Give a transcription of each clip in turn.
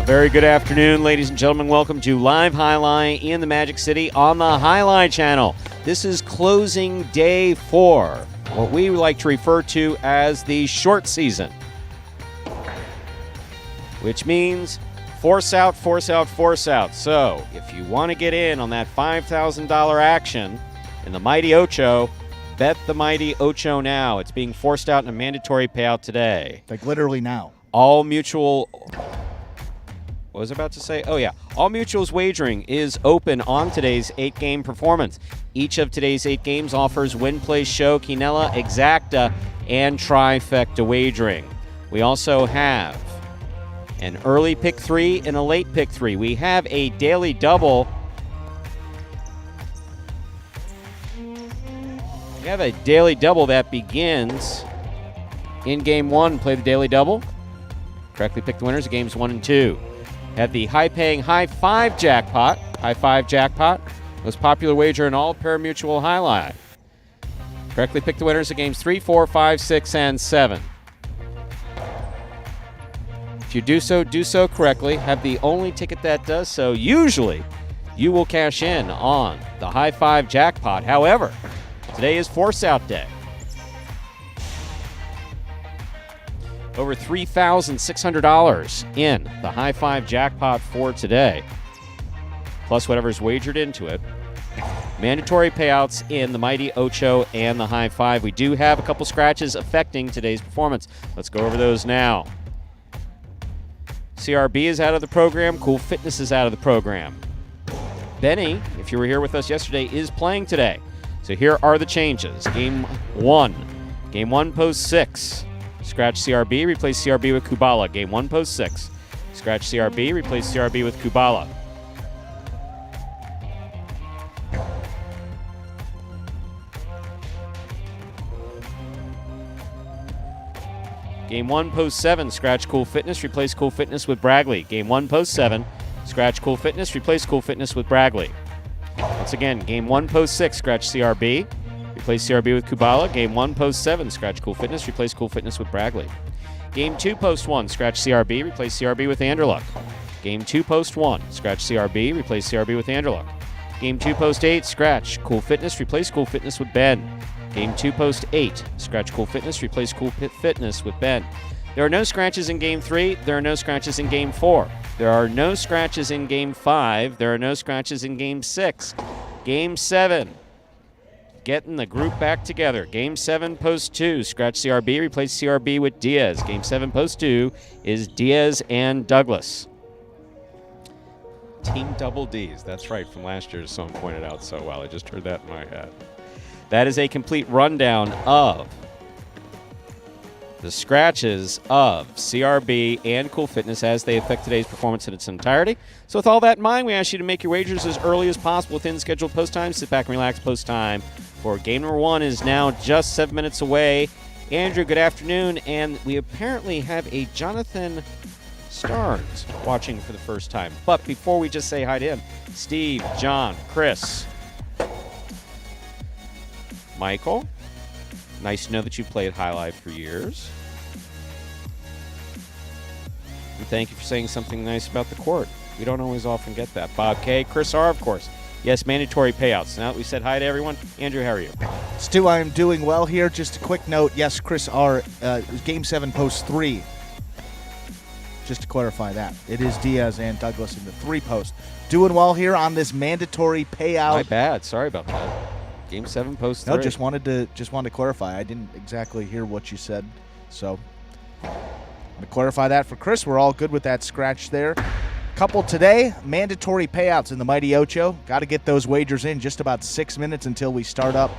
Very good afternoon, ladies and gentlemen. Welcome to Live Highlight in the Magic City on the Highlight Channel. This is closing day 4, what we like to refer to as the short season, which means force out, force out, force out. So if you want to get in on that $5,000 action in the Mighty Ocho, bet the Mighty Ocho now. It's being forced out in a mandatory payout today. Like literally now. All mutual... What was I about to say? Oh, yeah. All Mutual's wagering is open on today's 8-game performance. Each of today's 8 games offers win, play, show, quinella, exacta, and trifecta wagering. We also have an early pick 3 and a late pick 3. We have a daily double. We have a daily double that begins in game 1. Play the daily double. Correctly pick the winners of games 1 and 2. Have the high-paying high 5 jackpot. High 5 jackpot. Most popular wager in all Pari-mutuel highlight. Correctly pick the winners of games 3, 4, 5, 6, and 7. If you do so correctly. Have the only ticket that does so. Usually, you will cash in on the high 5 jackpot. However, today is force out day. Over $3,600 in the high 5 jackpot for today, plus whatever's wagered into it. Mandatory payouts in the Mighty Ocho and the high 5. We do have a couple scratches affecting today's performance. Let's go over those now. CRB is out of the program. Cool Fitness is out of the program. Benny, if you were here with us yesterday, is playing today. So here are the changes. Game 1. Game 1, post 6. Scratch CRB, replace CRB with Kubala. Game 1, post 6. Scratch CRB, replace CRB with Kubala. Game 1, post 7. Scratch Cool Fitness, replace Cool Fitness with Bragley. Game 1, post 7. Scratch Cool Fitness, replace Cool Fitness with Bragley. Once again, Game 1, post 6. Scratch CRB. Replace CRB with Kubala. Game 1, post 7. Scratch Cool Fitness. Replace Cool Fitness with Bragley. Game 2, post 1. Scratch CRB. Replace CRB with Anderluck. Game 2, post 1. Scratch CRB. Replace CRB with Anderluck. Game 2, post 8. Scratch Cool Fitness. Replace Cool Fitness with Ben. Game 2, post 8. Scratch Cool Fitness. Replace Cool Fitness with Ben. There are no scratches in Game 3. There are no scratches in Game 4. There are no scratches in Game 5. There are no scratches in Game 6. Game 7. Getting the group back together. Game 7, post 2. Scratch CRB, replace CRB with Diaz. Game 7, post 2 is Diaz and Douglas. Team double Ds. That's right, from last year, someone pointed out so well. I just heard that in my head. That is a complete rundown of the scratches of CRB and Cool Fitness as they affect today's performance in its entirety. So with all that in mind, we ask you to make your wagers as early as possible within scheduled post time. Sit back and relax. Post time for game number 1 is now just 7 minutes away. Andrew, good afternoon. And we apparently have a Jonathan Starnes watching for the first time. But before we just say hi to him, Steve, John, Chris, Michael, nice to know that you played High Life for years. And thank you for saying something nice about the court. We don't always often get that. Bob K. Chris R., of course. Yes, mandatory payouts. Now that we said hi to everyone, Andrew, how are you? Stu, I am doing well here. Just a quick note. Yes, Chris R., Game 7, post 3. Just to clarify that. It is Diaz and Douglas in the 3 post. Doing well here on this mandatory payout. My bad. Sorry about that. Game 7, post 3. No, just wanted to clarify. I didn't exactly hear what you said, so I'm going to clarify that for Chris. We're all good with that scratch there. Couple today, mandatory payouts in the Mighty Ocho. Got to get those wagers in. Just about 6 minutes until we start up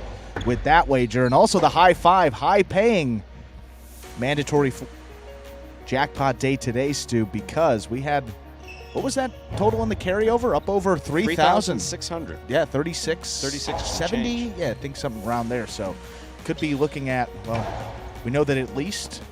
with that wager, and also the high 5, high-paying mandatory jackpot day today, Stu, because we had. What was that total in the carryover? Up over 3,000. 3,600. Yeah, 36. 70? Yeah, I think something around there. So could be looking at, well, we know that at least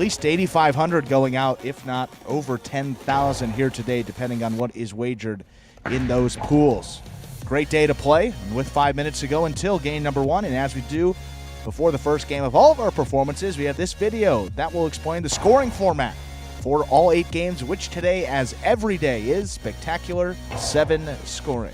8,500 going out, if not over 10,000 here today, depending on what is wagered in those pools. Great day to play, and with 5 minutes to go until game number 1. And as we do before the first game of all of our performances, we have this video that will explain the scoring format for all 8 games, which today, as every day, is Spectacular 7 scoring.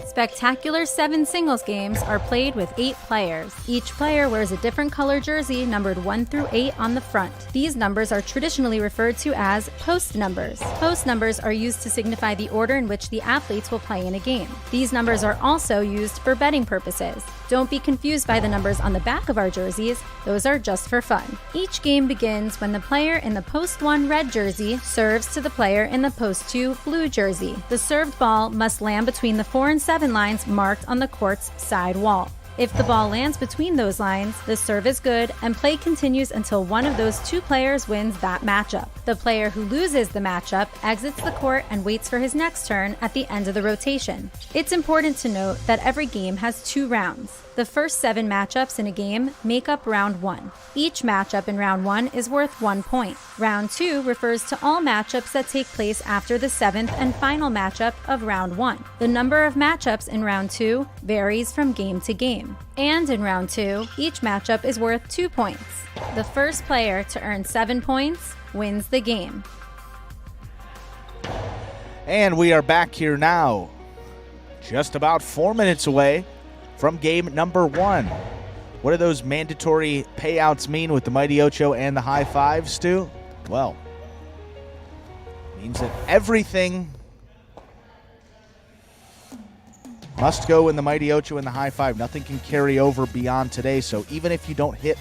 Spectacular 7 singles games are played with 8 players. Each player wears a different color jersey numbered 1 through 8 on the front. These numbers are traditionally referred to as post numbers. Post numbers are used to signify the order in which the athletes will play in a game. These numbers are also used for betting purposes. Don't be confused by the numbers on the back of our jerseys. Those are just for fun. Each game begins when the player in the post 1 red jersey serves to the player in the post 2 blue jersey. The served ball must land between the 4 and 7 lines marked on the court's side wall. If the ball lands between those lines, the serve is good and play continues until one of those 2 players wins that matchup. The player who loses the matchup exits the court and waits for his next turn at the end of the rotation. It's important to note that every game has 2 rounds. The first 7 matchups in a game make up round 1. Each matchup in round 1 is worth 1 point. Round 2 refers to all matchups that take place after the 7th and final matchup of round 1. The number of matchups in round 2 varies from game to game. And in round 2, each matchup is worth 2 points. The first player to earn 7 points wins the game. And we are back here now, just about 4 minutes away from game number 1. What do those mandatory payouts mean with the Mighty Ocho and the high five, Stu? Well, means that everything must go in the Mighty Ocho and the high five. Nothing can carry over beyond today. So even if you don't hit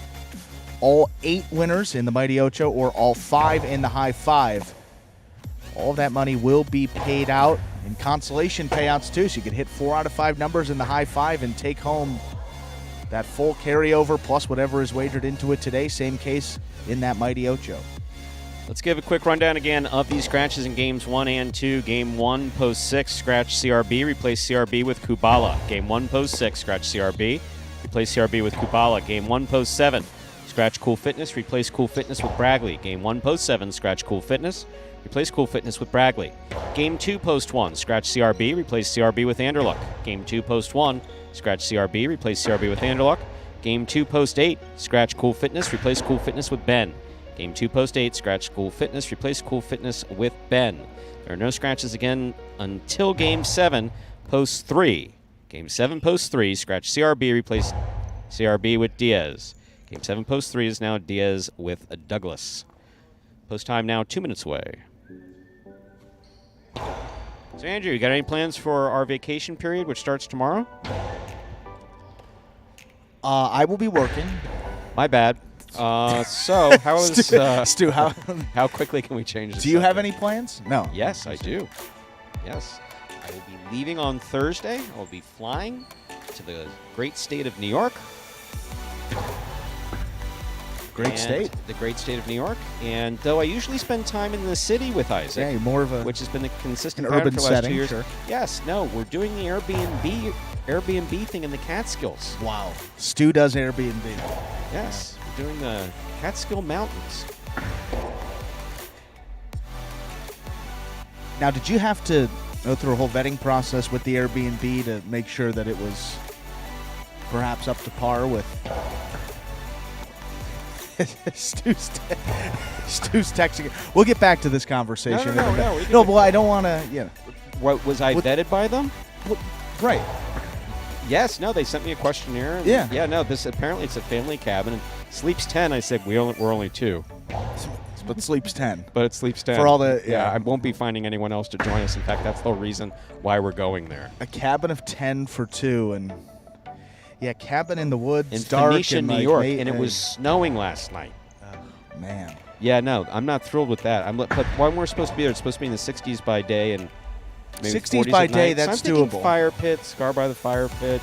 all 8 winners in the Mighty Ocho or all 5 in the high five, all of that money will be paid out in consolation payouts too. So you could hit 4 out of 5 numbers in the high five and take home that full carryover plus whatever is wagered into it today. Same case in that Mighty Ocho. Let's give a quick rundown again of these scratches in games 1 and 2. Game 1, post 6, scratch CRB, replace CRB with Kubala. Game 1, post 6, scratch CRB, replace CRB with Kubala. Game 1, post 7, scratch Cool Fitness, replace Cool Fitness with Bragley. Game 1, post 7, scratch Cool Fitness, replace Cool Fitness with Bragley. Game 2, post 1, scratch CRB, replace CRB with Anderluck. Game 2, post 1, scratch CRB, replace CRB with Anderluck. Game 2, post 8, scratch Cool Fitness, replace Cool Fitness with Ben. Game 2, post 8, scratch Cool Fitness, replace Cool Fitness with Ben. There are no scratches again until Game 7, post 3. Game 7, post 3, scratch CRB, replace CRB with Diaz. Game 7, post 3 is now Diaz with Douglas. Post time now 2 minutes away. So, Andrew, you got any plans for our vacation period, which starts tomorrow? I will be working. My bad. So, how is Stu, how quickly can we change this? Do you have any plans? No. Yes, I do. Yes. I will be leaving on Thursday. I will be flying to the great state of New York. Great state. The great state of New York. And though I usually spend time in the city with Isaac, Yeah, you're more of a which has been the consistent an pattern urban for the last setting, 2 years. sure. Yes, no, we're doing the Airbnb thing in the Catskills. Wow. Stu does Airbnb. Yes, we're doing the Catskill Mountains. Now, did you have to go through a whole vetting process with the Airbnb to make sure that it was perhaps up to par with Stu's texting? We'll get back to this conversation. No, well, I don't want to, What, was I vetted by them? Right. Yes, no, they sent me a questionnaire. And Yeah. Yeah, no, this apparently it's a family cabin. And sleeps 10. I said, we're only 2. But sleeps 10. But it sleeps 10. For all the, Yeah, I won't be finding anyone else to join us. In fact, that's the reason why we're going there. A cabin of 10 for 2, and cabin in the woods, In dark, Phoenicia, and New like, York, and it was snowing last night. Oh, man. Yeah, no, I'm not thrilled with that. But when we're supposed to be there, it's supposed to be in the 60s by day and maybe 60s 40s by at day, night. that's so I'm thinking doable. Fire pit, cigar by the fire pit.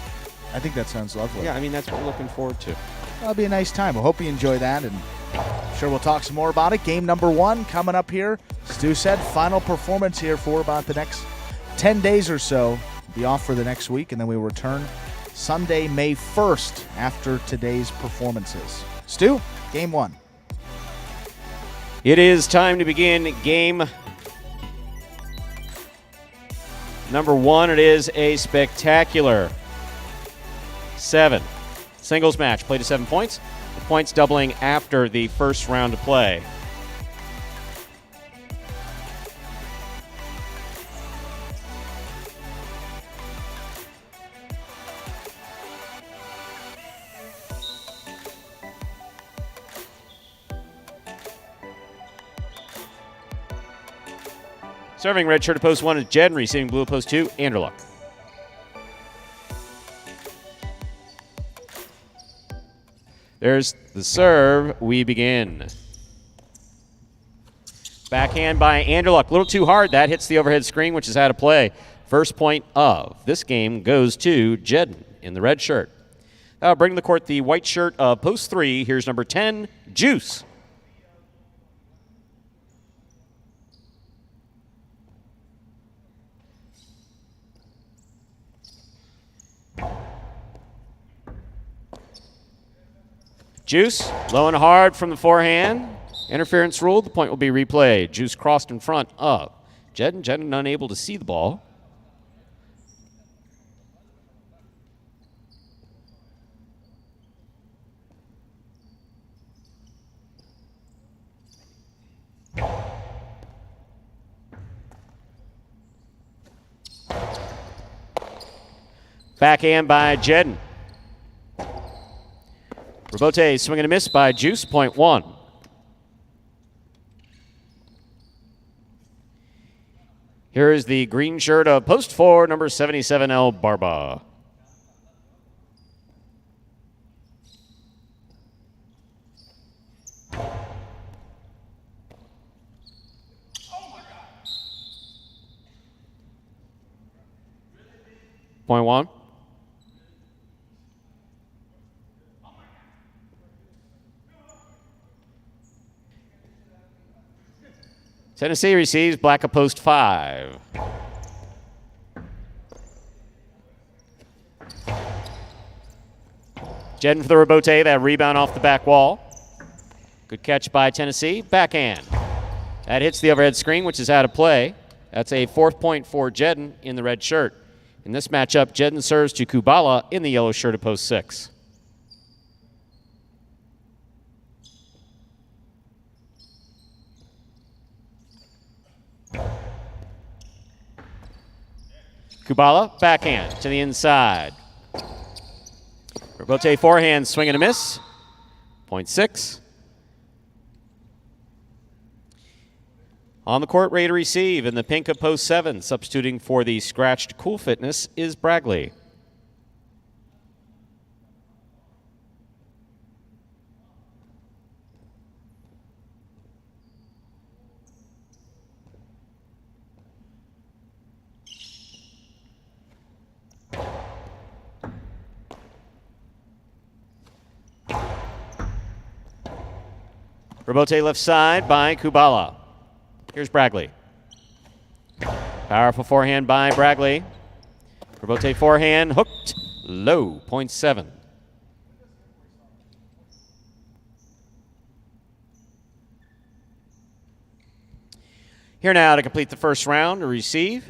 I think that sounds lovely. Yeah, I mean, that's what we're looking forward to. That'll be a nice time. I hope you enjoy that, and I'm sure we'll talk some more about it. Game number 1 coming up here. Stu said final performance here for about the next 10 days or so. Be off for the next week, and then we return Sunday, May 1st after today's performances. Stu, game 1. It is time to begin game number 1. It is a spectacular 7 singles match. Played to 7 points. The points doubling after the first round of play. Serving red shirt at post 1 is Jedden. Receiving blue at post 2, Anderluck. There's the serve. We begin. Backhand by Anderluck. A little too hard. That hits the overhead screen, which is out of play. First point of this game goes to Jedden in the red shirt. Bringing to the court the white shirt of post 3. Here's number 10, Juice. Juice, low and hard from the forehand. Interference ruled. The point will be replayed. Juice crossed in front of Jedden. Jedden unable to see the ball. Backhand by Jedden. Rebote swing and a miss by Juice, point 1. Here is the green shirt of post 4, number 77, El Barba. Point 1. Tennessee receives black at post 5. Jedden for the rebote, that rebound off the back wall. Good catch by Tennessee. Backhand. That hits the overhead screen, which is out of play. That's a 4th point for Jedden in the red shirt. In this matchup, Jedden serves to Kubala in the yellow shirt at post 6. Kubala, backhand to the inside. Rebote forehand, swing and a miss. Point 6. On the court, ready to receive in the pink of post 7. Substituting for the scratched Cool Fitness is Bragley. Rebote left side by Kubala. Here's Bragley. Powerful forehand by Bragley. Rebote forehand, hooked, low, point 7. Here now to complete the first round to receive.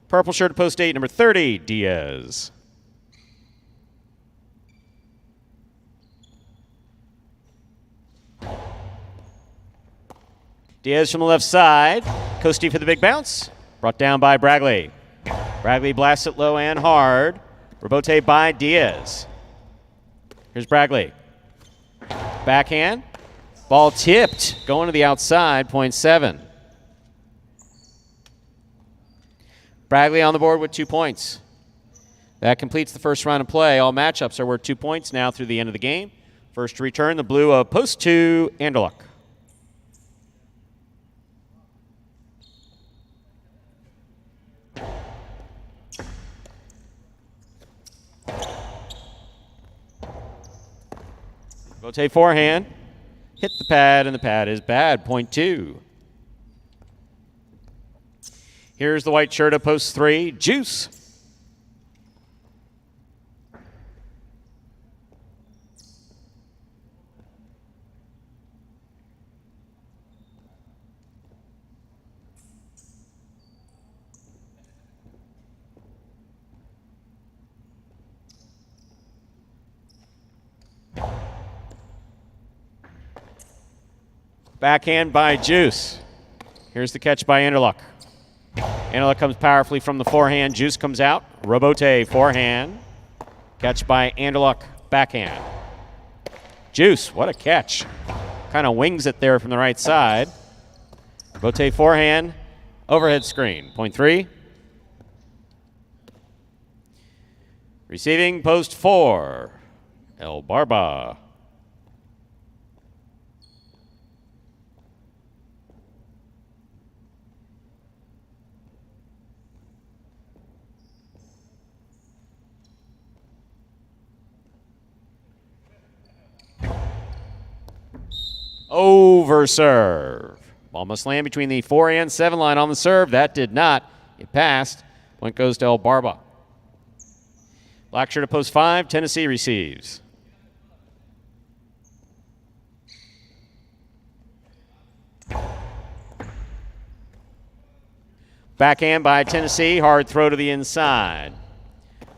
Purple shirt post 8, number 30, Diaz. Diaz from the left side. Coasty for the big bounce. Brought down by Bragley. Bragley blasts it low and hard. Rebote by Diaz. Here's Bragley. Backhand. Ball tipped. Going to the outside. Point 7. Bragley on the board with 2 points. That completes the first round of play. All matchups are worth 2 points now through the end of the game. First to return, the blue of post 2, Anderluck. Rebote forehand, hit the pad, and the pad is bad, point 2. Here's the white shirt of post 3, Juice. Backhand by Juice. Here's the catch by Anderluck. Anderluck comes powerfully from the forehand. Juice comes out. Rebote forehand. Catch by Anderluck, backhand. Juice, what a catch. Kind of wings it there from the right side. Rebote forehand. Overhead screen. Point 3. Receiving post 4. El Barba. Over serve. Ball must land between the 4 and 7 line on the serve. That did not. It passed. Point goes to El Barba. Black shirt at post 5. Tennessee receives. Backhand by Tennessee. Hard throw to the inside.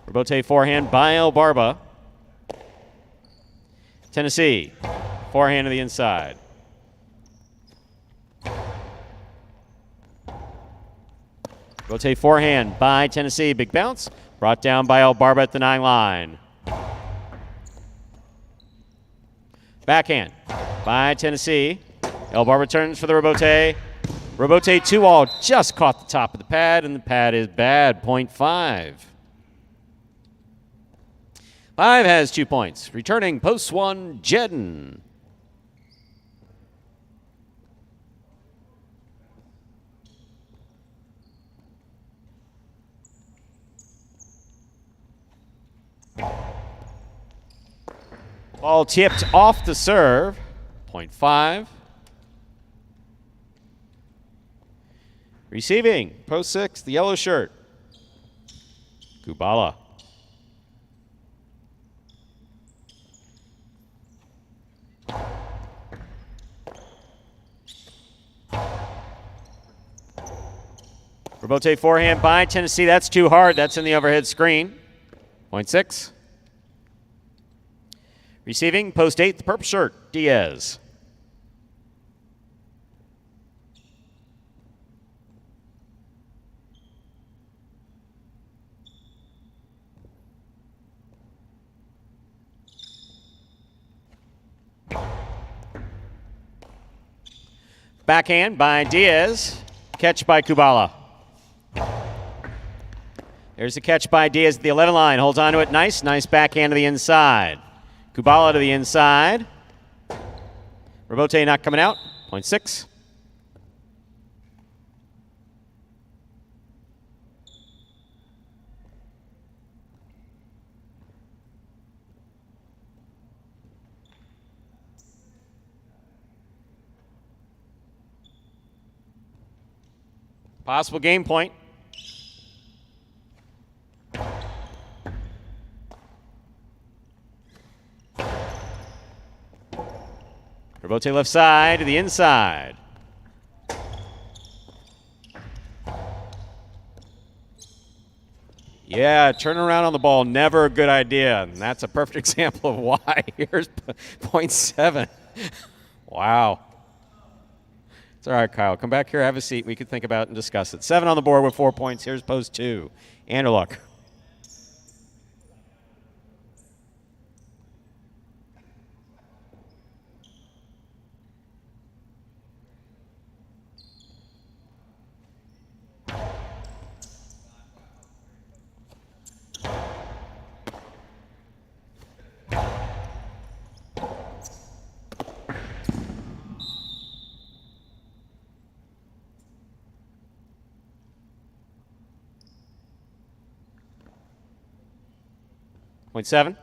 Rebote forehand by El Barba. Tennessee. Forehand to the inside. Rotate forehand by Tennessee. Big bounce. Brought down by El Barba at the 9 line. Backhand by Tennessee. El Barba turns for the rebote. Rebote 2-all just caught the top of the pad, and the pad is bad. Point 5. 5 has 2 points. Returning post 1, Jedden. Ball tipped off the serve. Point 5. Receiving, post 6, the yellow shirt. Kubala. Rebote forehand by Tennessee. That's too hard. That's in the overhead screen. Point 6. Receiving, post 8, the purple shirt, Diaz. Backhand by Diaz. Catch by Kubala. There's the catch by Diaz at the 11 line. Holds on to it. Nice backhand to the inside. Kubala to the inside. Rebote not coming out. Point 6. Possible game point. Rebote left side to the inside. Yeah, turn around on the ball, never a good idea. And that's a perfect example of why. Here's point 7. Wow. It's all right, Kyle. Come back here, have a seat. We can think about it and discuss it. 7 on the board with 4 points. Here's post 2. Anderluck. Point 7.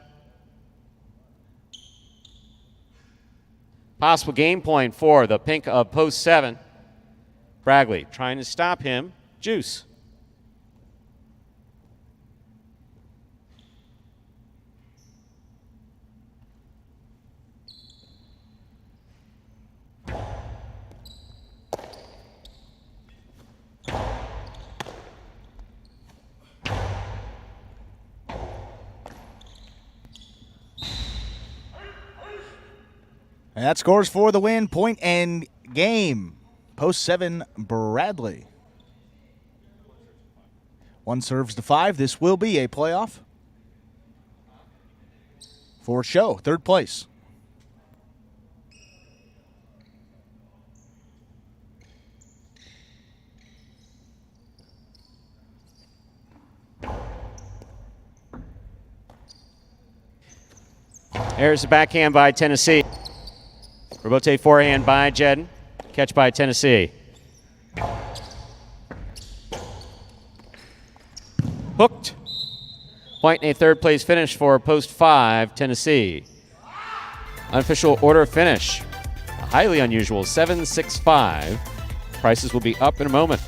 Possible game point for the pink of post 7. Bragley trying to stop him. Juice. And that scores for the win. Point and game. Post 7, Bradley. 1 serves to 5. This will be a playoff for show. 3rd place. There's the backhand by Tennessee. Rebote forehand by Jedden. Catch by Tennessee. Hooked. Point in a third place finish for post 5, Tennessee. Unofficial order finish. Highly unusual, 7-6-5. Prices will be up in a moment.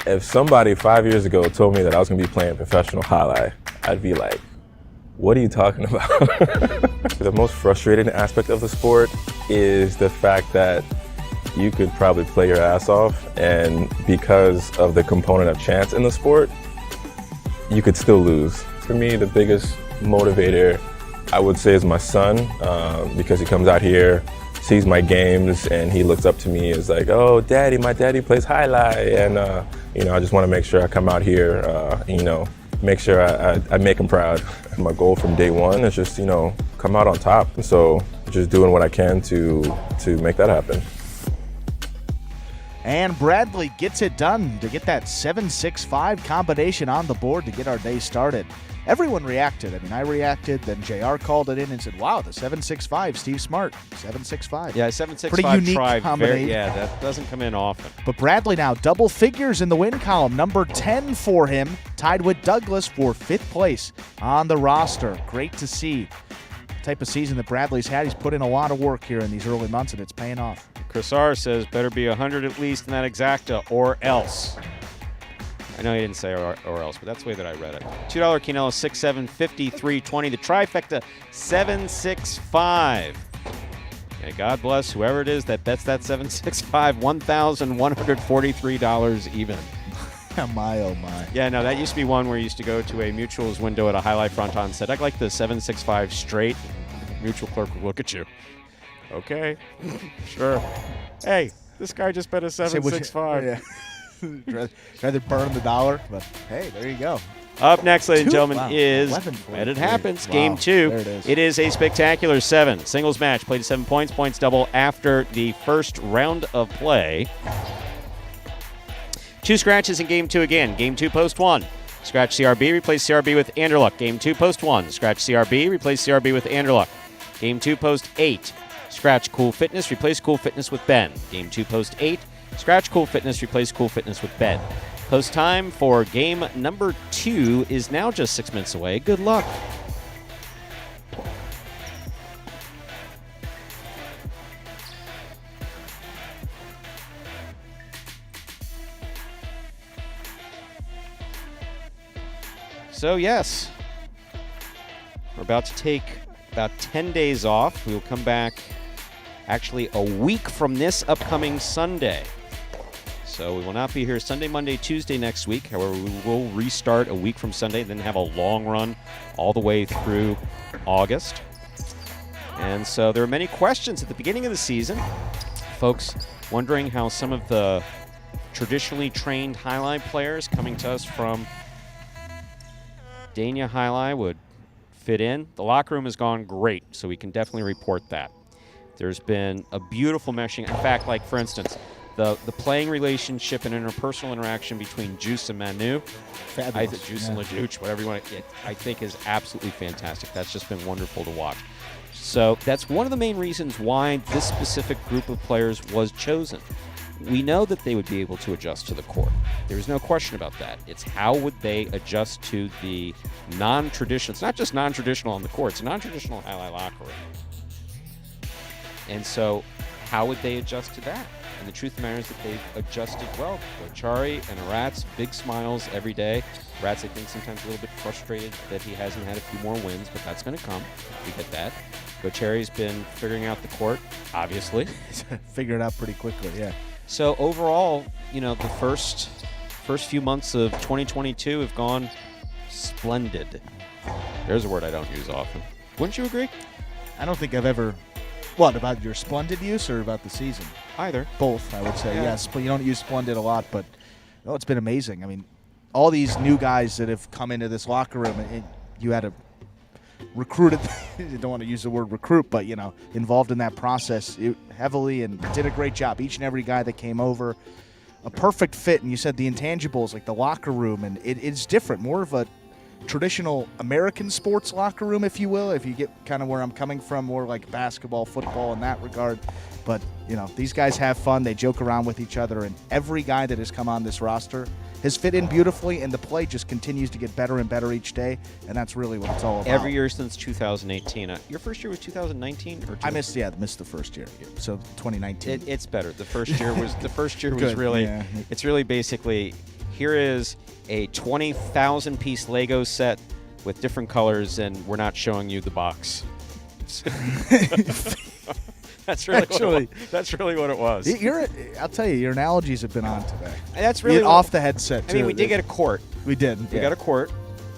If somebody 5 years ago told me that I was going to be playing professional highlight, I'd be like, what are you talking about? The most frustrating aspect of the sport is the fact that you could probably play your ass off, and because of the component of chance in the sport, you could still lose. For me, the biggest motivator, I would say, is my son, because he comes out here, sees my games, and he looks up to me as like, oh, daddy, my daddy plays highlight, and I just want to make sure I come out here, make sure I make him proud. My goal from day one is just, come out on top. And so just doing what I can to make that happen. And Bradley gets it done to get that 7-6-5 combination on the board to get our day started. Everyone reacted. I mean, I reacted, then JR called it in and said, wow, the 7-6-5, Steve Smart, 7-6-5. Yeah, 7-6-5 Pretty unique try combination. that doesn't come in often. But Bradley now double figures in the win column, number 10 for him, tied with Douglas for 5th place on the roster. Great to see. The type of season that Bradley's had. He's put in a lot of work here in these early months, and it's paying off. Chris R. says, better be 100 at least in that exacta, or else. I know he didn't say or else, but that's the way that I read it. $2 Quinella, 6-7, 53-20. The trifecta, 7-6-5. And God bless whoever it is that bets that 7-6-5, $1,143 even. My, oh my. Yeah, no, that used to be one where you used to go to a Mutual's window at a highlight fronton and said, I'd like the 7-6-5 straight. Mutual clerk would look at you. Okay, sure. Hey, this guy just bet a 7-6-5. Yeah. Rather burn the dollar, but hey, there you go. Up next, ladies and gentlemen, Wow. is, 11-43. and it happens, Wow. Game 2. There it is. It is a spectacular 7. Singles match, played to 7 points. Points double after the first round of play. 2 scratches in Game 2 again. Game 2, post 1. Scratch CRB, replace CRB with Anderluck. Game 2, post 1. Scratch CRB, replace CRB with Anderluck. Game 2, post 8. Scratch Cool Fitness, replace Cool Fitness with Ben. Game 2, post 8. Scratch Cool Fitness, replace Cool Fitness with Ben. Post time for game number 2 is now just 6 minutes away. Good luck. So yes, we're about to take about 10 days off. We will come back actually a week from this upcoming Sunday. So we will not be here Sunday, Monday, Tuesday next week. However, we will restart a week from Sunday, then have a long run all the way through August. And so there are many questions at the beginning of the season. Folks wondering how some of the traditionally trained highlight players coming to us from Dania Highlight would fit in. The locker room has gone great, so we can definitely report that. There's been a beautiful meshing. In fact, like for instance, the playing relationship and interpersonal interaction between Juice and Manu, Fabulous. Juice and LaJuice, whatever you want to, I think is absolutely fantastic. That's just been wonderful to watch. So that's one of the main reasons why this specific group of players was chosen. We know that they would be able to adjust to the court. There's no question about that. It's how would they adjust to the non-traditional. It's not just non-traditional on the court. It's a non-traditional highlight locker room. And so how would they adjust to that? And the truth of the matter is that they've adjusted well. Bochari and Aratz, big smiles every day. Aratz, I think, sometimes a little bit frustrated that he hasn't had a few more wins, but that's going to come. We get that. Bochari's been figuring out the court, obviously. Figure it out pretty quickly, yeah. So overall, the first few months of 2022 have gone splendid. There's a word I don't use often. Wouldn't you agree? I don't think I've ever... What, about your splendid use or about the season? Either. Both, I would say, Yeah. yes. But you don't use splendid a lot, but it's been amazing. I mean, all these new guys that have come into this locker room, you had to recruit it. I don't want to use the word recruit, but, involved in that process heavily and did a great job. Each and every guy that came over a perfect fit. And you said the intangibles, like the locker room, and it's different, more of a traditional American sports locker room, if you will, if you get kind of where I'm coming from, more like basketball, football in that regard. But, you know, these guys have fun. They joke around with each other, and every guy that has come on this roster has fit in beautifully, and the play just continues to get better and better each day, and that's really what it's all about. Every year since 2018. Your first year was 2019? Or I missed the first year, so 2019. It's better. The first year was Good, really, yeah. it's really basically, here is a 20,000-piece Lego set with different colors, and we're not showing you the box. That's really what it was. I'll tell you, your analogies have been on today. That's really off the headset, too. I mean, we did get a court. We did. We got a court.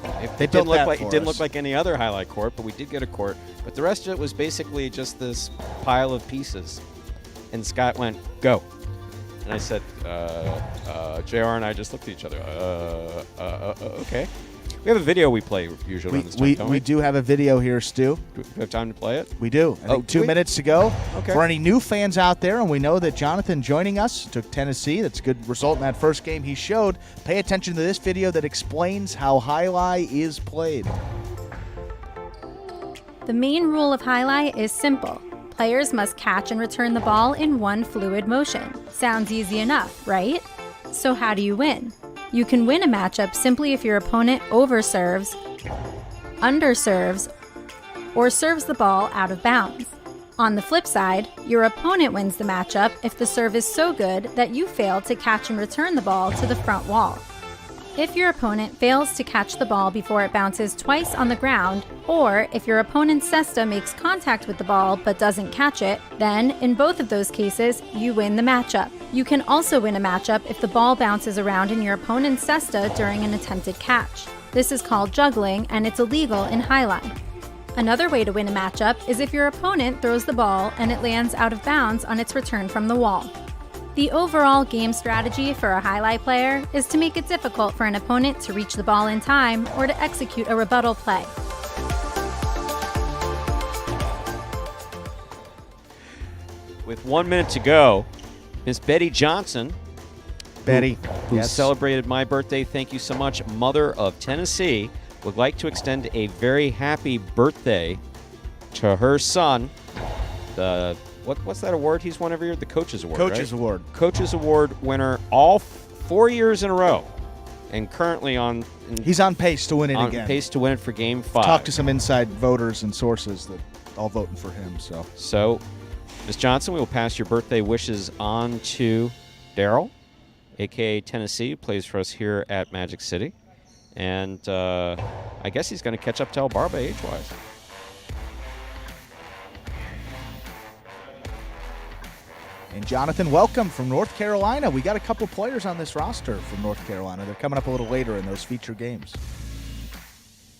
They It didn't built that look like for it didn't us. look like any other highlight court, but we did get a court. But the rest of it was basically just this pile of pieces. And Scott went, "Go." And I said, JR and I just looked at each other. Okay. We have a video we play usually on this time, don't we? We do have a video here, Stu. Do we have time to play it? We do. I think do 2 we? minutes to go. Okay. For any new fans out there, and we know that Jonathan joining us took Tennessee. That's a good result in that first game he showed. Pay attention to this video that explains how highlight is played. The main rule of highlight is simple. Players must catch and return the ball in one fluid motion. Sounds easy enough, right? So how do you win? You can win a matchup simply if your opponent overserves, underserves, or serves the ball out of bounds. On the flip side, your opponent wins the matchup if the serve is so good that you fail to catch and return the ball to the front wall. If your opponent fails to catch the ball before it bounces twice on the ground, or if your opponent's cesta makes contact with the ball but doesn't catch it, then, in both of those cases, you win the matchup. You can also win a matchup if the ball bounces around in your opponent's cesta during an attempted catch. This is called juggling, and it's illegal in highline. Another way to win a matchup is if your opponent throws the ball and it lands out of bounds on its return from the wall. The overall game strategy for a highlight player is to make it difficult for an opponent to reach the ball in time or to execute a rebuttal play. With 1 minute to go, Miss Betty Johnson, Betty, who yes. celebrated my birthday, thank you so much, mother of Tennessee, would like to extend a very happy birthday to her son. The what's that award he's won every year? The Coaches Award. Coaches right? Award. Coaches Award winner all 4 years in a row, and currently He's on pace to win it on again. pace to win it for Game 5. Talk to some inside voters and sources that all voting for him. So, Ms. Johnson, we will pass your birthday wishes on to Daryl, a.k.a. Tennessee, who plays for us here at Magic City. And I guess he's going to catch up to Albarba age-wise. And Jonathan, welcome from North Carolina. We got a couple players on this roster from North Carolina. They're coming up a little later in those feature games.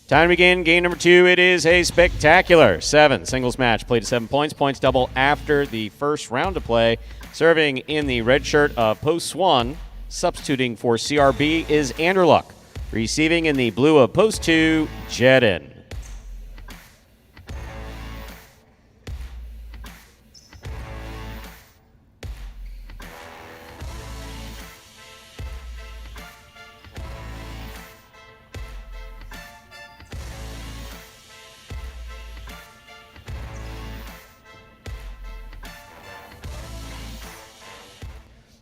Time to begin game number 2. It is a spectacular 7 singles match. Played to 7 points. Points double after the first round of play. Serving in the red shirt of Post 1, substituting for CRB is Anderluck. Receiving in the blue of Post 2, Jedin.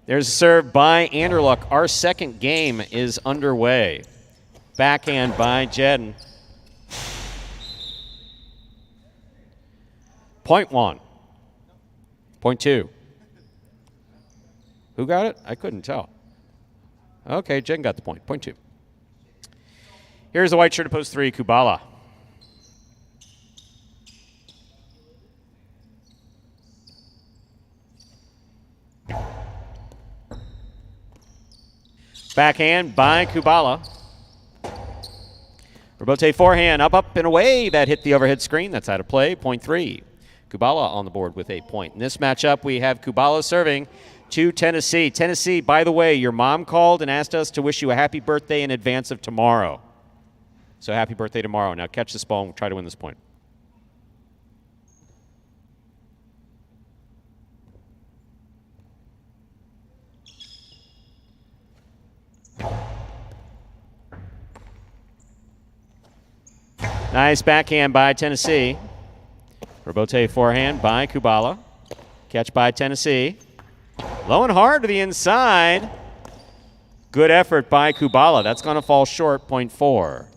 There's a serve by Anderluck. Our second game is underway. Backhand by Jedin. Point 1. Point 2. Who got it? I couldn't tell. Okay, Jedin got the point. Point 2. Here's the white shirt of Post 3, Kubala. Backhand by Kubala. Robote forehand, up, and away. That hit the overhead screen. That's out of play. Point 3. Kubala on the board with a point. In this matchup, we have Kubala serving to Tennessee. Tennessee, by the way, your mom called and asked us to wish you a happy birthday in advance of tomorrow. So happy birthday tomorrow. Now catch this ball and try to win this point. Nice backhand by Tennessee. Robote forehand by Kubala. Catch by Tennessee. Low and hard to the inside. Good effort by Kubala. That's going to fall short, point 4.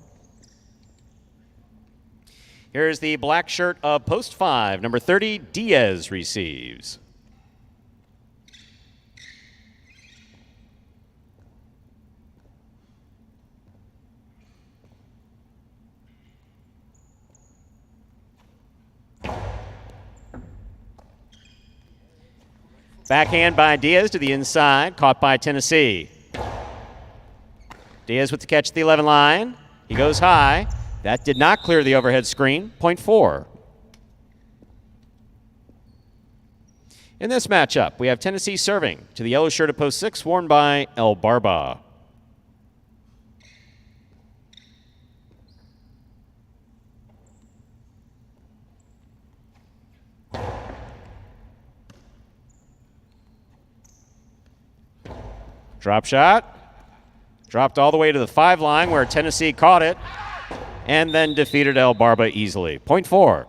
Here's the black shirt of post 5. Number 30, Diaz receives. Backhand by Diaz to the inside, caught by Tennessee. Diaz with the catch at the 11 line. He goes high. That did not clear the overhead screen, point 4. In this matchup, we have Tennessee serving to the yellow shirt of post 6, worn by El Barba. Drop shot. Dropped all the way to the 5 line where Tennessee caught it and then defeated El Barba easily. Point 4.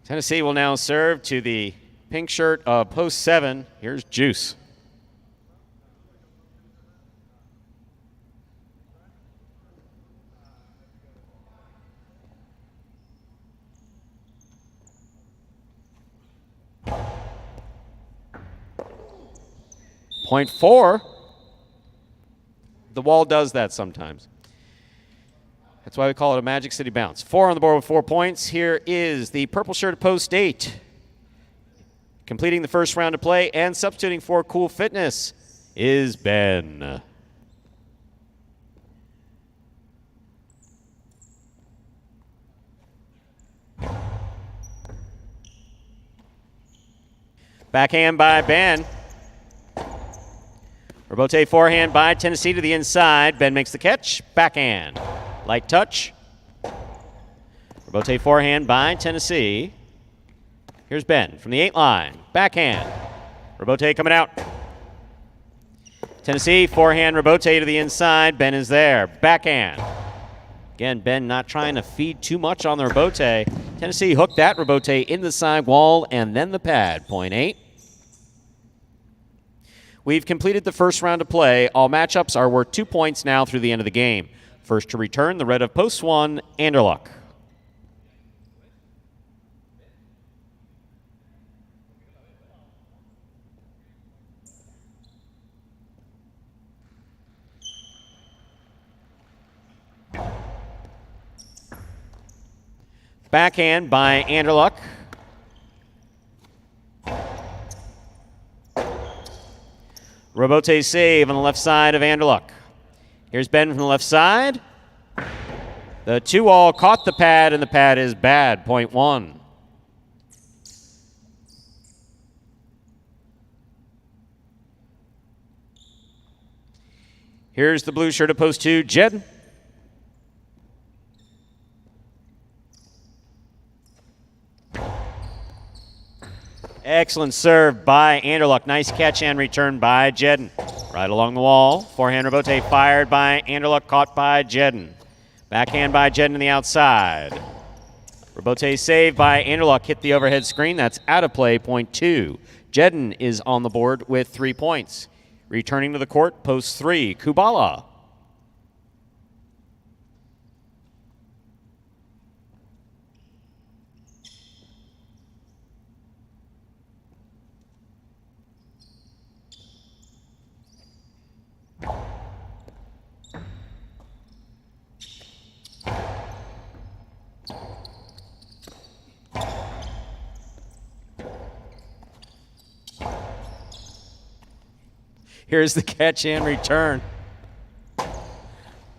Tennessee will now serve to the pink shirt of post 7. Here's Juice. Point 4. The wall does that sometimes. That's why we call it a Magic City bounce. 4 on the board with 4 points. Here is the purple shirt of post 8. Completing the first round of play and substituting for Cool Fitness is Ben. Backhand by Ben. Robote forehand by Tennessee to the inside. Ben makes the catch. Backhand. Light touch. Robote forehand by Tennessee. Here's Ben from the 8 line. Backhand. Robote coming out. Tennessee forehand Robote to the inside. Ben is there. Backhand. Again, Ben not trying to feed too much on the Robote. Tennessee hooked that Robote in the side wall and then the pad. Point 8. We've completed the first round of play. All matchups are worth 2 points now through the end of the game. First to return, the red of post 1, Anderluck. Backhand by Anderluck. Robote save on the left side of Anderluck. Here's Ben from the left side. The 2-all caught the pad, and the pad is bad. Point 1. Here's the blue shirt of post 2, Jed. Excellent serve by Anderluck. Nice catch and return by Jedden. Right along the wall. Forehand Robote fired by Anderluck, caught by Jedden. Backhand by Jedden on the outside. Robote saved by Anderluck, hit the overhead screen. That's out of play, point 2. Jedden is on the board with 3 points. Returning to the court, post 3, Kubala. Here's the catch and return.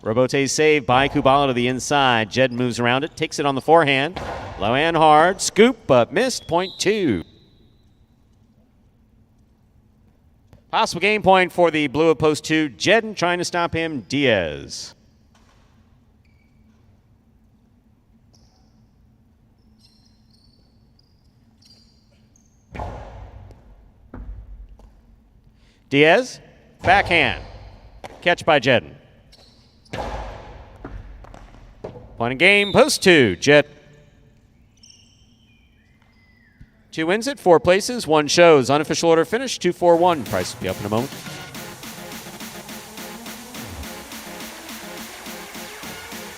Robote saved by Kubala to the inside. Jed moves around it, takes it on the forehand. Low and hard, scoop, but missed, point 2. Possible game point for the blue of post 2. Jedden trying to stop him, Diaz. Diaz backhand. Catch by Jedden. Point in game, post 2, Jet. 2 wins it, 4 places, 1 shows. Unofficial order finish, 2-4-1. Price will be up in a moment.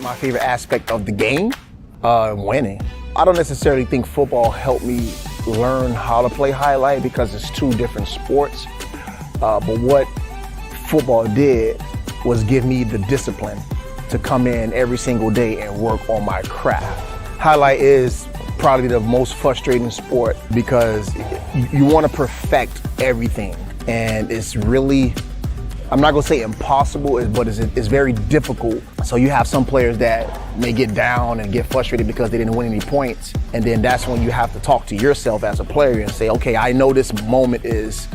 My favorite aspect of the game, winning. I don't necessarily think football helped me learn how to play highlight because it's 2 different sports. But what football did was give me the discipline to come in every single day and work on my craft. Highlight is probably the most frustrating sport because you want to perfect everything. And it's really, I'm not gonna say impossible, but it's very difficult. So you have some players that may get down and get frustrated because they didn't win any points. And then that's when you have to talk to yourself as a player and say, okay, I know this moment is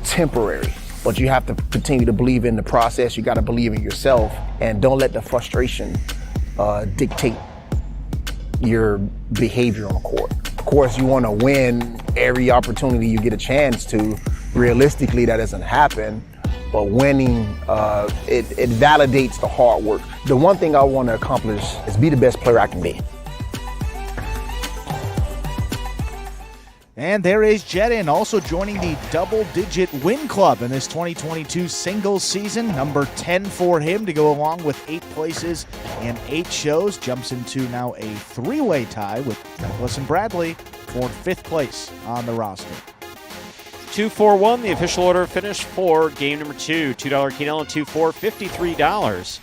temporary, but you have to continue to believe in the process. You gotta believe in yourself and don't let the frustration dictate your behavior on the court. Of course, you wanna win every opportunity you get a chance to. Realistically, that doesn't happen. But winning, it validates the hard work. The one thing I want to accomplish is be the best player I can be. And there is Jedden also joining the double-digit win club in this 2022 singles season. Number 10 for him to go along with 8 places and 8 shows. Jumps into now a 3-way tie with Douglas and Bradley for 5th place on the roster. 2-4-1, the official order finish for game number 2. $2 Keenel and 2-4, $53.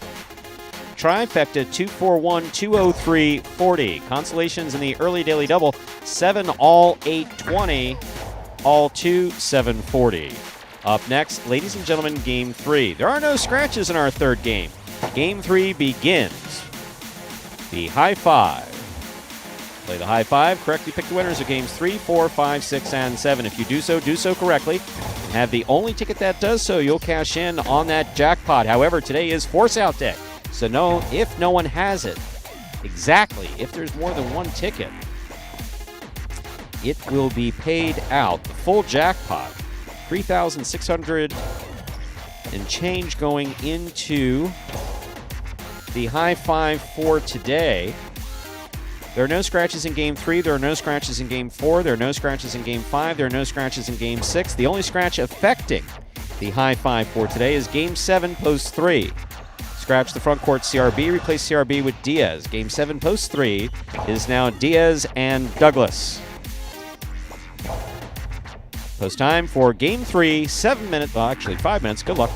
Trifecta 2-4-1, 203-40. Consolations in the early daily double 7 all 820, all 2 740. Up next, ladies and gentlemen, game 3. There are no scratches in our 3rd game. Game 3 begins. The high 5. Play the high 5. Correctly pick the winners of games 3, 4, 5, 6, and 7. If you do so correctly. And have the only ticket that does so, you'll cash in on that jackpot. However, today is Force Out Day. So if no one has it, exactly, if there's more than one ticket, it will be paid out. The full jackpot, $3,600 and change going into the high 5 for today. There are no scratches in game 3. There are no scratches in game 4. There are no scratches in game 5. There are no scratches in game 6. The only scratch affecting the high 5 for today is game 7, post 3. Scratch the front court CRB, replace CRB with Diaz. Game 7, post 3 is now Diaz and Douglas. Post time for game 3, 7 minutes, well, actually 5 minutes. Good luck.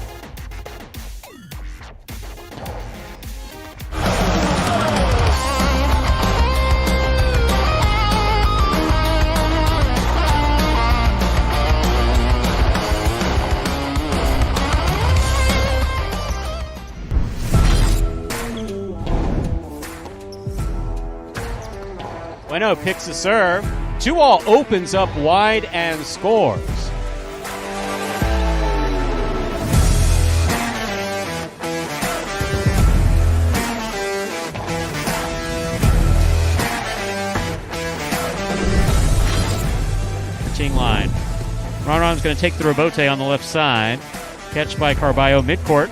Bueno picks a serve. 2-all opens up wide and scores. Pitching line. Ronron's going to take the rebote on the left side. Catch by Carballo midcourt.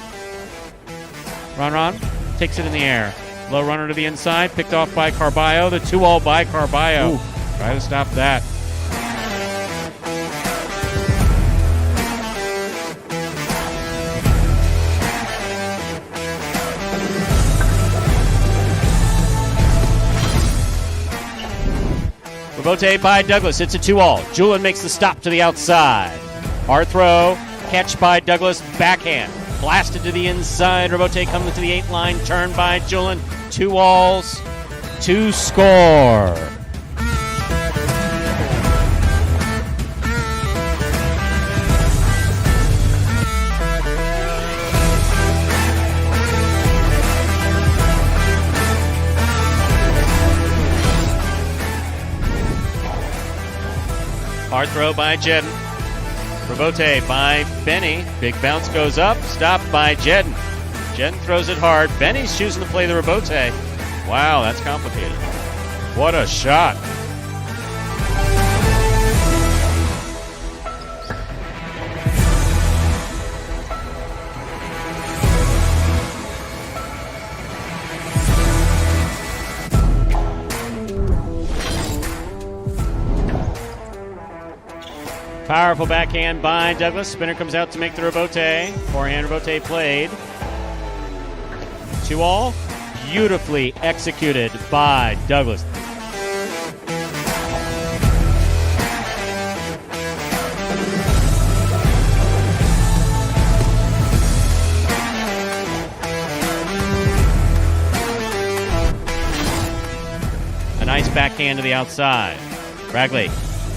Ronron takes it in the air. Low runner to the inside, picked off by Carballo. The 2-all by Carballo. Ooh. Try to stop that. Rebote by Douglas. It's a 2-all. Julian makes the stop to the outside. Hard throw. Catch by Douglas. Backhand. Blasted to the inside. Rebote coming to the 8 line. Turn by Julian. 2-alls to score. Hard throw by Jedden. Rebote by Benny. Big bounce goes up. Stopped by Jedden. Jedden throws it hard. Benny's choosing to play the rebote. Wow, that's complicated. What a shot. Powerful backhand by Douglas. Spinner comes out to make the rebote. Forehand rebote played. 2-all. Beautifully executed by Douglas. A nice backhand to the outside. Bragley.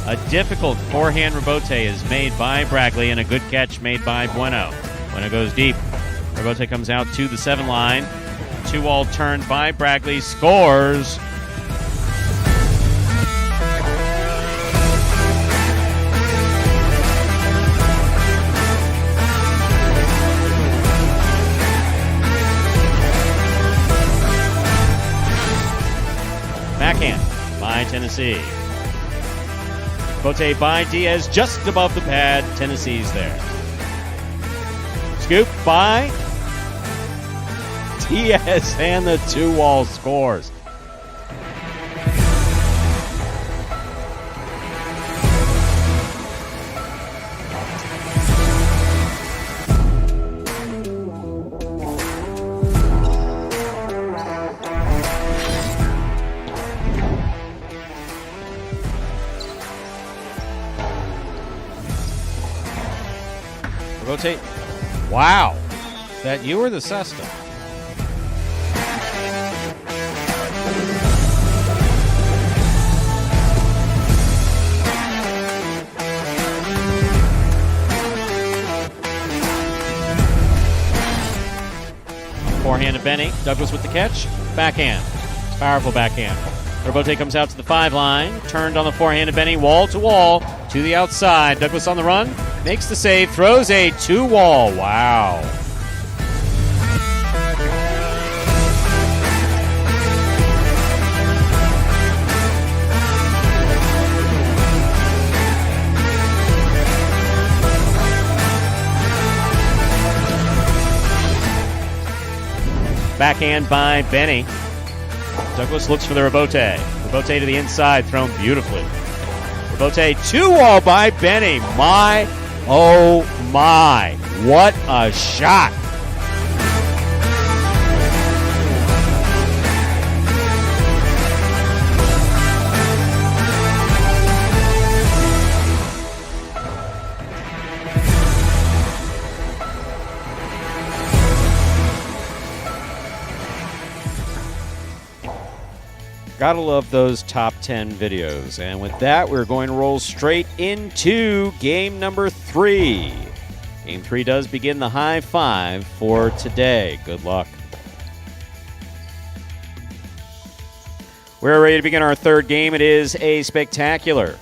A difficult forehand rebote is made by Bragley and a good catch made by Bueno. Bueno goes deep. Rebote comes out to the 7 line. 2-all turned by Bragley. Scores. Backhand by Tennessee. Bote by Diaz just above the pad. Tennessee's there. Scoop by Diaz and the 2-all scores. Rotate. Wow. Is that you or the Cesta? Forehand to Benny. Douglas with the catch. Backhand. Powerful backhand. Rebote comes out to the 5 line. Turned on the forehand to Benny. Wall to wall. To the outside. Douglas on the run. Makes the save. Throws a 2-wall. Wow. Backhand by Benny. Douglas looks for the rebote. Rebote to the inside, thrown beautifully. Rebote 2-wall by Benny. My, oh my. What a shot. Gotta love those top 10 videos. And with that, we're going to roll straight into game number 3. Game 3 does begin the high 5 for today. Good luck. We're ready to begin our third game. It is a spectacular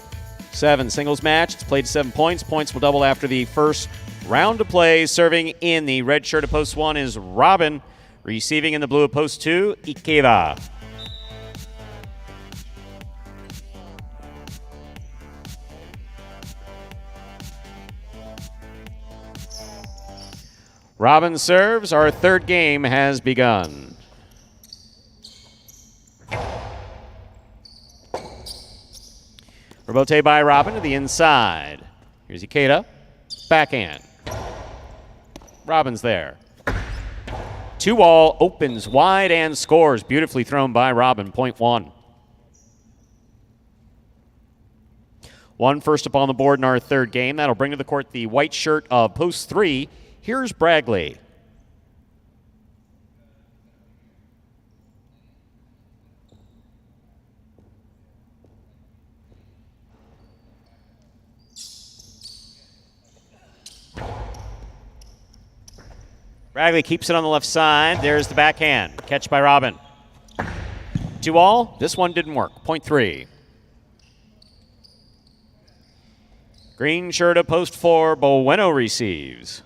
7 singles match. It's played 7 points. Points will double after the first round of play. Serving in the red shirt of post 1 is Robin. Receiving in the blue of post 2, Ikeda. Robin serves. Our third game has begun. Rebote by Robin to the inside. Here's Ikeda. Backhand. Robin's there. 2-all opens wide and scores. Beautifully thrown by Robin. Point 1. 1 first up on the board in our third game. That'll bring to the court the white shirt of post 3. Here's Bragley. Bragley keeps it on the left side. There's the backhand. Catch by Robin. 2-all. This one didn't work. Point 3. Green shirt of post 4. Bueno receives.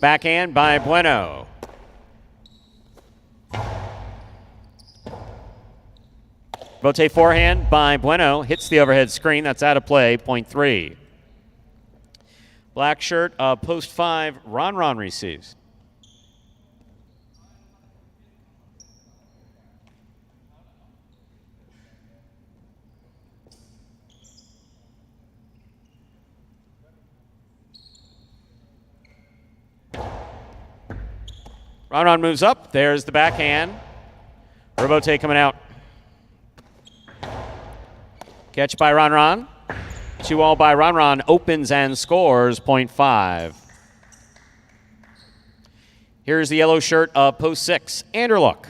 Backhand by Bueno. Rebote forehand by Bueno. Hits the overhead screen. That's out of play. Point 3. Black shirt, post 5. Ron receives. Ron moves up. There's the backhand. Rebote coming out. Catch by Ron. 2-all by Ron. Opens and scores. Point 5. Here's the yellow shirt of post 6. Anderluck.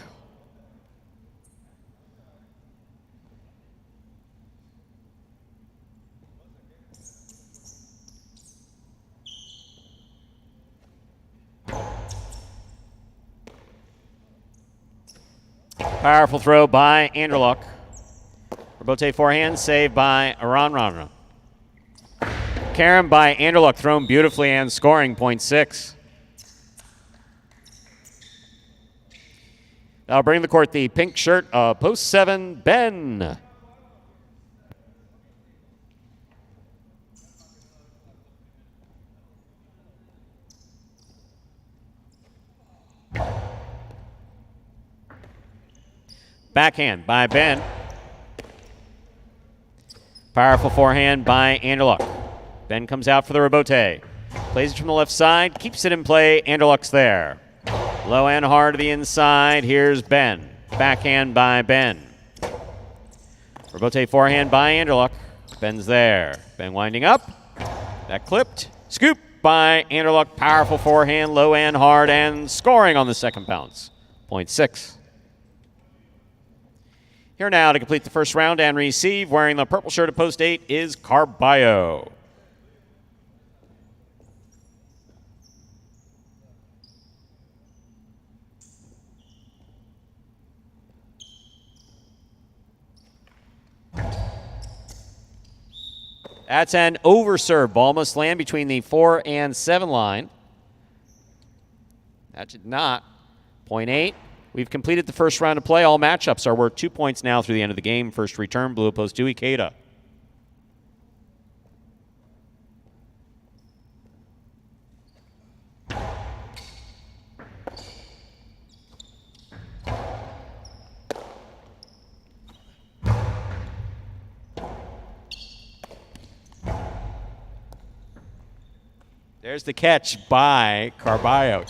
Powerful throw by Anderluck. Rebote forehand, saved by Ron. Carom by Anderluck, thrown beautifully and scoring. Point 6. Now bring the court the pink shirt of post 7, Ben. Backhand by Ben. Powerful forehand by Anderluck. Ben comes out for the rebote. Plays it from the left side, keeps it in play. Anderluck's there. Low and hard to the inside. Here's Ben. Backhand by Ben. Rebote forehand by Anderluck. Ben's there. Ben winding up. That clipped. Scoop by Anderluck. Powerful forehand, low and hard, and scoring on the second bounce. Point 6. Here now to complete the first round and receive, wearing the purple shirt of post 8, is Carballo. That's an overserve. Ball must land between the 4 and 7 line. That did not. Point 8. We've completed the first round of play. All matchups are worth 2 points now through the end of the game. First return, blue opposed to Ikeda. There's the catch by Carballo.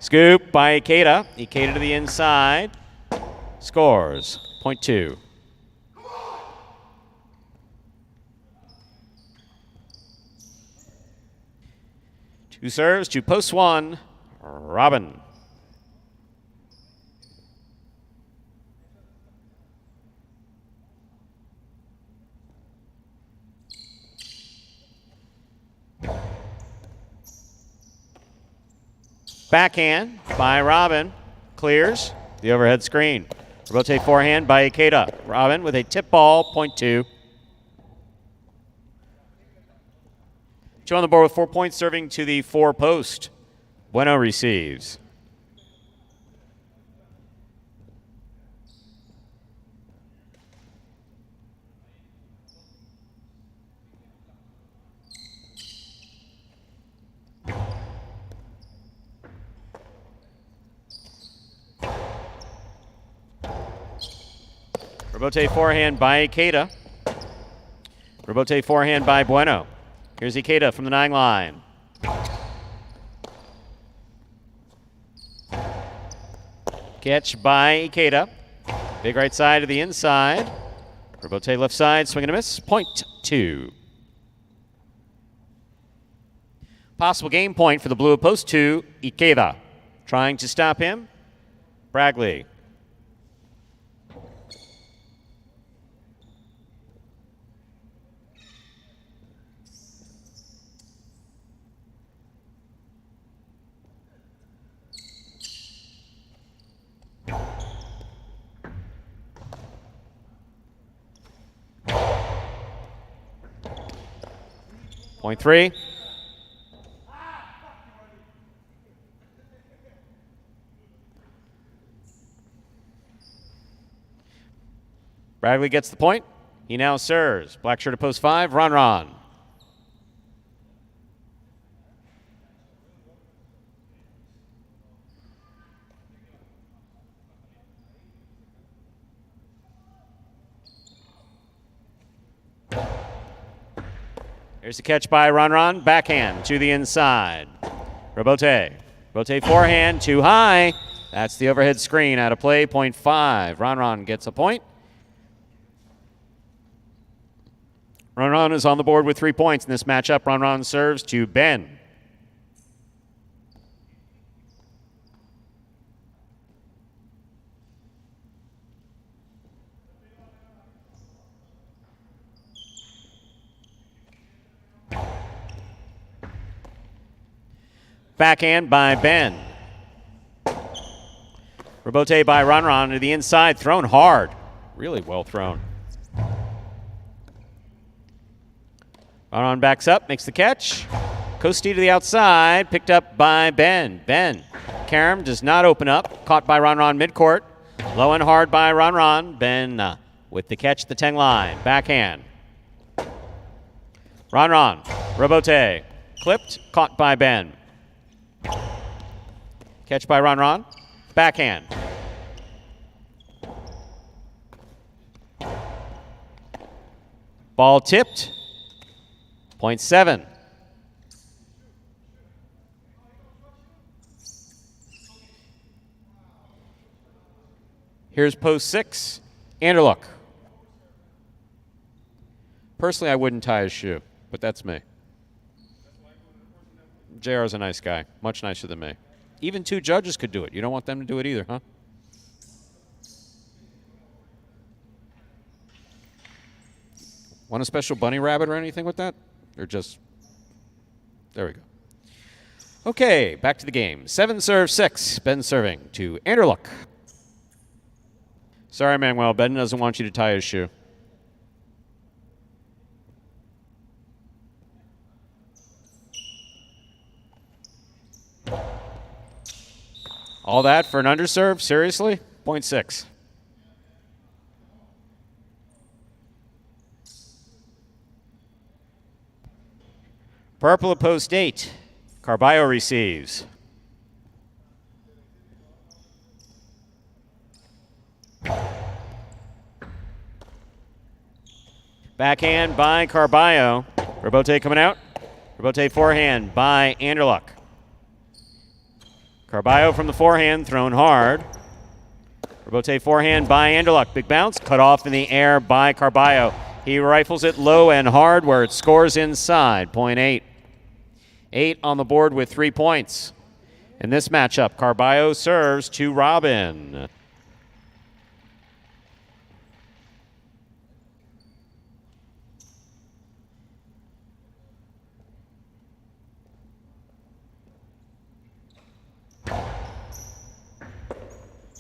Scoop by Ikeda. Ikeda to the inside. Scores. Point 2. Two serves, 2 posts, 1. Robin. Backhand by Robin. Clears the overhead screen. Rebote forehand by Ikeda. Robin with a tip ball, point 2. 2 on the board with 4 points, serving to the 4 post. Bueno receives. Rebote forehand by Ikeda. Rebote forehand by Bueno. Here's Ikeda from the 9 line. Catch by Ikeda. Big right side to the inside. Rebote left side, swing and a miss. Point 2. Possible game point for the blue post 2, Ikeda. Trying to stop him, Bragley. Point 3. Bragley gets the point. He now serves. Black shirt at post 5, Ron. Here's the catch by Ron. Backhand to the inside. Robote forehand, too high. That's the overhead screen out of play, point 5. Ron gets a point. Ron is on the board with 3 points in this matchup. Ron serves to Ben. Backhand by Ben. Robote by Ron to the inside, thrown hard. Really well thrown. Ron backs up, makes the catch. Costi to the outside, picked up by Ben. Karam does not open up, caught by Ron midcourt. Low and hard by Ron. Ben with the catch at the 10 line. Backhand. Ron. Robote. Clipped, caught by Ben. Catch by Ron. Backhand. Ball tipped. Point 7. Here's post 6. Anderluck. Personally, I wouldn't tie his shoe, but that's me. JR is a nice guy, much nicer than me. Even 2 judges could do it. You don't want them to do it either, huh? Want a special bunny rabbit or anything with that? Or just, there we go. Okay, back to the game. 7 serve 6. Ben serving to Anderluck. Sorry, Manuel. Ben doesn't want you to tie his shoe. All that for an underserve? Seriously? Point 6. Purple at post 8. Carballo receives. Backhand by Carballo. Robote coming out. Robote forehand by Anderluck. Carballo from the forehand, thrown hard. Robote forehand by Anderluck. Big bounce, cut off in the air by Carballo. He rifles it low and hard where it scores inside. Point 8. 8 on the board with 3 points. In this matchup, Carballo serves to Robin.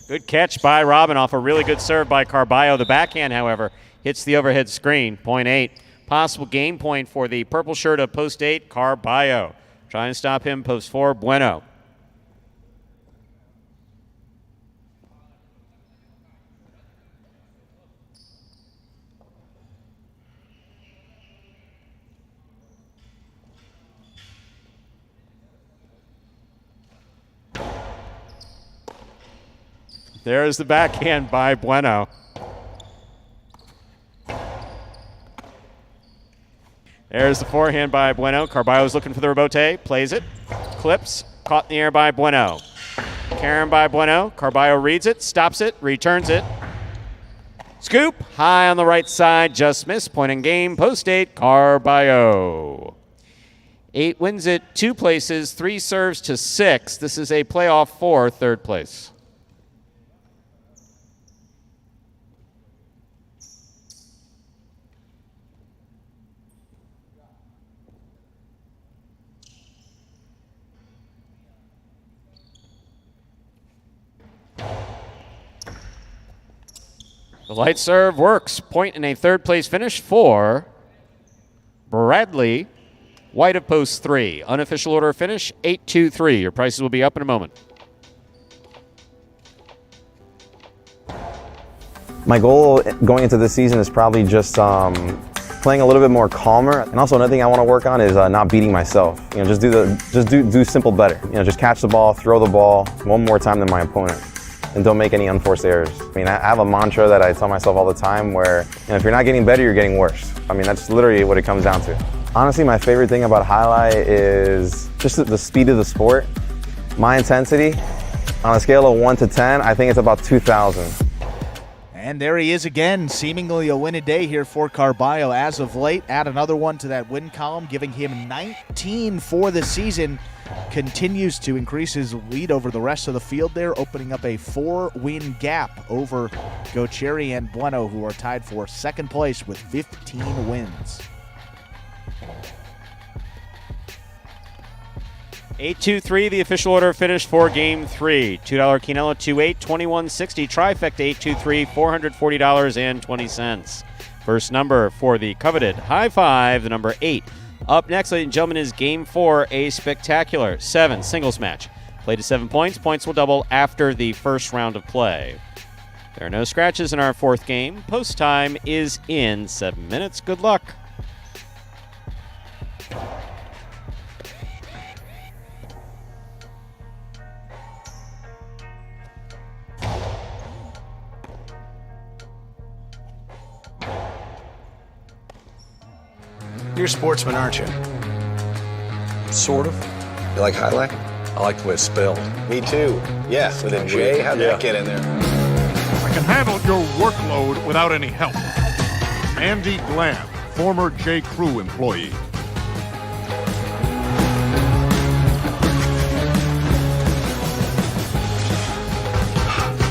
Good catch by Robin off a really good serve by Carballo. The backhand, however, hits the overhead screen. Point 8. Possible game point for the purple shirt of post 8, Carballo. Try and stop him, post 4, Bueno. There's the backhand by Bueno. There's the forehand by Bueno. Carballo's looking for the rebote. Plays it. Clips. Caught in the air by Bueno. Karam by Bueno. Carballo reads it. Stops it. Returns it. Scoop. High on the right side. Just missed. Point in game. Post 8. Carballo. 8 wins it 2 places. 3 serves to 6. This is a playoff for 3rd place. The light serve works. Point in a 3rd place finish for Bradley. White of post 3. Unofficial order of finish, 8-2-3. Your prices will be up in a moment. My goal going into this season is probably just playing a little bit more calmer. And also another thing I want to work on is not beating myself. You know, just do simple better. You know, just catch the ball, throw the ball one more time than my opponent, and don't make any unforced errors. I mean, I have a mantra that I tell myself all the time where, you know, if you're not getting better, you're getting worse. I mean, that's literally what it comes down to. Honestly, my favorite thing about highlight is just the speed of the sport. My intensity, on a scale of 1 to 10, I think it's about 2,000. And there he is again, seemingly a win a day here for Carballo. As of late, add another one to that win column, giving him 19 for the season. Continues to increase his lead over the rest of the field there, opening up a 4-win gap over Gaucheri and Bueno, who are tied for second place with 15 wins. 8-2-3, the official order finished for Game 3. $2 Quinella, 2-8, $21.60. Trifecta 8-2-3, $440.20. First number for the coveted high five, the number 8. Up next, ladies and gentlemen, is Game 4, a spectacular 7 singles match. Play to 7 points. Points will double after the first round of play. There are no scratches in our fourth game. Post time is in 7 minutes. Good luck. You're a sportsman, aren't you? Sort of. You like highlight? I like the way it's spelled. Me too. Yeah, with a J. How'd that get in there? I can handle your workload without any help. Andy Glam, former J. Crew employee.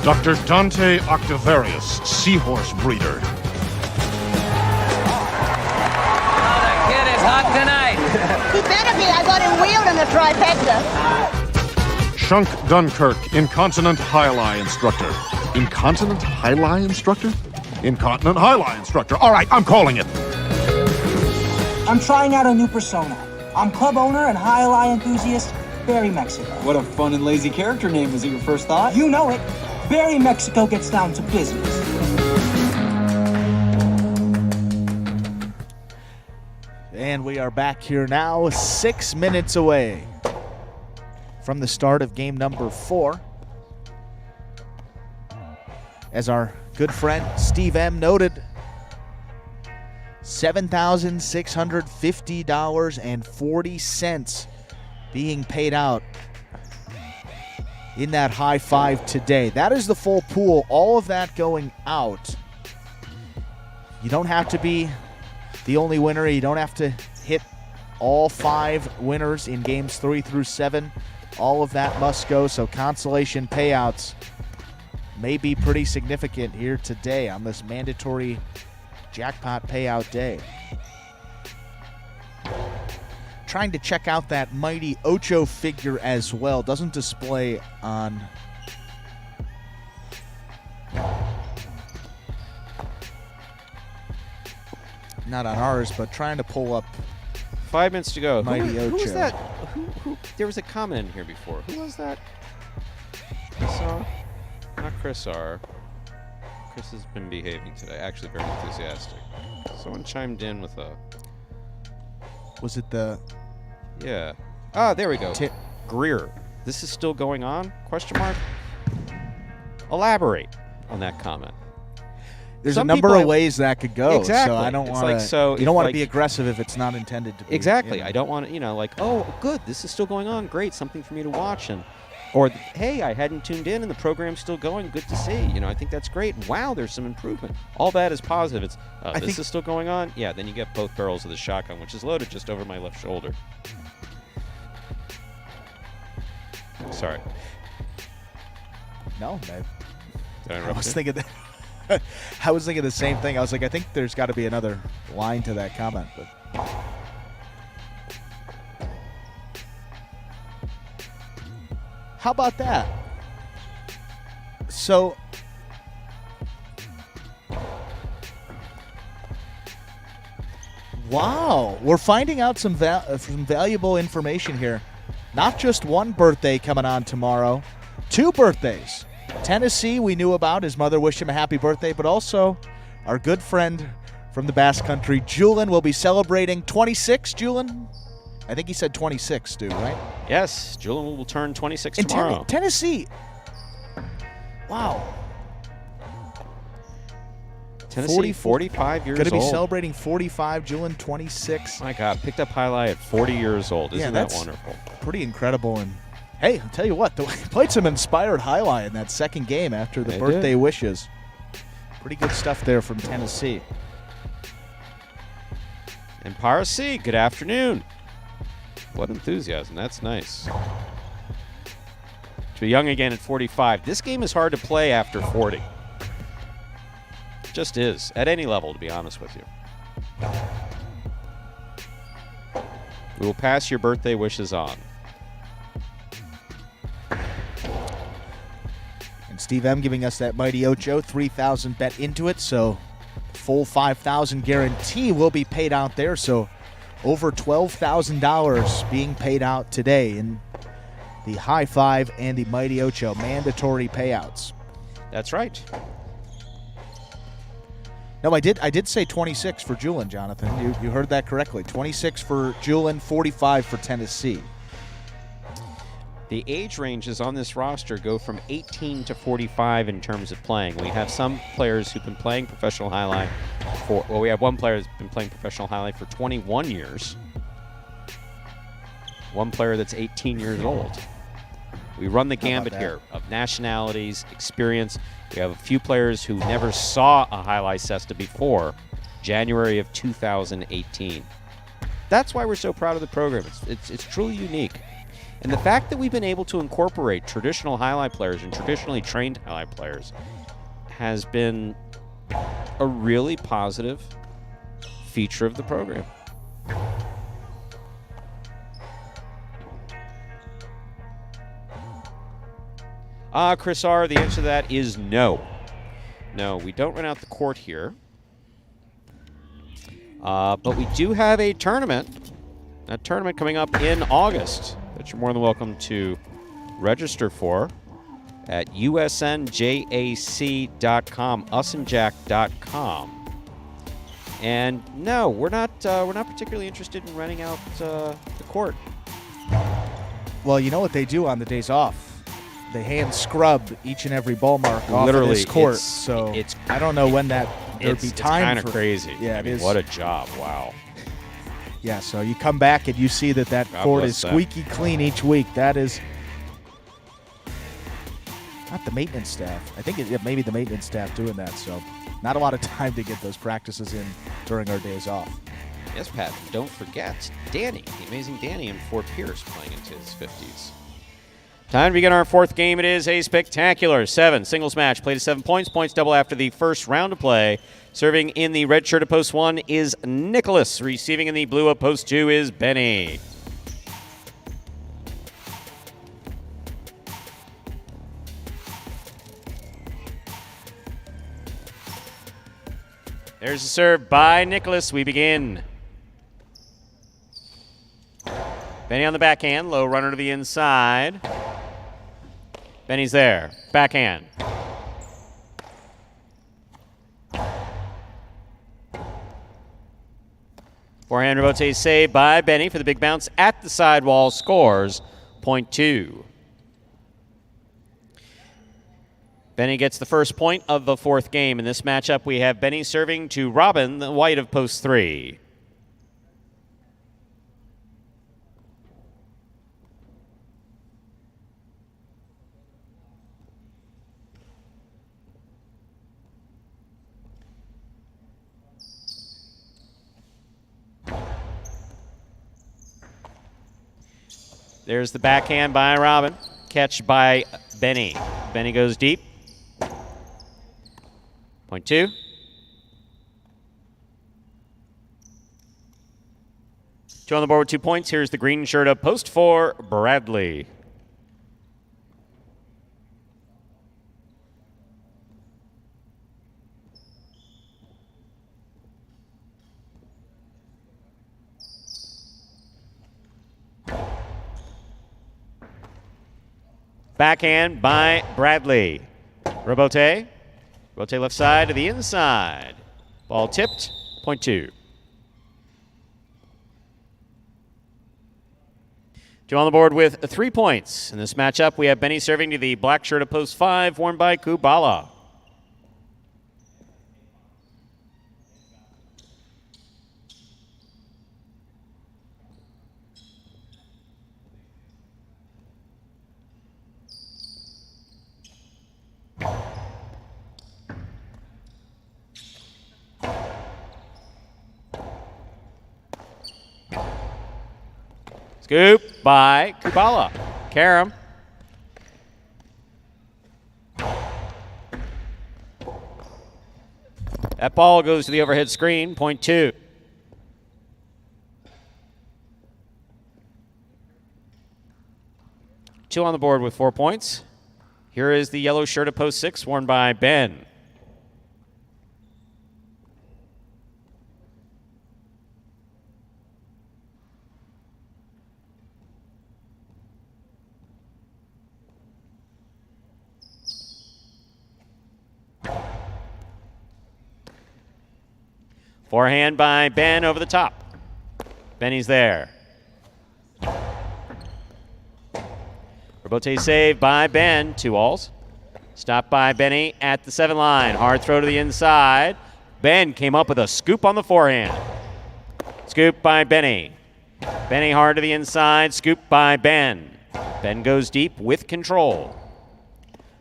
Dr. Dante Octavarius, seahorse breeder. Hot tonight. He better be. I got him wheeled in the trifecta. Shunk Dunkirk, incontinent high-lie instructor. Incontinent high-lie instructor? Incontinent high-lie instructor. All right, I'm calling it. I'm trying out a new persona. I'm club owner and high-lie enthusiast, Barry Mexico. What a fun and lazy character name. Was it your first thought? You know it. Barry Mexico gets down to business. And we are back here now, 6 minutes away from the start of game number 4. As our good friend Steve M noted, $7,650.40 being paid out in that high five today. That is the full pool, all of that going out. You don't have to be the only winner. You don't have to hit all 5 winners in games 3 through 7. All of that must go, so consolation payouts may be pretty significant here today on this mandatory jackpot payout day. Trying to check out that mighty Ocho figure as well. Doesn't display on not on ours, but trying to pull up 5 minutes to go. Mighty Who was Ocho. that? Who? There was a comment in here before. Who was that? Chris R? Not Chris R. Chris has been behaving today. Actually, very enthusiastic. Someone chimed in with a. Was it the? Yeah. Ah, there we go. Greer. This is still going on? Question mark. Elaborate on that comment. There's Some a number people of ways that could go. Exactly. So I don't It's want like, so you don't want to like- be aggressive if it's not intended to be. Exactly. you know. I don't want to, like, oh, good, this is still going on. Great, something for me to watch. Or, hey, I hadn't tuned in and the program's still going. Good to see. I think that's great. Wow, there's some improvement. All that is positive. It's, this is still going on. Yeah, then you get both barrels of the shotgun, which is loaded just over my left shoulder. Sorry. No, Did I I interrupt was you? thinking that. I was thinking the same thing. I was like, I think there's got to be another line to that comment. But how about that? So wow, we're finding out some valuable information here. Not just one birthday coming on tomorrow, 2 birthdays Tennessee, we knew about. His mother wished him a happy birthday, but also our good friend from the Basque Country, Julian, will be celebrating 26. Julian? I think he said 26, Stu, right? Yes, Julian will turn 26 tomorrow. Tennessee. Wow. Tennessee, 45 years old. Going to be celebrating 45. Julian, 26. My God, picked up highlight at 40 years old. Isn't that wonderful? Pretty incredible. And hey, I'll tell you what, they played some inspired highlight in that second game after the birthday wishes. Pretty good stuff there from Tennessee. And Pari, good afternoon. What enthusiasm. That's nice. To be young again at 45. This game is hard to play after 40. It just is. At any level, to be honest with you. We will pass your birthday wishes on. And Steve M giving us that mighty Ocho, 3,000 bet into it, so full 5,000 guarantee will be paid out there. So over $12,000 being paid out today in the High Five and the Mighty Ocho mandatory payouts. That's right. No, I did say 26 for Julian, Jonathan. You heard that correctly. 26 for Julian, 45 for Tennessee. The age ranges on this roster go from 18 to 45 in terms of playing. We have some players who've been playing professional highlight we have one player that's been playing professional highlight for 21 years. One player that's 18 years old. We run the gambit here of nationalities, experience. We have a few players who never saw a highlight cesta before January of 2018. That's why we're so proud of the program. It's truly unique. And the fact that we've been able to incorporate traditional highlight players and traditionally trained highlight players has been a really positive feature of the program. Chris R., the answer to that is no. No, we don't run out the court here. But we do have a tournament. A tournament coming up in August that you're more than welcome to register for at usnjac.com, usandjack.com. And no, we're not particularly interested in renting out the court. Well, you know what they do on the days off? They hand scrub each and every ball mark off Literally, of this court. it's I don't know when there'd be time. It's kind of crazy. Yeah, I mean, what a job! Wow. Yeah, so you come back and you see that God court bless is them. squeaky clean each week. That is not the maintenance staff. I think maybe the maintenance staff doing that. So not a lot of time to get those practices in during our days off. Yes, Pat. Don't forget Danny, the amazing Danny in Fort Pierce, playing into his 50s. Time to begin our fourth game. It is a spectacular 7 singles match. Played to 7 points. Points double after the first round of play. Serving in the red shirt at post 1 is Nicholas. Receiving in the blue at post 2 is Benny. There's a serve by Nicholas. We begin. Benny on the backhand. Low runner to the inside. Benny's there. Backhand. Forehand rebote saved by Benny for the big bounce at the sidewall. Scores point 2. Benny gets the first point of the fourth game. In this matchup, we have Benny serving to Robin, the white of post 3. There's the backhand by Robin. Catch by Benny. Benny goes deep. Point 2. Two on the board with 2 points. Here's the green shirt of post 4, Bradley. Backhand by Bradley. Robote. Robote left side to the inside. Ball tipped, point 2. 2 on the board with 3 points. In this matchup, we have Benny serving to the black shirt of post 5, worn by Kubala. Scoop by Kubala. Karam. That ball goes to the overhead screen, point 2. Two on the board with 4 points. Here is the yellow shirt of post 6, worn by Ben. Forehand by Ben over the top. Benny's there. Robote save by Ben, 2 alls. Stopped by Benny at the 7 line. Hard throw to the inside. Ben came up with a scoop on the forehand. Scoop by Benny. Benny hard to the inside. Scoop by Ben. Ben goes deep with control.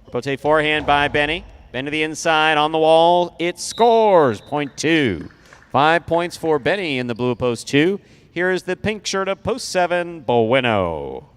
Robote forehand by Benny. Ben to the inside on the wall. It scores. Point 2. 5 points for Benny in the blue post 2. Here is the pink shirt of post 7, Bueno.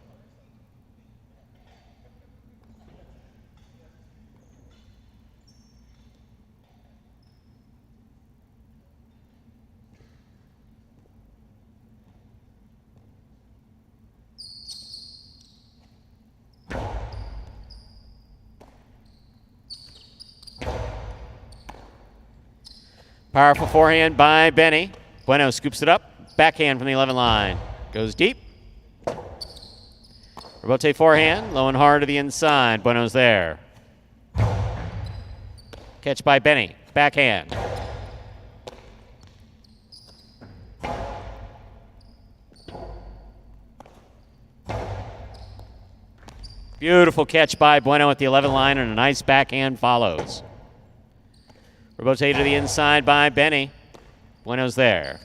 Powerful forehand by Benny. Bueno scoops it up. Backhand from the 11 line. Goes deep. Robote forehand. Low and hard to the inside. Bueno's there. Catch by Benny. Backhand. Beautiful catch by Bueno at the 11 line, and a nice backhand follows. Robote to the inside by Benny. Bueno's there.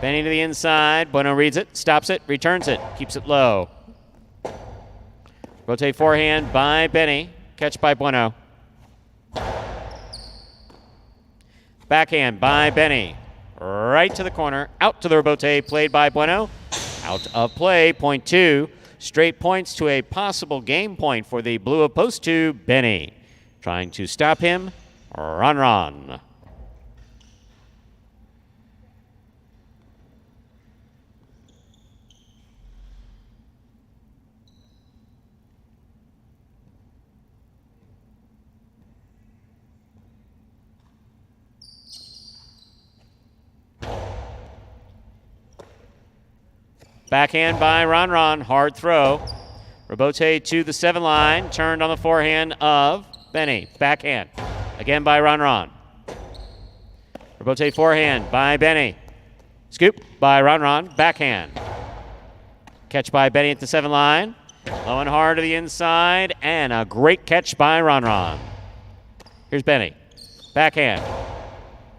Benny to the inside. Bueno reads it, stops it, returns it, keeps it low. Rotate forehand by Benny. Catch by Bueno. Backhand by Benny. Right to the corner. Out to the Robote. Played by Bueno. Out of play. Point 2. Straight points to a possible game point for the blue of post 2, Benny. Trying to stop him. Ron. Backhand by Ron. Hard throw. Robote to the 7 line. Turned on the forehand of Benny. Backhand. Again by Ron. Robote forehand by Benny. Scoop by Ron. Backhand. Catch by Benny at the 7 line. Low and hard to the inside. And a great catch by Ron. Here's Benny. Backhand.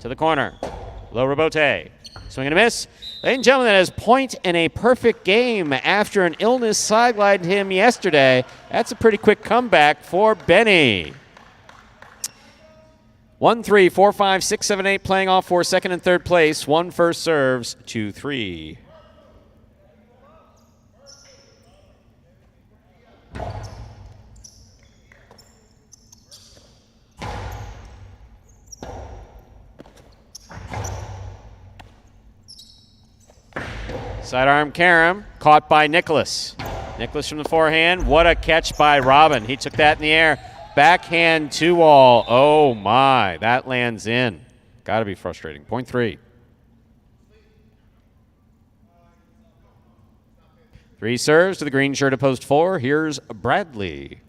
To the corner. Low Robote. Swing and a miss. Ladies and gentlemen, that is point in a perfect game after an illness sidelined him yesterday. That's a pretty quick comeback for Benny. 1, 3, 4, 5, 6, 7, 8 playing off for second and third place. 1 first serves, 2, 3. Sidearm Karam, caught by Nicholas. Nicholas from the forehand. What a catch by Robin. He took that in the air. Backhand 2-all. Oh, my. That lands in. Got to be frustrating. Point 3. 3 serves to the green shirt of post 4. Here's Bradley.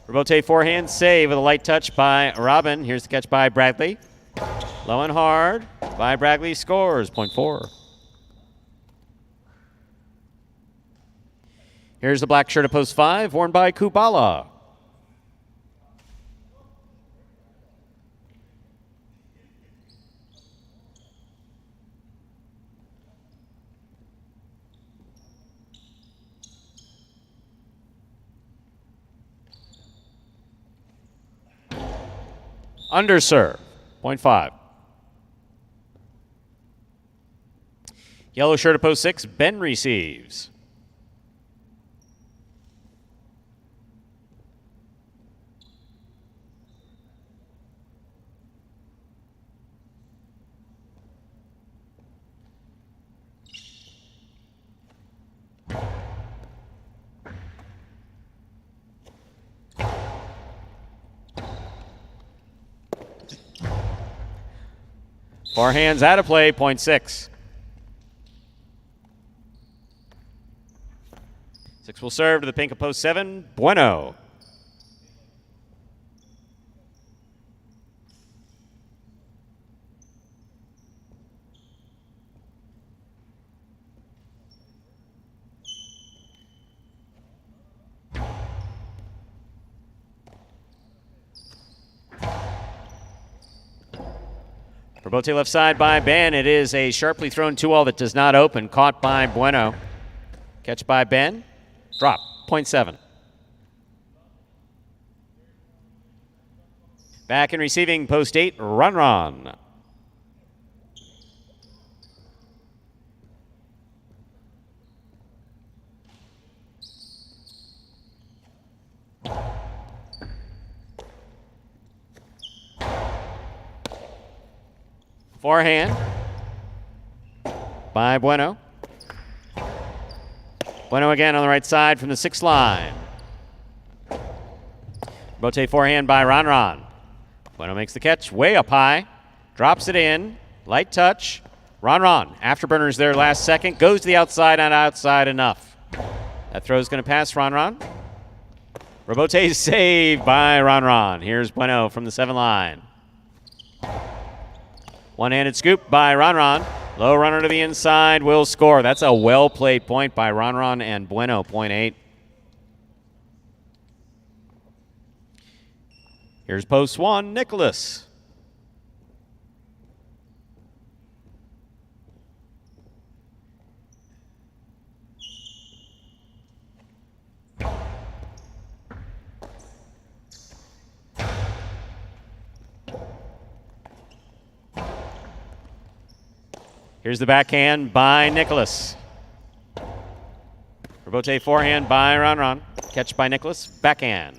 Rebote forehand save with a light touch by Robin. Here's the catch by Bradley. Low and hard by Bradley, scores, point 4. Here's the black shirt of post 5, worn by Kubala. Underserve, point 5. Yellow shirt of post 6, Ben receives. Forehands out of play, point 6. 6 will serve to the pink of post 7, Bueno. Rebote left side by Ben. It is a sharply thrown 2-all that does not open. Caught by Bueno. Catch by Ben. Drop. Point 7. Back and receiving post 8, Ron. Forehand by Bueno. Bueno again on the right side from the 6th line. Rotate forehand by Ron. Bueno makes the catch way up high. Drops it in. Light touch. Ron. Afterburners there last second. Goes to the outside, not outside enough. That throw is going to pass Ron. Rebote saved by Ron. Here's Bueno from the 7 line. One-handed scoop by Ron. Low runner to the inside will score. That's a well-played point by Ron and Bueno, point 8. Here's post 1, Nicholas. Here's the backhand by Nicholas. Rebote forehand by Ron. Catch by Nicholas. Backhand.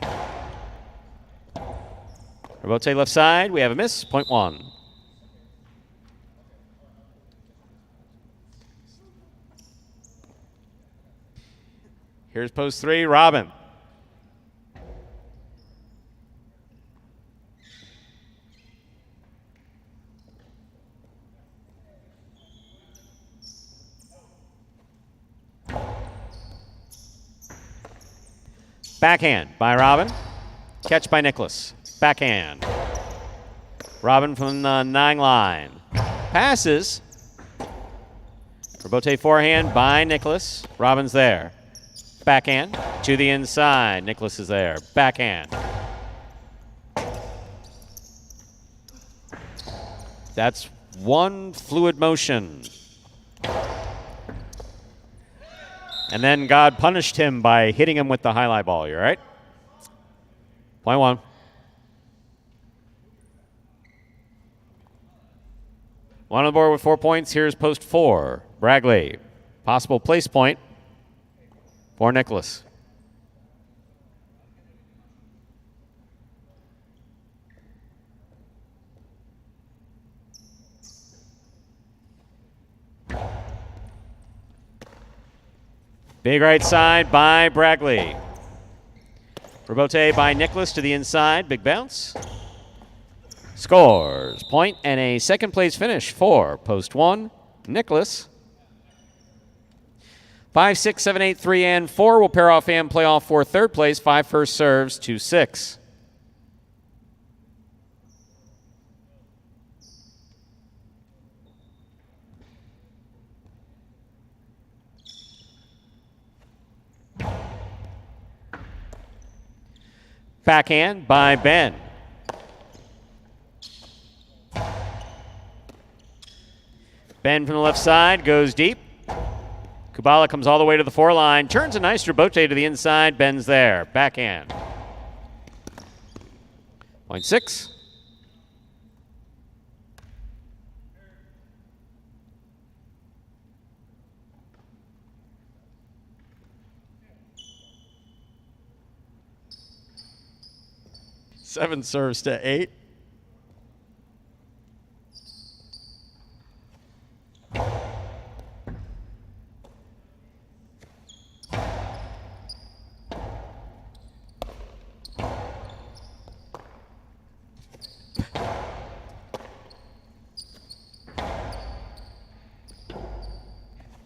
Rebote left side. We have a miss. Point 1. Here's post 3, Robin. Backhand by Robin. Catch by Nicholas. Backhand. Robin from the 9 line. Passes. Rebote forehand by Nicholas. Robin's there. Backhand to the inside. Nicholas is there. Backhand. That's one fluid motion. And then God punished him by hitting him with the highlight ball. You all right? Point 1. One on the board with 4 points. Here's post 4. Bradley. Possible place point for Nicholas. Big right side by Bragley. Robote by Nicholas to the inside. Big bounce. Scores. Point and a second place finish for post 1, Nicholas. 5, 6, 7, 8, 3, and 4 will pair off and play off for third place. 5 first serves to 6. Backhand by Ben. Ben from the left side goes deep. Kubala comes all the way to the foreline, turns a nice rebote to the inside. Ben's there. Backhand. Point 6. Seven serves to 8.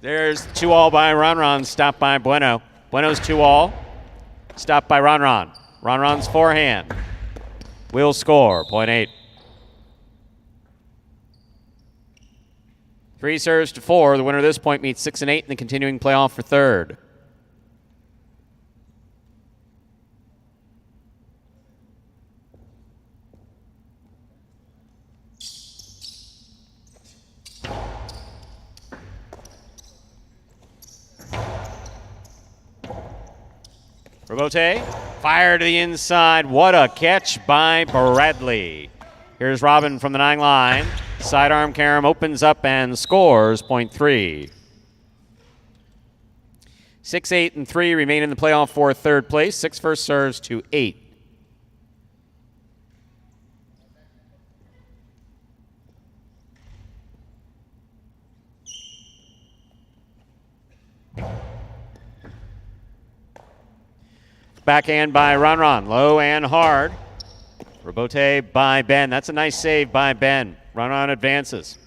There's 2-all by Ron. Stopped by Bueno. Bueno's 2-all. Stopped by Ron. Ron's forehand. Will score. Point 8. 3 serves to 4. The winner of this point meets 6 and 8 in the continuing playoff for third. Robote, fire to the inside. What a catch by Bradley. Here's Robin from the 9 line. Sidearm carom opens up and scores. Point 3. 6, 8, and 3 remain in the playoff for third place. 6 first serves to 8. Backhand by Ron. Low and hard. Robote by Ben. That's a nice save by Ben. Ron advances.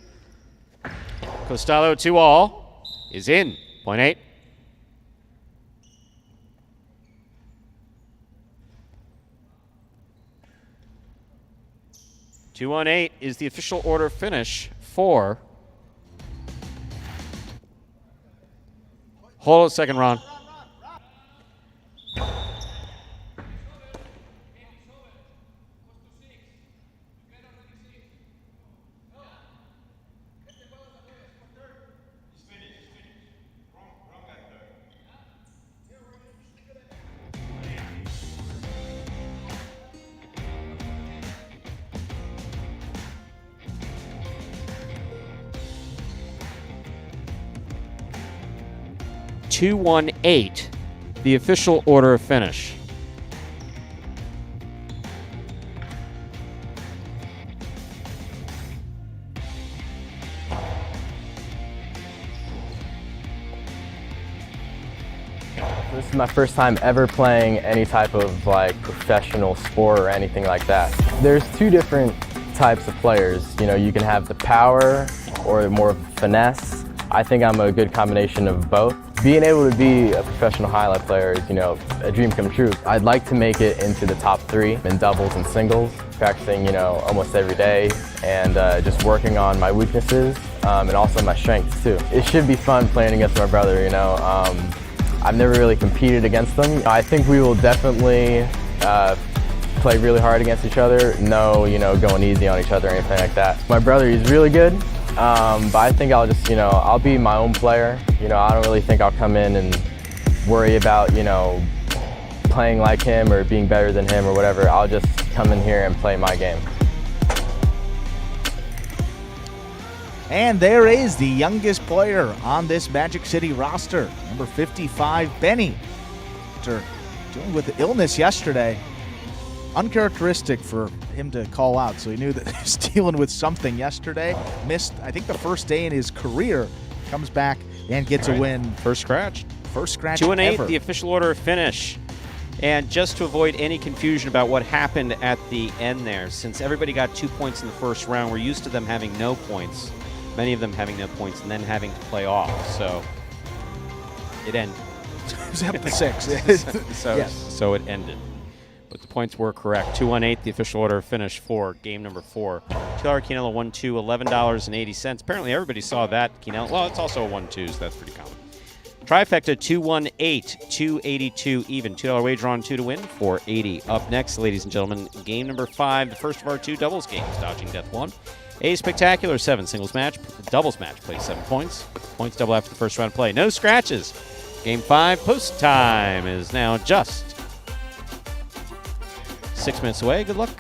Costello 2-all is in. Point 8. Two on 8 is the official order finish for. Hold a second, Ron. Two, 1, 8, the official order of finish. This is my first time ever playing any type of like professional sport or anything like that. There's 2 different types of players. You know, you can have the power or more finesse. I think I'm a good combination of both. Being able to be a professional highlight player is, you know, a dream come true. I'd like to make it into the top 3 in doubles and singles, practicing, you know, almost every day and just working on my weaknesses and also my strengths too. It should be fun playing against my brother, you know. I've never really competed against them. I think we will definitely play really hard against each other. No, you know, going easy on each other or anything like that. My brother, he's really good. But I think I'll just, you know, I'll be my own player. You know, I don't really think I'll come in and worry about, you know, playing like him or being better than him or whatever. I'll just come in here and play my game. And there is the youngest player on this Magic City roster, number 55, Benny. After dealing with the illness yesterday, uncharacteristic for him to call out, so he knew that he was dealing with something yesterday. Missed, I think, the first day in his career. Comes back and gets a win. First scratch. First scratch 2 and 8, ever. the official order of finish. And just to avoid any confusion about what happened at the end there, since everybody got 2 points in the first round, we're used to them having no points, many of them having no points, and then having to play off. So it ended. It was up to 6. So it ended. But the points were correct. 2-1-8, the official order of finish for game number 4. $2 Quinella 1-2, $11.80. Apparently everybody saw that Quinella. Well, it's also a 1-2, so that's pretty common. Trifecta 2-1-8, 282 even. $2 wager on 2 to win, $4.80. Up next, ladies and gentlemen, game number 5, the first of our 2 doubles games. Dodging Death 1. A spectacular 7 singles match. Doubles match plays 7 points. Points double after the first round play. No scratches. Game 5 post time is now just 6 minutes away. Good luck.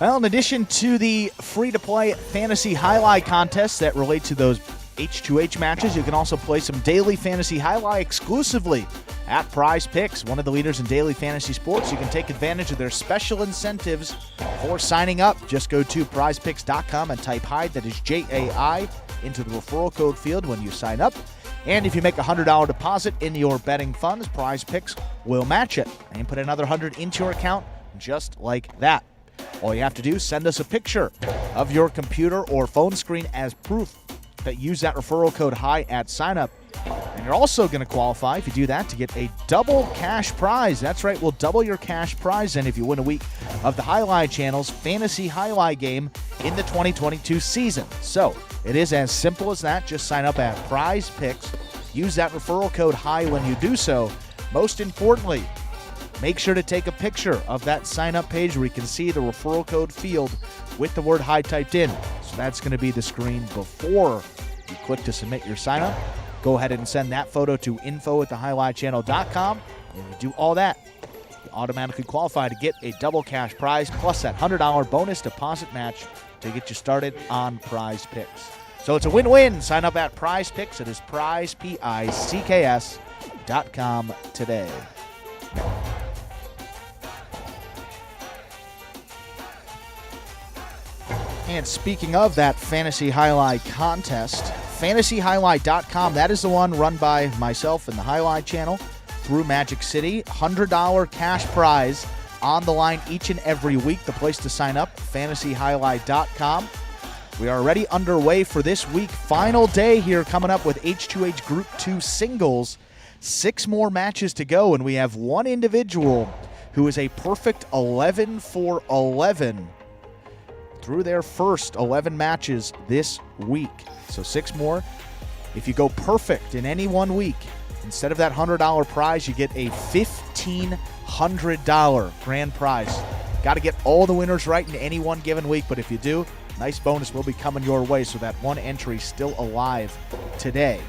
Well, in addition to the free-to-play fantasy highlight contests that relate to those H2H matches, you can also play some daily fantasy highlight exclusively at Prize Picks, one of the leaders in daily fantasy sports. You can take advantage of their special incentives for signing up. Just go to prizepicks.com and type HIDE, that is J-A-I, into the referral code field when you sign up. And if you make a $100 deposit in your betting funds, Prize Picks will match it and put another $100 into your account just like that. All you have to do is send us a picture of your computer or phone screen as proof that use that referral code HIGH at sign up. And you're also going to qualify, if you do that, to get a double cash prize. That's right, we'll double your cash prize and if you win a week of the Highlight Channel's Fantasy Highlight game in the 2022 season. So it is as simple as that. Just sign up at Prize Picks. Use that referral code HIGH when you do so. Most importantly, make sure to take a picture of that sign-up page where you can see the referral code field with the word HIGH typed in. So that's going to be the screen before you click to submit your sign-up. Go ahead and send that photo to info@thehighlightchannel.com. And you do all that, you automatically qualify to get a double cash prize plus that $100 bonus deposit match to get you started on Prize Picks. So it's a win-win. Sign up at Prize Picks. It is prize, PICKS.com today. And speaking of that Fantasy Highlight contest, fantasyhighlight.com, that is the one run by myself and the Highlight Channel through Magic City. $100 cash prize on the line each and every week. The place to sign up, fantasyhighlight.com. We are already underway for this week. Final day here coming up with H2H Group 2 singles. 6 more matches to go, and we have one individual who is a perfect 11 for 11 through their first 11 matches this week. So 6 more. If you go perfect in any one week, instead of that $100 prize, you get a $1,500 grand prize. Got to get all the winners right in any one given week, but if you do, nice bonus will be coming your way, so that one entry still alive today.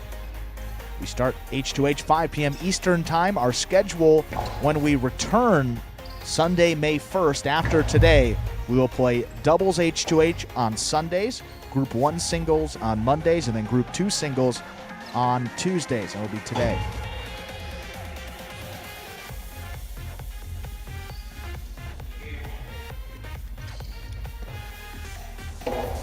We start H2H 5 p.m. Eastern Time. Our schedule when we return Sunday, May 1st, after today, we will play doubles H2H on Sundays, Group 1 singles on Mondays, and then Group 2 singles on Tuesdays. That will be today.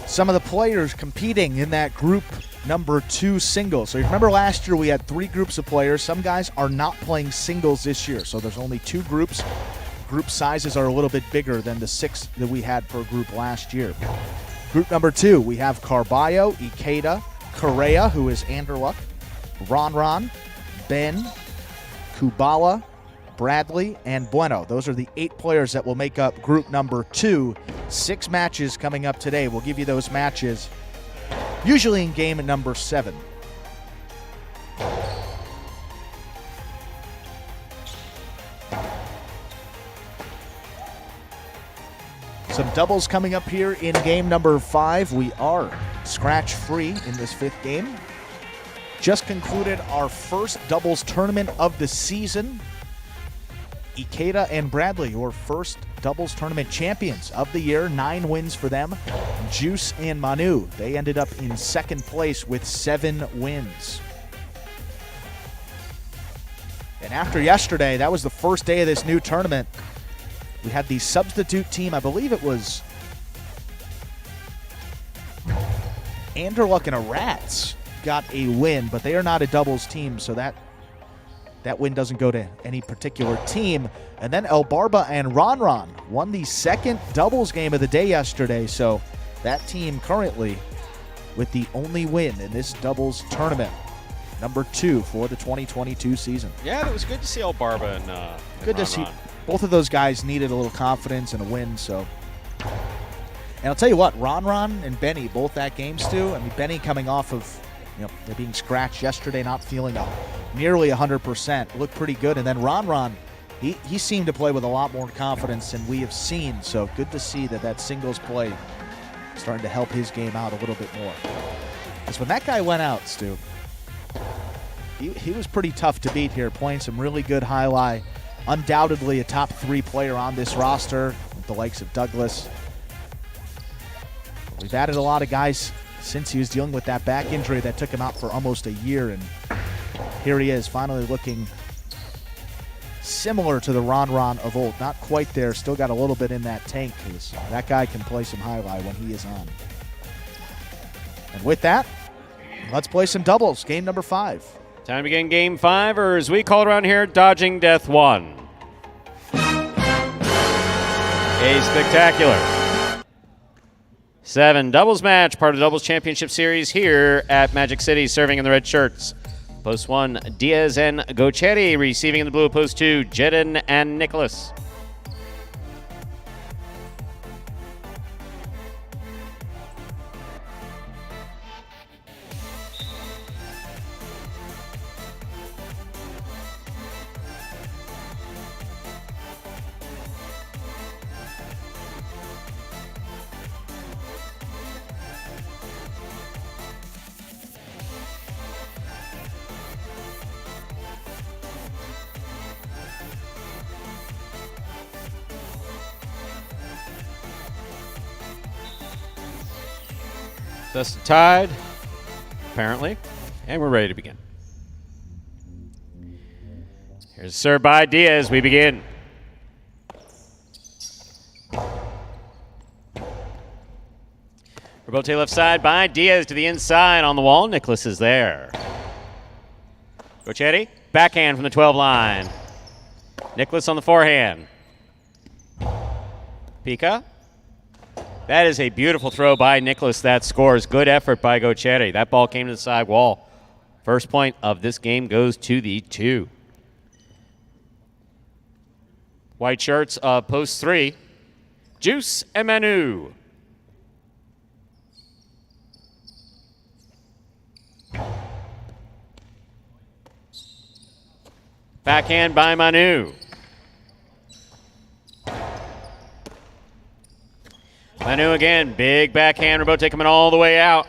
Some of the players competing in that Group number 2 singles. So you remember last year we had 3 groups of players. Some guys are not playing singles this year, so there's only 2 groups. Group sizes are a little bit bigger than the 6 that we had per group last year. Group number 2, we have Carballo, Ikeda, Correa, who is Anderluck, Ron, Ben, Kubala, Bradley, and Bueno. Those are the 8 players that will make up group number 2. 6 matches coming up today. We'll give you those matches usually in game number 7. So Some doubles coming up here in game number 5. We are scratch-free in this 5th game. Just concluded our first doubles tournament of the season. Ikeda and Bradley, your first doubles tournament champions of the year. 9 wins for them. Juice and Manu, they ended up in 2nd place with 7 wins. And after yesterday, that was the first day of this new tournament. We had the substitute team, I believe it was Anderluck and Rats got a win, but they are not a doubles team, so that win doesn't go to any particular team. And then El Barba and Ron won the 2nd doubles game of the day yesterday, so that team currently with the only win in this doubles tournament. Number 2 for the 2022 season. Yeah, it was good to see El Barba and good to see. Both of those guys needed a little confidence and a win, so. And I'll tell you what, Ron and Benny, both that game, Stu. I mean, Benny coming off of, they're being scratched yesterday, not feeling nearly 100%, looked pretty good. And then Ron, he seemed to play with a lot more confidence than we have seen. So good to see that singles play starting to help his game out a little bit more. Because when that guy went out, Stu, he was pretty tough to beat here, playing some really good highlight. Undoubtedly a top 3 player on this roster with the likes of Douglas. We've added a lot of guys since he was dealing with that back injury that took him out for almost a year, and here he is finally looking similar to the Ron of old. Not quite there, still got a little bit in that tank, because that guy can play some highlight when he is on. And with that, let's play some doubles, game number 5. Time to begin game 5, or as we call it around here, Dodging Death 1. A spectacular 7 doubles match, part of the Doubles Championship Series here at Magic City, serving in the red shirts. Post 1, Diaz and Gochetti, receiving in the blue. Post 2, Jedin and Nicholas. Thus tied, apparently, and we're ready to begin. Here's a serve by Diaz. We begin. Rebote left side by Diaz to the inside on the wall. Nicholas is there. Gochetti, backhand from the 12 line. Nicholas on the forehand. Pika. That is a beautiful throw by Nicholas. That scores. Good effort by Gochetti. That ball came to the side wall. First point of this game goes to the 2. White shirts of post 3. Juice and Manu. Backhand by Manu. Manu again, big backhand rebote coming all the way out.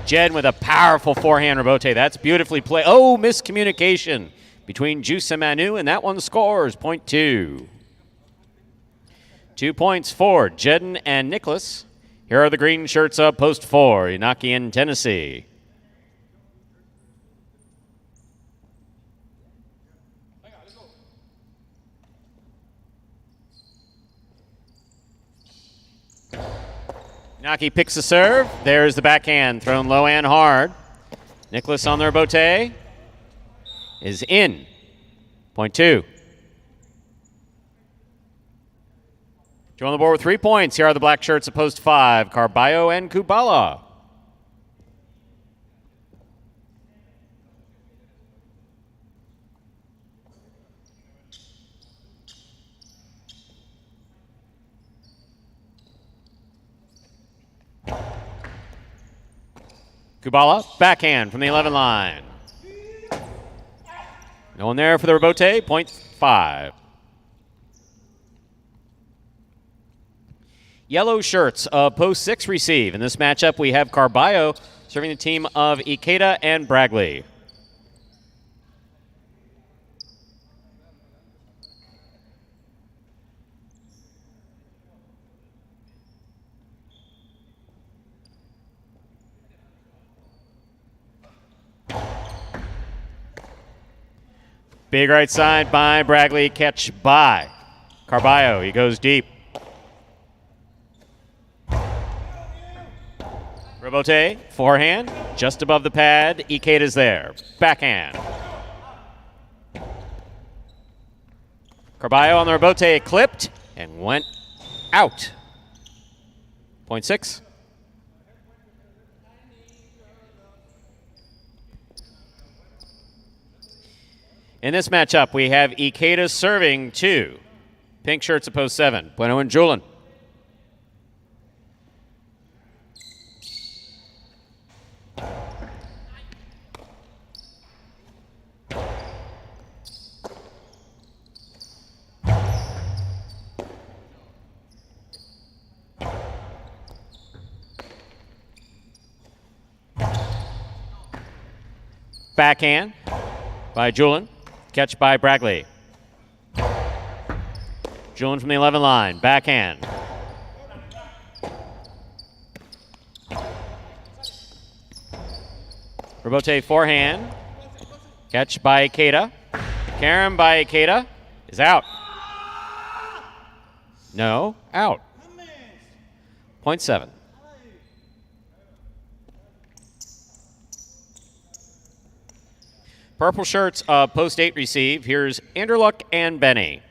Jed with a powerful forehand rebote. That's beautifully played. Oh, miscommunication between Juice and Manu, and that one scores. Point 2. 2 points for Jedin and Nicholas. Here are the green shirts of post 4, Inaki and Tennessee. Inaki picks the serve. There's the backhand, thrown low and hard. Nicholas on the rebote is in. Point 2. Joe on the board with 3 points. Here are the black shirts of post 5, Carballo and Kubala. Kubala, backhand from the 11 line. No one there for the rebote, point 5. yellow shirts of post 6 receive. In this matchup, we have Carballo serving the team of Ikeda and Bragley. Big right side by Bragley, catch by Carballo. He goes deep. Robote, forehand, just above the pad. Ikeda's there. Backhand. Carballo on the Robote, clipped and went out. Point 6. In this matchup, we have Ikeda serving 2. Pink shirts of post 7. Bueno and Julin. Backhand by Julin. Catch by Bragley. Julin from the 11 line. Backhand. Robote forehand. Catch by Ikeda. Karen by Ikeda is out. No, out. Point 7. Purple shirts, post 8 receive. Here's Anderluck and Benny.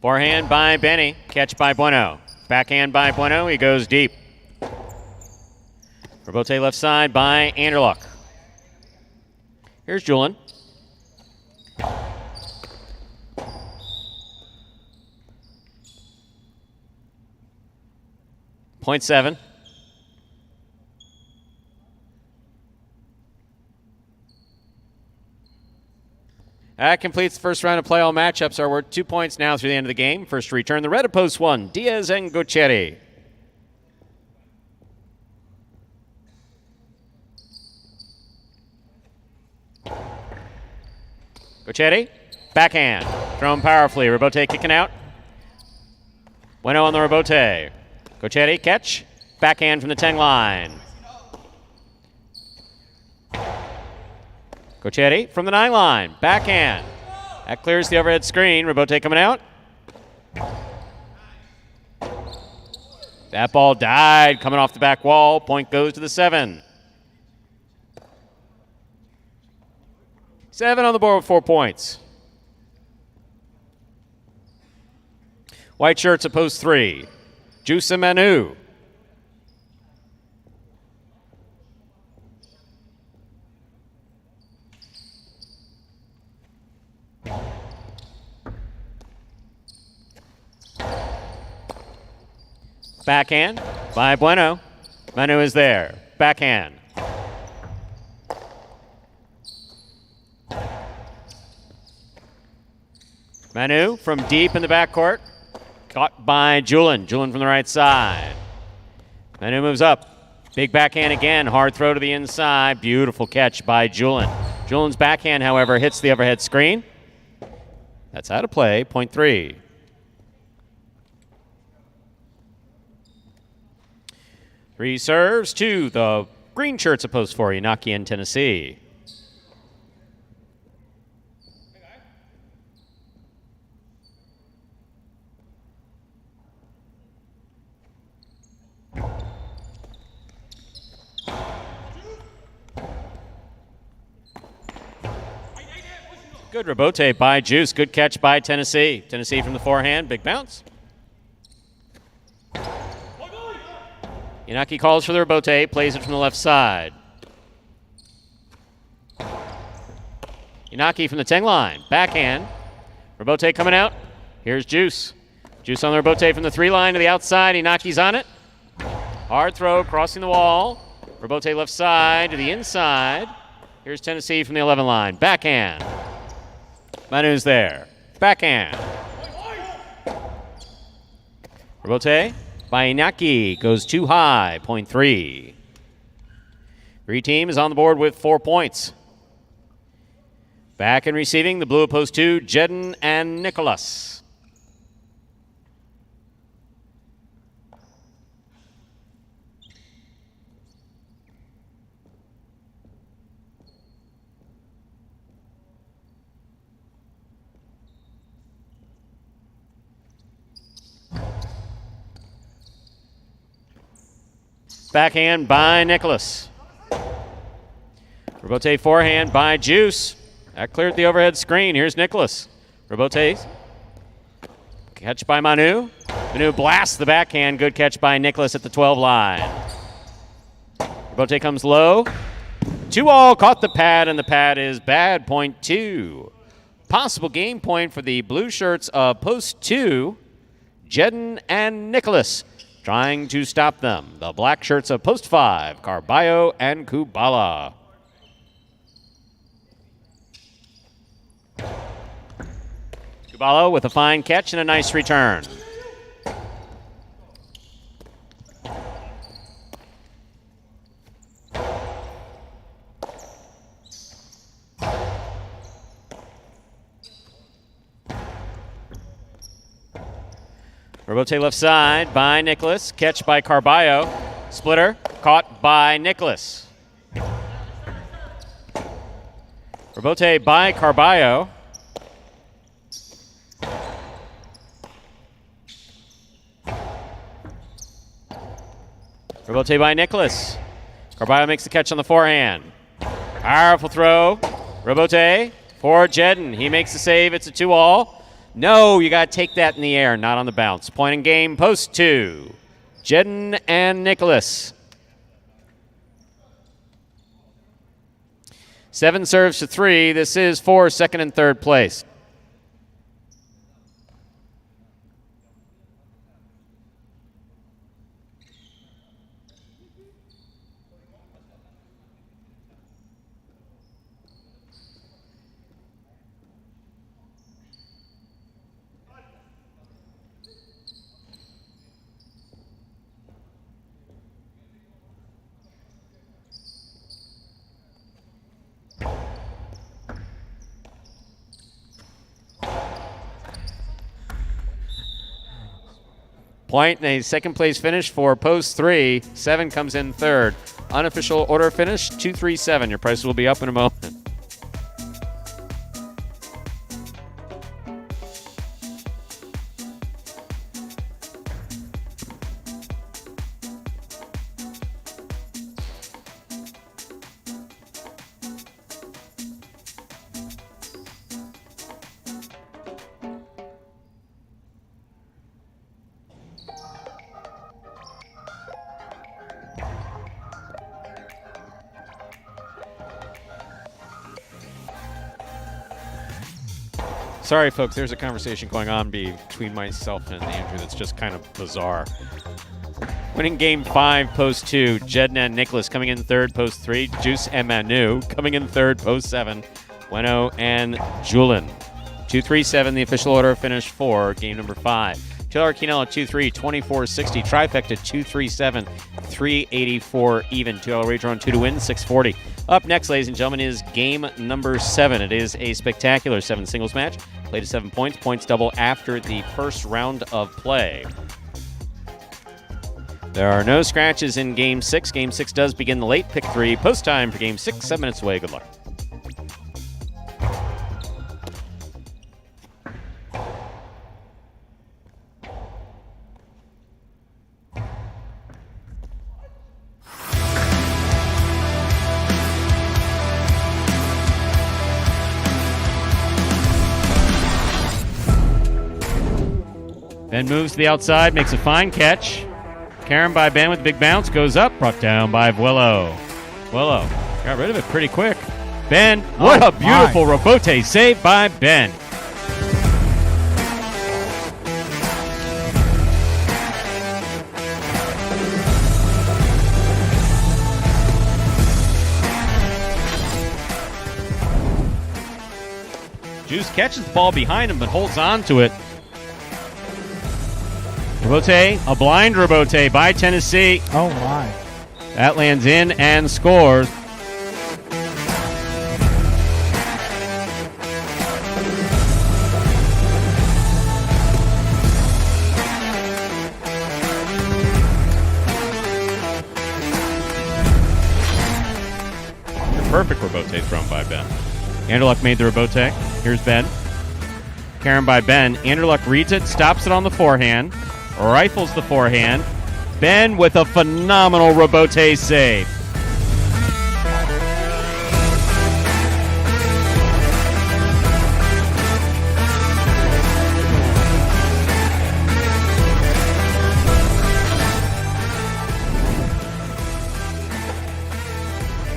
Forehand by Benny, catch by Bueno. Backhand by Bueno, he goes deep. Robote left side by Anderluck. Here's Julin. Point 7. That completes the first round of play. All matchups are worth 2 points now through the end of the game. First to return the red of post 1, Diaz and Gutierrez. Gutierrez, backhand, thrown powerfully. Robote kicking out. Bueno on the Robote. Gutierrez, catch. Backhand from the 10 line. Gutierrez from the 9 line. Backhand. That clears the overhead screen. Robote coming out. That ball died coming off the back wall. Point goes to the 7. 7 on the board with 4 points. White shirts at post 3. Juice and Manu. Backhand by Bueno. Manu is there. Backhand. Manu from deep in the backcourt. Caught by Julin. Julin from the right side. Manu moves up. Big backhand again. Hard throw to the inside. Beautiful catch by Julin. Julin's backhand, however, hits the overhead screen. That's out of play. Point 3. Three serves to the green shirts opposed for Yanaki in Tennessee. Good Robote by Juice. Good catch by Tennessee. Tennessee from the forehand. Big bounce. Yanaki calls for the Robote. Plays it from the left side. Yanaki from the 10 line. Backhand. Robote coming out. Here's Juice. Juice on the Robote from the 3 line to the outside. Inaki's on it. Hard throw, crossing the wall. Robote left side to the inside. Here's Tennessee from the 11 line. Backhand. Manu's there. Backhand. Robote by Inaki goes too high, point 3. 3 team is on the board with 4 points. Back and receiving, the blue at post 2, Jedden and Nicholas. Backhand by Nicholas. Robote forehand by Juice. That cleared the overhead screen. Here's Nicholas. Robote. Catch by Manu. Manu blasts the backhand. Good catch by Nicholas at the 12 line. Robote comes low. 2-all. Caught the pad, and the pad is bad. Point 2. Possible game point for the blue shirts of post 2, Jedden and Nicholas. Trying to stop them. The black shirts of post 5, Carballo and Kubala. Kubala with a fine catch and a nice return. Robote left side by Nicholas. Catch by Carballo. Splitter caught by Nicholas. Robote by Carballo. Robote by Nicholas. Carballo makes the catch on the forehand. Powerful throw. Robote for Jedden. He makes the save. It's a 2-all. No, you got to take that in the air, not on the bounce. Point in game, post 2. Jedden and Nicholas. 7 serves to 3. This is for second and third place. Point and a second place finish for post 3. 7 comes in third. Unofficial order finish 237. Your prices will be up in a moment. Sorry, folks, there's a conversation going on between myself and Andrew that's just kind of bizarre. Winning game 5, post 2, Jedden and Nicholas coming in third, post 3, Juice and Manu coming in third, post 7, Bueno and Julin. 237, the official order finish for game number 5. Taylor Quinella 2-3, 24-60, trifecta 237, 384 even. 2-all wager on 2 to win, 640. Up next, ladies and gentlemen, is game number 7. It is a spectacular 7 singles match. Played to 7 points. Points double after the first round of play. There are no scratches in game 6. Game 6 does begin the late pick 3. Post time for game 6. 7 minutes away. Good luck. Ben moves to the outside, makes a fine catch. Karen by Ben with a big bounce, goes up, brought down by Vuelo. Vuelo got rid of it pretty quick. Ben, what a beautiful Robote save by Ben. Deuce catches the ball behind him but holds on to it. Robote, a blind Robote by Tennessee. Oh, my. That lands in and scores. Perfect Robote thrown by Ben. Anderluck made the Robote. Here's Ben. Karen by Ben. Anderluck reads it, stops it on the forehand, rifles the forehand. Ben with a phenomenal Robote save.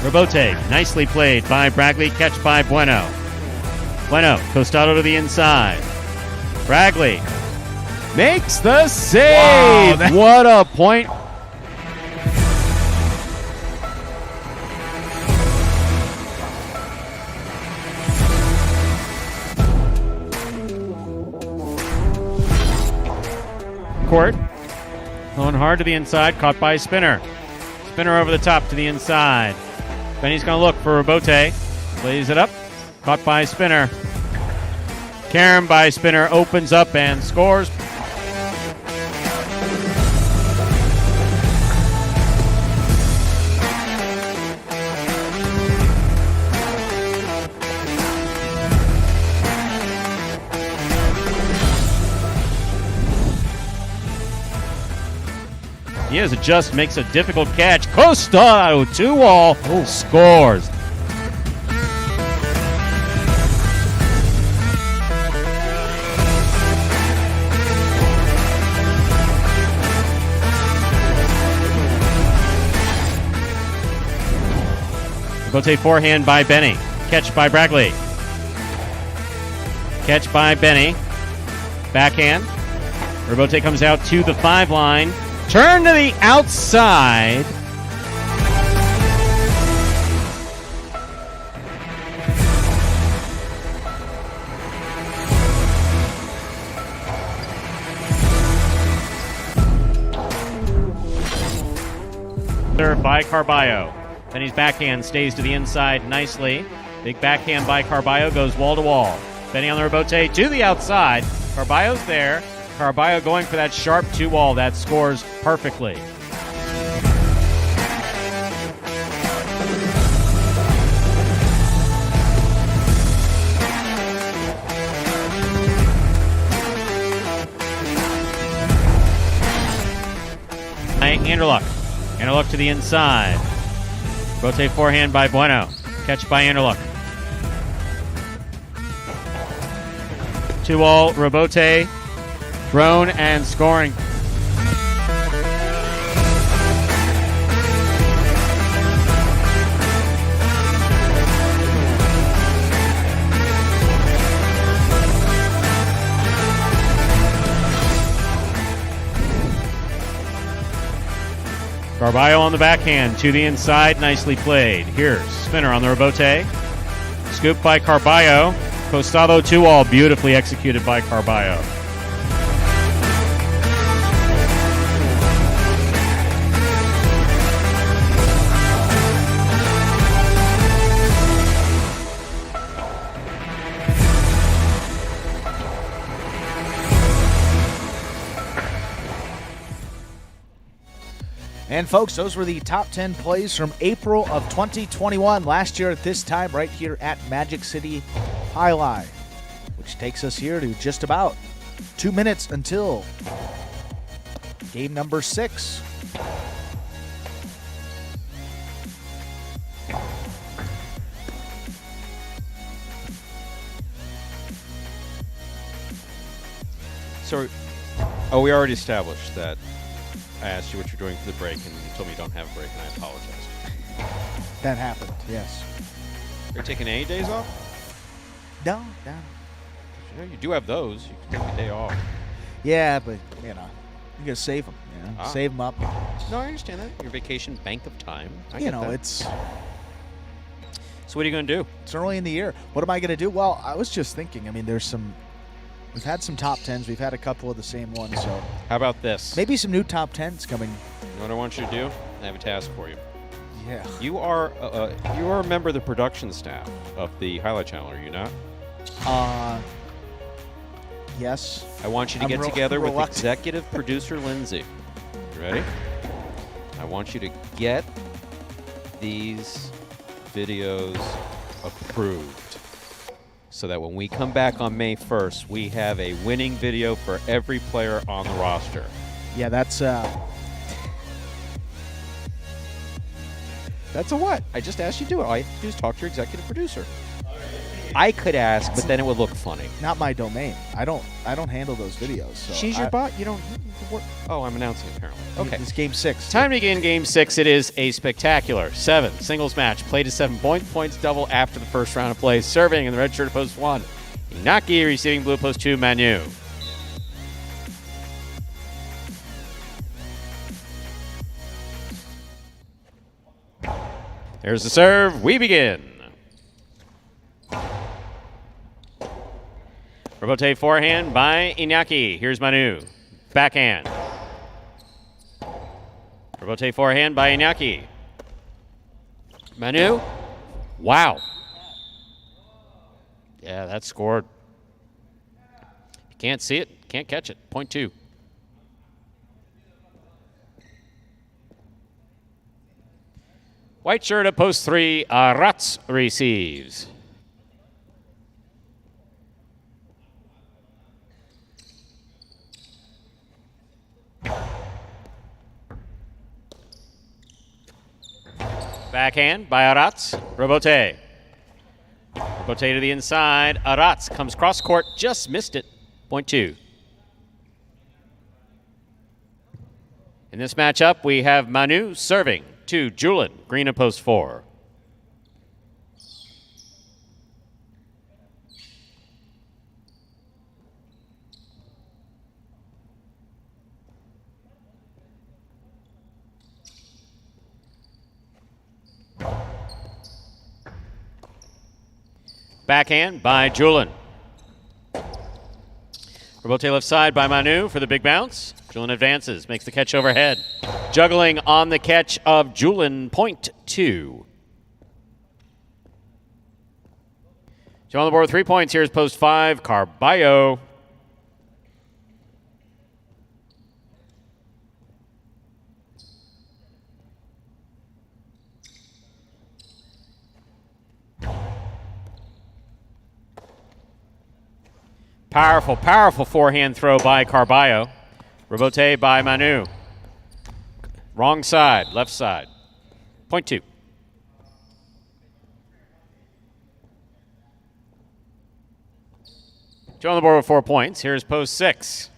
Robote, nicely played by Bragley, catch by Bueno. Bueno, Costado to the inside. Bragley makes the save! Wow, what a point. Court, going hard to the inside, caught by Spinner. Spinner over the top to the inside. Benny's going to look for Robote. Lays it up. Caught by Spinner. Karen by Spinner opens up and scores. He has a just, makes a difficult catch. Costado, 2-all, scores. Robote forehand by Benny. Catch by Bragley. Catch by Benny. Backhand. Robote comes out to the 5 line. Turn to the outside. By Carballo. Then his backhand stays to the inside nicely. Big backhand by Carballo goes wall to wall. Benny on the Robote to the outside. Carballo's there. Carballo going for that sharp 2-all that scores perfectly. Anderluck. Anderluck to the inside. Robote forehand by Bueno. Catch by Anderluck. 2-all Robote. Thrown and scoring. Carballo on the backhand to the inside, nicely played. Here's Spinner on the Robote. Scoop by Carballo. Costado 2-all, beautifully executed by Carballo. And folks, those were the top 10 plays from April of 2021, last year at this time, right here at Magic City Pelota, which takes us here to just about 2 minutes until game number 6. So, we already established that. I asked you what you're doing for the break, and you told me you don't have a break, and I apologize. That happened, yes. Are you taking any days off? No. You know, you do have those. You can take a day off. Yeah, but, you know, you got to save them, save them up. No, I understand that. Your vacation bank of time. I you get know, that. it's So what are you going to do? It's early in the year. What am I going to do? Well, I was just thinking. I mean, we've had some top 10s. We've had a couple of the same ones. So How about this? maybe some new top 10s coming. You know what I want you to do? I have a task for you. Yeah. You are a member of the production staff of the Highlight Channel, are you not? Yes. I want you to get together with executive producer Lindsay. You ready? I want you to get these videos approved so that when we come back on May 1st, we have a winning video for every player on the roster. Yeah, that's That's a what? I just asked you to do it. All you have to do is talk to your executive producer. I could ask, but then it would look funny. not my domain. I don't handle those videos. So She's your bot. You don't. Oh, I'm announcing it, apparently. Okay. It's game 6. Time to begin game 6. It is a spectacular 7 singles match. Played to 7 points. Points double after the first round of play. Serving in the red shirt of post 1. Inaki receiving blue post 2. Manu. There's the serve. We begin. Rebote forehand by Inaki. Here's Manu. Backhand. Rebote forehand by Inaki. Manu. Wow. Yeah, that scored. You can't see it. Can't catch it. Point 2. White shirt at post 3. Arats receives. Backhand by Arats. Rebote. Rebote to the inside. Arats comes cross court. Just missed it. Point 2. In this matchup, we have Manu serving to Julin. Green at post 4. Backhand by Julin. Rebote left side by Manu for the big bounce. Julin advances, makes the catch overhead. Juggling on the catch of Julin, point 2. So on the board with 3 points, here's post 5, Carballo. Powerful, powerful forehand throw by Carballo. Rebote by Manu. Wrong side, left side. Point 2. Joe on the board with 4 points. Here's post 6.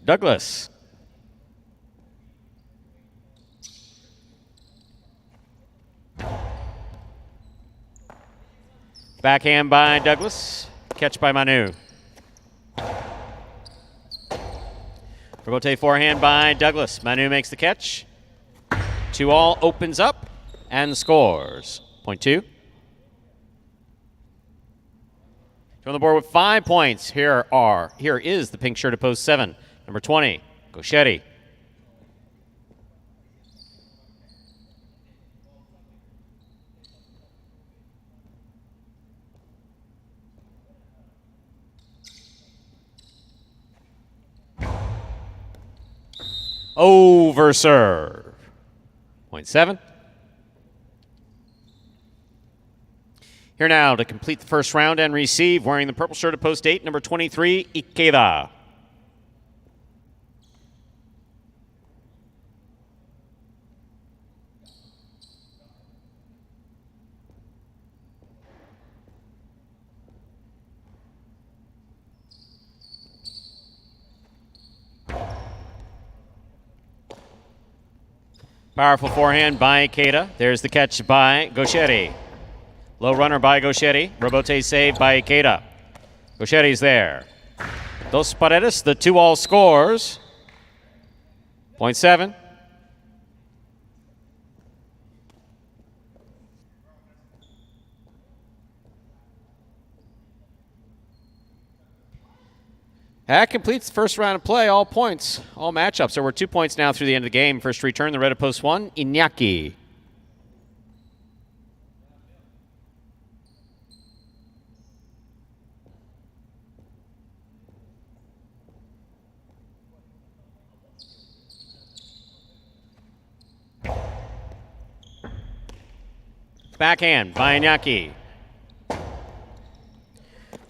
Douglas. Backhand by Douglas. Catch by Manu. Rebote forehand by Douglas. Manu makes the catch. 2-all opens up and scores. Point 2. On the board with 5 points. Here is the pink shirt at post 7. Number 20, Goschetti. Over serve. Point 7. Here now to complete the first round and receive, wearing the purple shirt at post 8, number 23, Ikeda. Powerful forehand by Ikeda. There's the catch by Goschetti. Low runner by Goschetti. Rebote saved by Ikeda. Gochetti's there. Dos Paredes, the 2-all scores. Point 7. That completes the first round of play. All points, all matchups. So we're 2 points now through the end of the game. First return, the red of post 1, Iñaki. Backhand by Iñaki.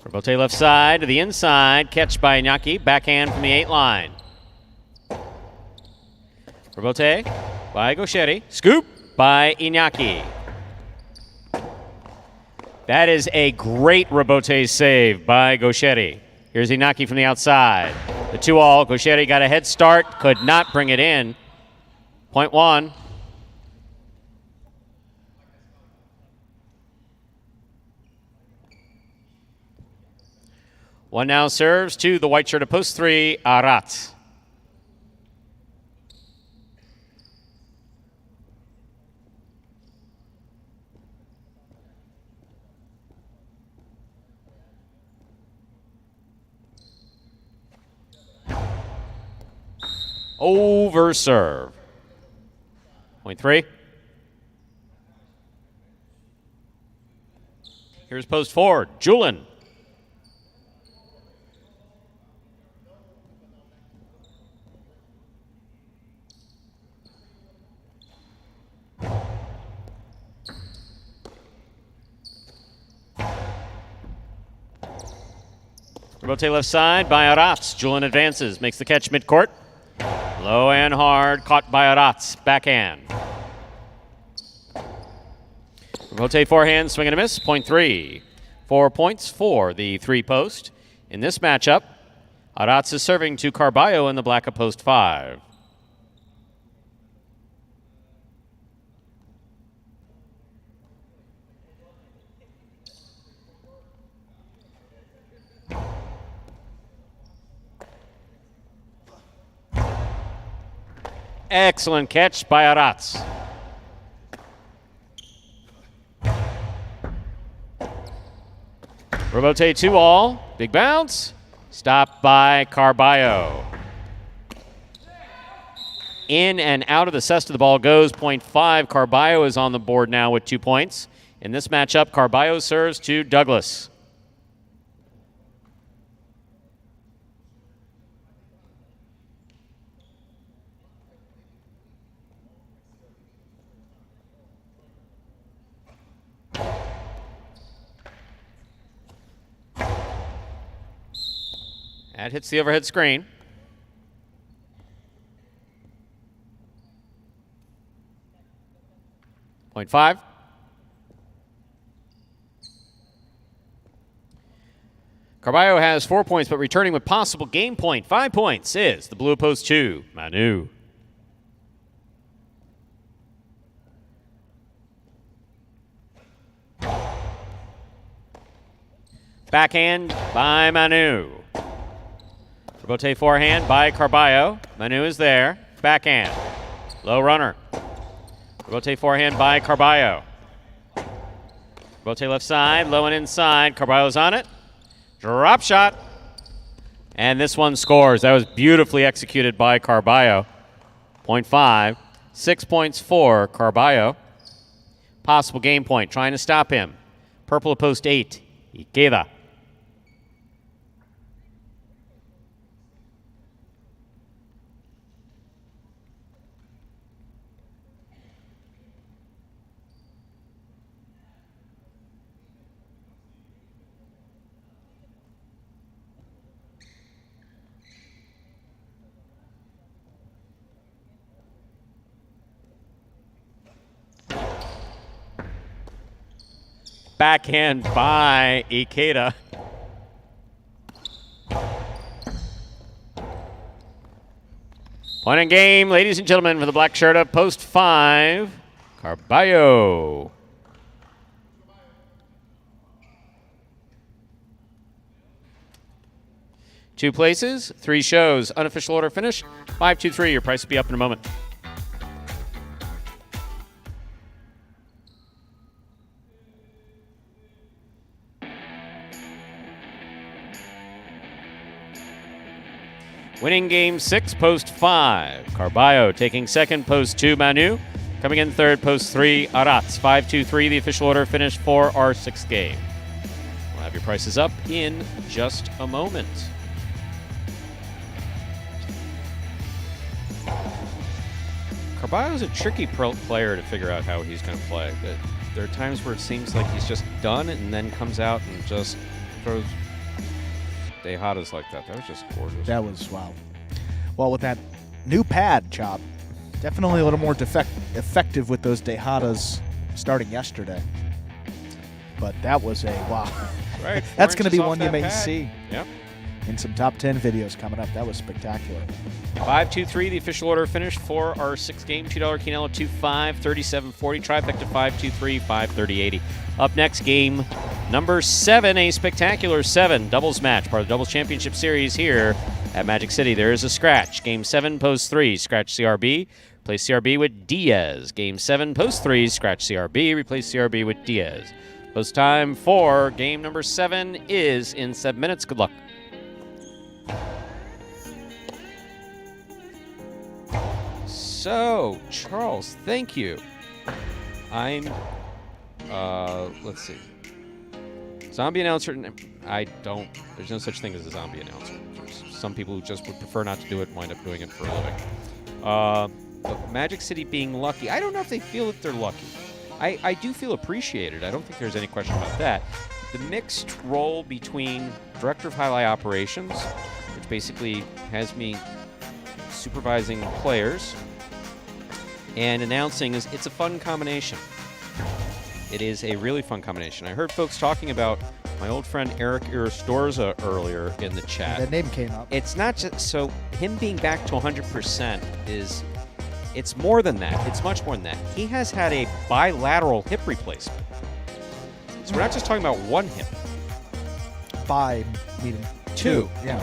Rebote left side to the inside. Catch by Iñaki. Backhand from the 8 line. Rebote by Gaucheri. Scoop by Iñaki. That is a great Rebote save by Gaucheri. Here's Iñaki from the outside. The 2-all. Gaucheri got a head start. Could not bring it in. Point 1. One now serves to the white shirt of post 3, Arat. Over serve. Point 3. Here's post 4, Julin. Rebote left side by Arats. Julin advances, makes the catch midcourt. Low and hard, caught by Arats. Backhand. Rebote forehand, swing and a miss. Point 3. 4 points for the 3 post. In this matchup, Arats is serving to Carballo in the black of post 5. Excellent catch by Arats. Rebote 2-all. Big bounce. Stopped by Carballo. In and out of the cesta the ball goes. Point 5. Carballo is on the board now with 2 points. In this matchup, Carballo serves to Douglas. That hits the overhead screen. Point 5. Carballo has 4 points, but returning with possible game point. 5 points is the blue post 2, Manu. Backhand by Manu. Rebote forehand by Carballo. Manu is there. Backhand. Low runner. Rebote forehand by Carballo. Rebote left side. Low and inside. Carballo's on it. Drop shot. And this one scores. That was beautifully executed by Carballo. Point 5. 6 points for Carballo. Possible game point. Trying to stop him. Purple of post 8. Ikeda. Backhand by Ikeda. Point in game, ladies and gentlemen, for the black shirt of post 5, Carballo. Two places, 3 shows, unofficial order finish, 5-2-3. Your price will be up in a moment. Winning game 6, post 5. Carballo taking second, post 2, Manu. Coming in third, post 3, Arats. 5-2-3, the official order finish for our 6th game. We'll have your prices up in just a moment. Carballo's a tricky player to figure out how he's going to play. There are times where it seems like he's just done and then comes out and just throws dejadas like that. That was just gorgeous. That was, wow. Well, with that new pad, Chop, definitely a little more effective with those dejadas starting yesterday. But that was a, wow. Right. That's going to be one you may see. Yep. In some top 10 videos coming up. That was spectacular. 5-2-3, the official order finish for our 6th game. $2 Quinella, 2-5, 37-40. Trifecta 5-2-3, 5-30-80. Up next, game number 7, a spectacular 7 doubles match, part of the Doubles Championship Series here at Magic City. There is a scratch. Game 7, post 3, scratch CRB. Replace CRB with Diaz. Game 7, post 3, scratch CRB. Replace CRB with Diaz. Post time for game number 7 is in 7 minutes. Good luck. So, Charles, thank you. I'm, let's see. Zombie announcer, there's no such thing as a zombie announcer. There's some people who just would prefer not to do it and wind up doing it for a living. But Magic City being lucky, I don't know if they feel that they're lucky. I do feel appreciated. I don't think there's any question about that. The mixed role between Director of Highlight Operations, which basically has me supervising players, and announcing it's a fun combination. It is a really fun combination. I heard folks talking about my old friend Eric Iristorza earlier in the chat. That name came up. It's not just so him being back to 100% it's more than that. It's much more than that. He has had a bilateral hip replacement. So we're not just talking about one hip. By meaning 2. Yeah.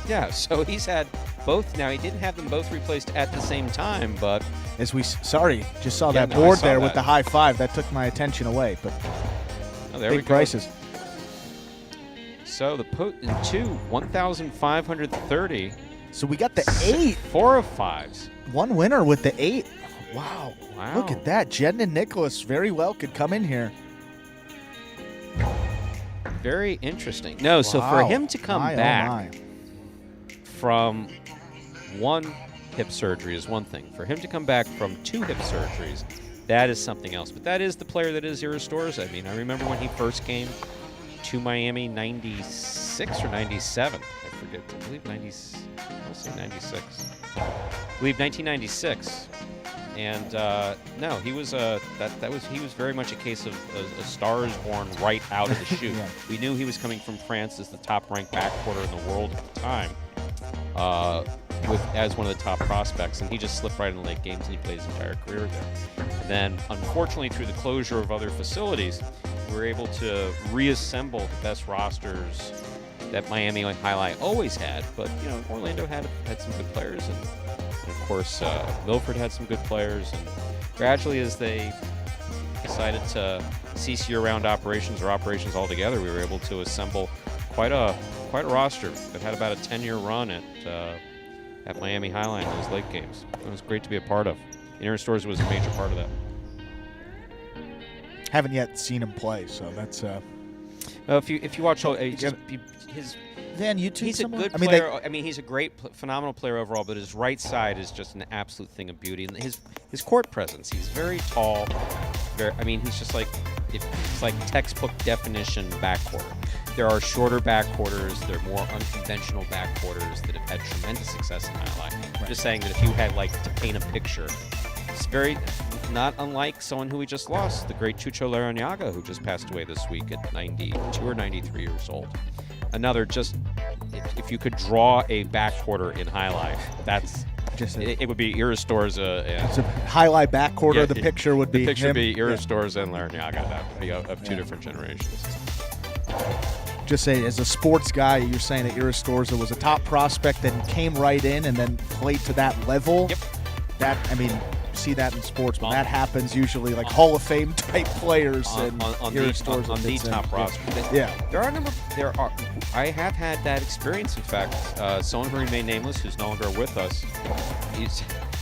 Yeah, so he's had both. Now, he didn't have them both replaced at the same time, but... As we, sorry, just saw Yeah, that no, board I saw there that. with the high five. That took my attention away, but Oh, there we big go. prices. So the 2, 1,530. So we got the 8. 4 of 5s. One winner with the 8. Wow. Wow. Look at that. Jen and Nicholas very well could come in here. Very interesting. No, so for Wow. him to come My, oh back my. from 1 hip surgery is one thing. For him to come back from 2 hip surgeries, that is something else. But that is the player that is Iristorza. I mean, I remember when he first came to Miami, 96 or 97. I forget. I believe 96. I'll say 96. I believe 1996. And no, he was he was very much a case of a star is born right out of the chute. Yeah. We knew he was coming from France as the top-ranked backcourter in the world at the time, as one of the top prospects, and he just slipped right in the late games and he played his entire career there. And then, unfortunately, through the closure of other facilities, we were able to reassemble the best rosters that Miami Highlight always had. But you know, Orlando had some good players, and of course, Milford had some good players. And gradually, as they decided to cease year-round operations or operations altogether, we were able to assemble quite a roster that had about a 10-year run at Miami Highline in those late games. It was great to be a part of. Iristorza was a major part of that. Haven't yet seen him play, so that's. If you watch his. Then YouTube. He's a somewhere? good player. He's a great, phenomenal player overall. But his right side is just an absolute thing of beauty. And his court presence. He's very tall. He's just like it's like textbook definition backcourt. There are shorter backcourters. There are more unconventional backcourters that have had tremendous success in Highlight. I'm just saying that if you had to paint a picture, it's very not unlike someone who we just lost, the great Chucho Larrañaga, who just passed away this week at 92 or 93 years old. Another just, if you could draw a backcourter in Highlight, that's just it would be Iristorza. It's a highlight backcourter. Yeah, the picture would be the picture him. would be Iristorza and Larrañaga. That would be of 2 different generations. Just say, as a sports guy, you're saying that Iristorza was a top prospect and came right in and then played to that level. Yep. You see that in sports when that happens. Usually, Hall of Fame type players on the top roster. Yeah. There are I have had that experience. In fact, someone who remained nameless, who's no longer with us,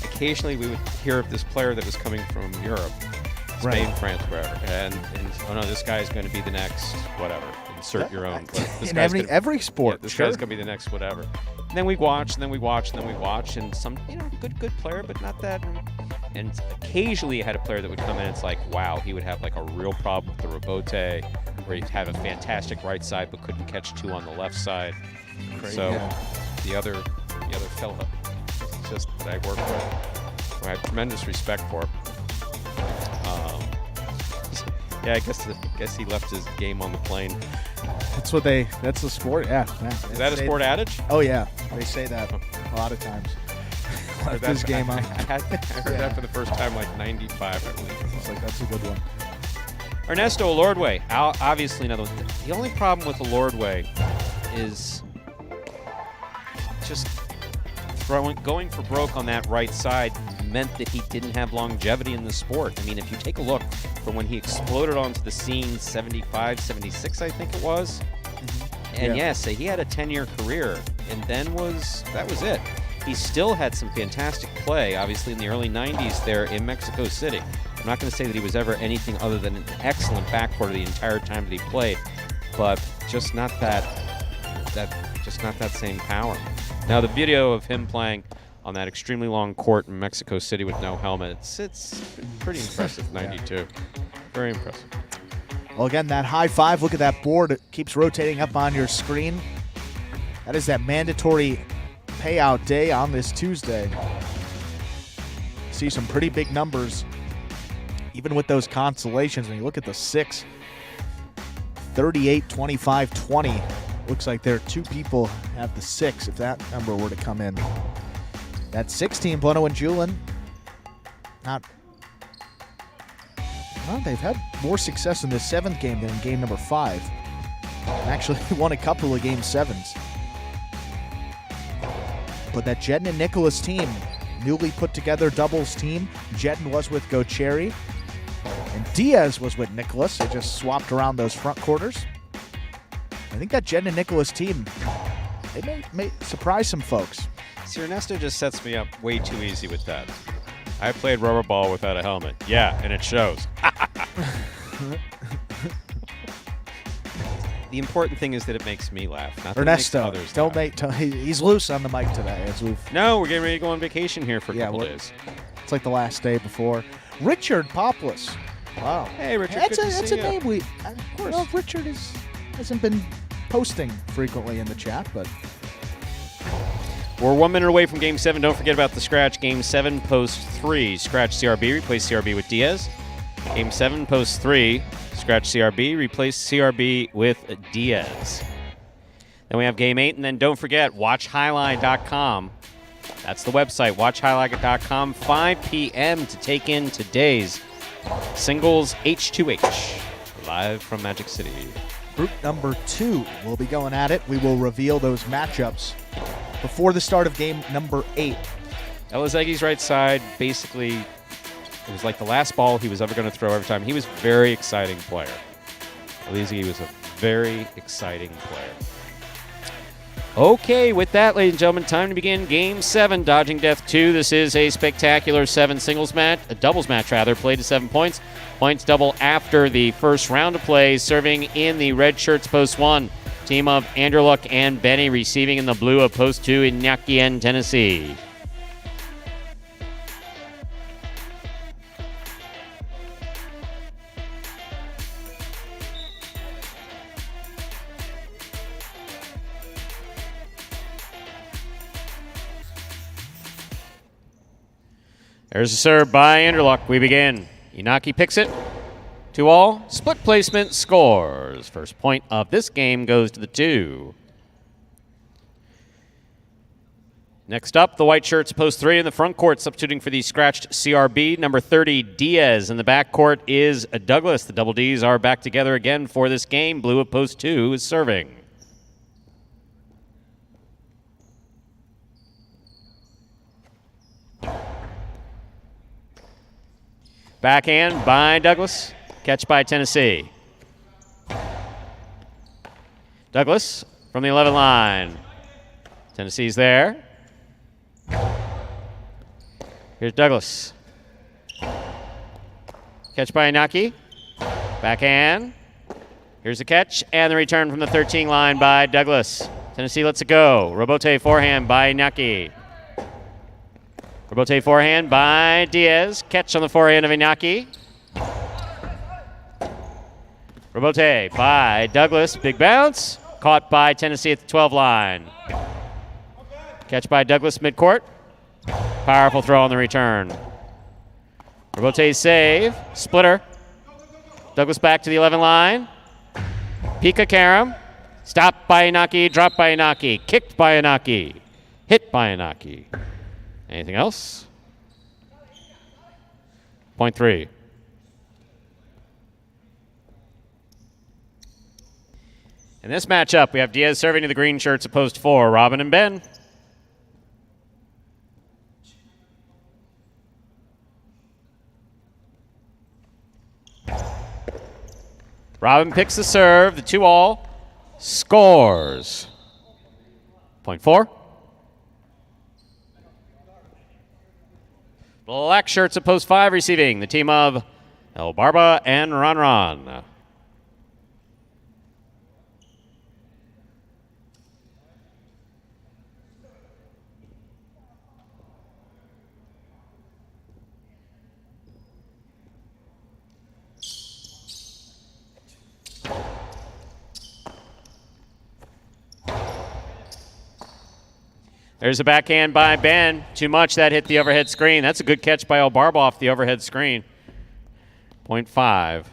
occasionally we would hear of this player that was coming from Europe, Spain, France, wherever, and oh no, this guy is going to be the next whatever. Insert your own. This in every sport. This guy's going to be the next whatever. And then we watch, and then we watch, and then we watch, and some good player, but not that. And occasionally you had a player that would come in, it's like, wow, he would have like a real problem with the rebote, where he'd have a fantastic right side but couldn't catch two on the left side. Crazy. So the other fella just that I work with, who I have tremendous respect for. Yeah, I guess he left his game on the plane. That's the sport, yeah. Is that a sport adage? Oh yeah, they say that a lot of times. Left his game on. I heard that for the first time like 95, I believe. It's like, that's a good one. Ernesto Lordway, obviously another one. The only problem with the Lordway is just going for broke on that right side meant that he didn't have longevity in the sport. I mean, if you take a look from when he exploded onto the scene, 75, 76, I think it was. And yes, he had a 10-year career, and then that was it. He still had some fantastic play, obviously, in the early 90s there in Mexico City. I'm not going to say that he was ever anything other than an excellent backcourt the entire time that he played, but just not that same power. Now, the video of him playing on that extremely long court in Mexico City with no helmet, it's pretty impressive, 92. Very impressive. Well, again, that high five, look at that board. It keeps rotating up on your screen. That is that mandatory payout day on this Tuesday. See some pretty big numbers, even with those consolations. When you look at the 6, 38, 25, 20. Looks like there are two people have the 6 if that number were to come in. That 16, Bono and Julin, they've had more success in this 7th game than in game number 5. And actually won a couple of game 7s. But that Jedin and Nicholas team, newly put together doubles team. Jedin was with Gocheri, and Diaz was with Nicholas. They just swapped around those front quarters. I think that Jedin and Nicholas team, they may surprise some folks. See, Ernesto just sets me up way too easy with that. I played rubber ball without a helmet. Yeah, and it shows. The important thing is that it makes me laugh. Not that Ernesto, it makes others he's loose on the mic today. No, we're getting ready to go on vacation here for a couple days. It's like the last day before. Richard Poplis. Wow. Hey, Richard. That's a name we. Of course. Well, Richard hasn't been posting frequently in the chat, but. We're 1 minute away from Game 7. Don't forget about the scratch. Game 7, post 3. Scratch CRB, replace CRB with Diaz. Game 7, post 3. Scratch CRB, replace CRB with Diaz. Then we have Game 8, and then don't forget, watchhighline.com. That's the website, watchhighline.com, 5 p.m. to take in today's singles H2H, live from Magic City. Group number 2 will be going at it. We will reveal those matchups before the start of game number 8. Elazegi's right side, basically, it was like the last ball he was ever going to throw every time. He was a very exciting player. Elazegi was a very exciting player. Okay, with that, ladies and gentlemen, time to begin Game 7, Dodging Death 2. This is a spectacular doubles match, played to 7 points. Points double after the first round of play, serving in the red shirts post 1. Team of Andrew Luck and Benny receiving in the blue of post 2 in Nakien, Tennessee. There's a serve by Anderluck. We begin. Inaki picks it. 2-all. Split placement scores. First point of this game goes to the 2. Next up, the white shirts post 3 in the front court, substituting for the scratched CRB. Number 30, Diaz. In the back court is Douglas. The Double Ds are back together again for this game. Blue of post 2 is serving. Backhand by Douglas. Catch by Tennessee. Douglas from the 11 line. Tennessee's there. Here's Douglas. Catch by Inaki. Backhand. Here's the catch and the return from the 13 line by Douglas. Tennessee lets it go. Robote forehand by Inaki. Robote forehand by Diaz. Catch on the forehand of Inaki. Robote by Douglas. Big bounce. Caught by Tennessee at the 12 line. Catch by Douglas midcourt. Powerful throw on the return. Robote save. Splitter. Douglas back to the 11 line. Pika Karam. Stopped by Inaki. Dropped by Inaki. Kicked by Inaki. Hit by Inaki. Anything else? Point 3. In this matchup, we have Diaz serving to the green shirts opposed to 4, Robin and Ben. Robin picks the serve, the 2-all, scores. Point 4. Black shirts at post 5 receiving, the team of El Barba and Ron. There's a backhand by Ben. Too much, that hit the overhead screen. That's a good catch by El Barba off the overhead screen. Point 5.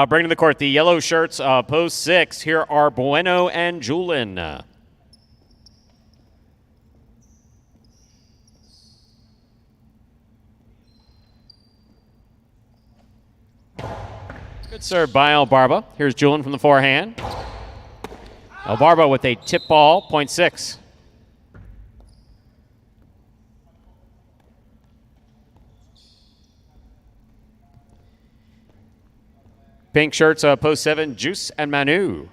Bring to the court the yellow shirts, post 6. Here are Bueno and Julin. Good serve by El Barba. Here's Julin from the forehand. El Barba with a tip ball, point 6. Pink shirts, post 7, Juice and Manu.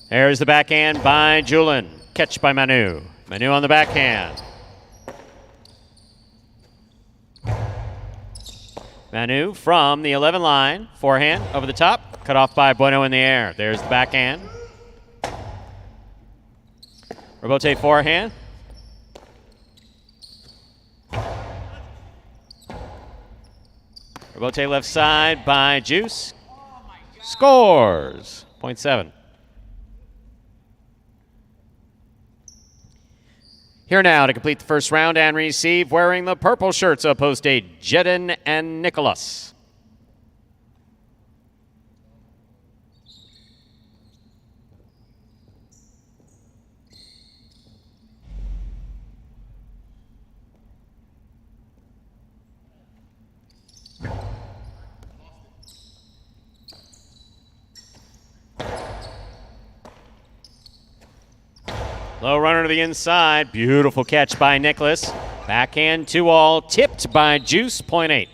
There's the backhand by Julin. Catch by Manu. Manu on the backhand. Manu from the 11 line. Forehand over the top. Cut off by Bueno in the air. There's the backhand. Robote forehand. Robote left side by Juice. Scores. Point 7. Here now to complete the first round and receive, wearing the purple shirts of post 8, Jedin and Nicholas. Low runner to the inside. Beautiful catch by Nicholas. Backhand 2-all. Tipped by Juice. Point 8.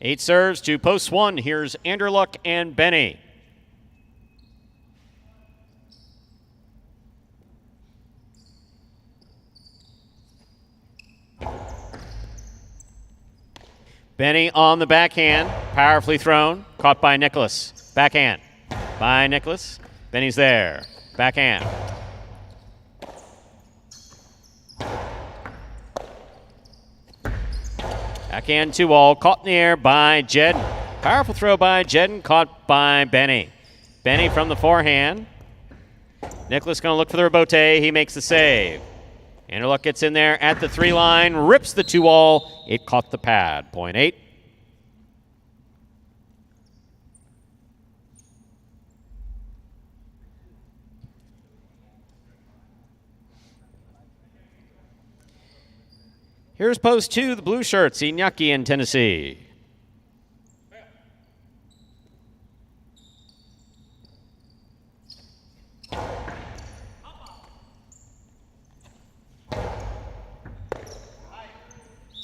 Eight serves to post 1. Here's Anderluck and Benny. Benny on the backhand, powerfully thrown, caught by Nicholas. Backhand by Nicholas. Benny's there. Backhand. Backhand 2-all, caught in the air by Jed. Powerful throw by Jed, caught by Benny. Benny from the forehand. Nicholas going to look for the rebote. He makes the save. Anderluck gets in there at the 3 line, rips the 2-all. It caught the pad. Point 8. Here's post 2, the blue shirts, Iñaki in Tennessee.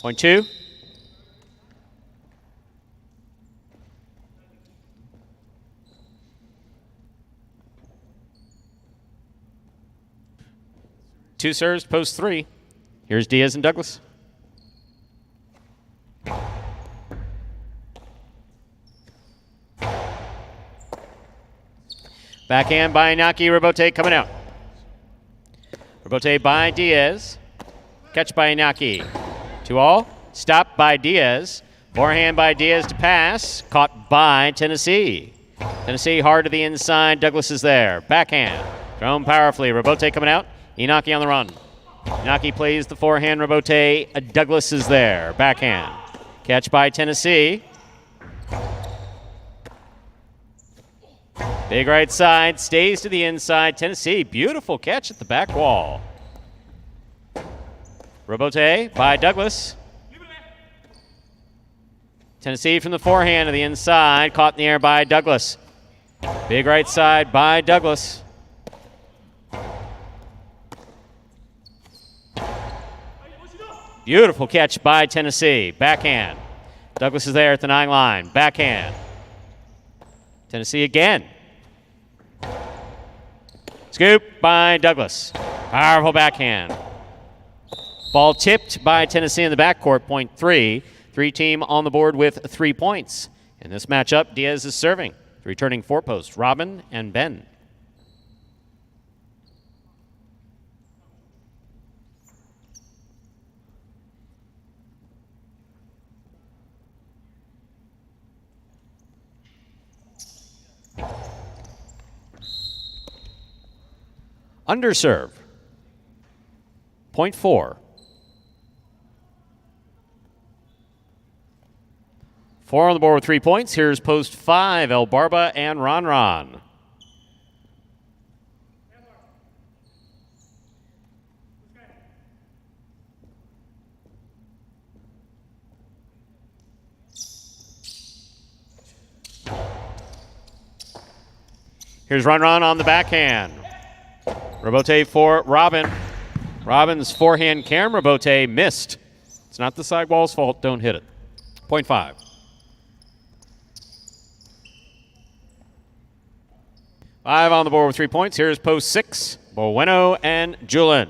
Point 2. Two serves, post 3. Here's Diaz and Douglas. Backhand by Iñaki, Rebote coming out. Rebote by Diaz. Catch by Iñaki. 2-all. Stop by Diaz. Forehand by Diaz to pass. Caught by Tennessee. Tennessee hard to the inside. Douglas is there. Backhand. Thrown powerfully. Rebote coming out. Iñaki on the run. Iñaki plays the forehand. Rebote. Douglas is there. Backhand. Catch by Tennessee. Big right side. Stays to the inside. Tennessee. Beautiful catch at the back wall. Rebote by Douglas. Tennessee from the forehand to the inside. Caught in the air by Douglas. Big right side by Douglas. Beautiful catch by Tennessee. Backhand. Douglas is there at the 9 line. Backhand. Tennessee again. Scoop by Douglas. Powerful backhand. Ball tipped by Tennessee in the backcourt. Point 3. 3-team on the board with 3 points. In this matchup, Diaz is serving. Returning 4 posts, Robin and Ben. Underserve. Point 4. 4 on the board with 3 points. Here's post 5, El Barba and Ron. Here's Ron on the backhand. Rebote for Robin. Robin's forehand camera Rebote missed. It's not the sidewall's fault. Don't hit it. Point 5. 5 on the board with 3 points. Here's post 6, Bueno and Julin.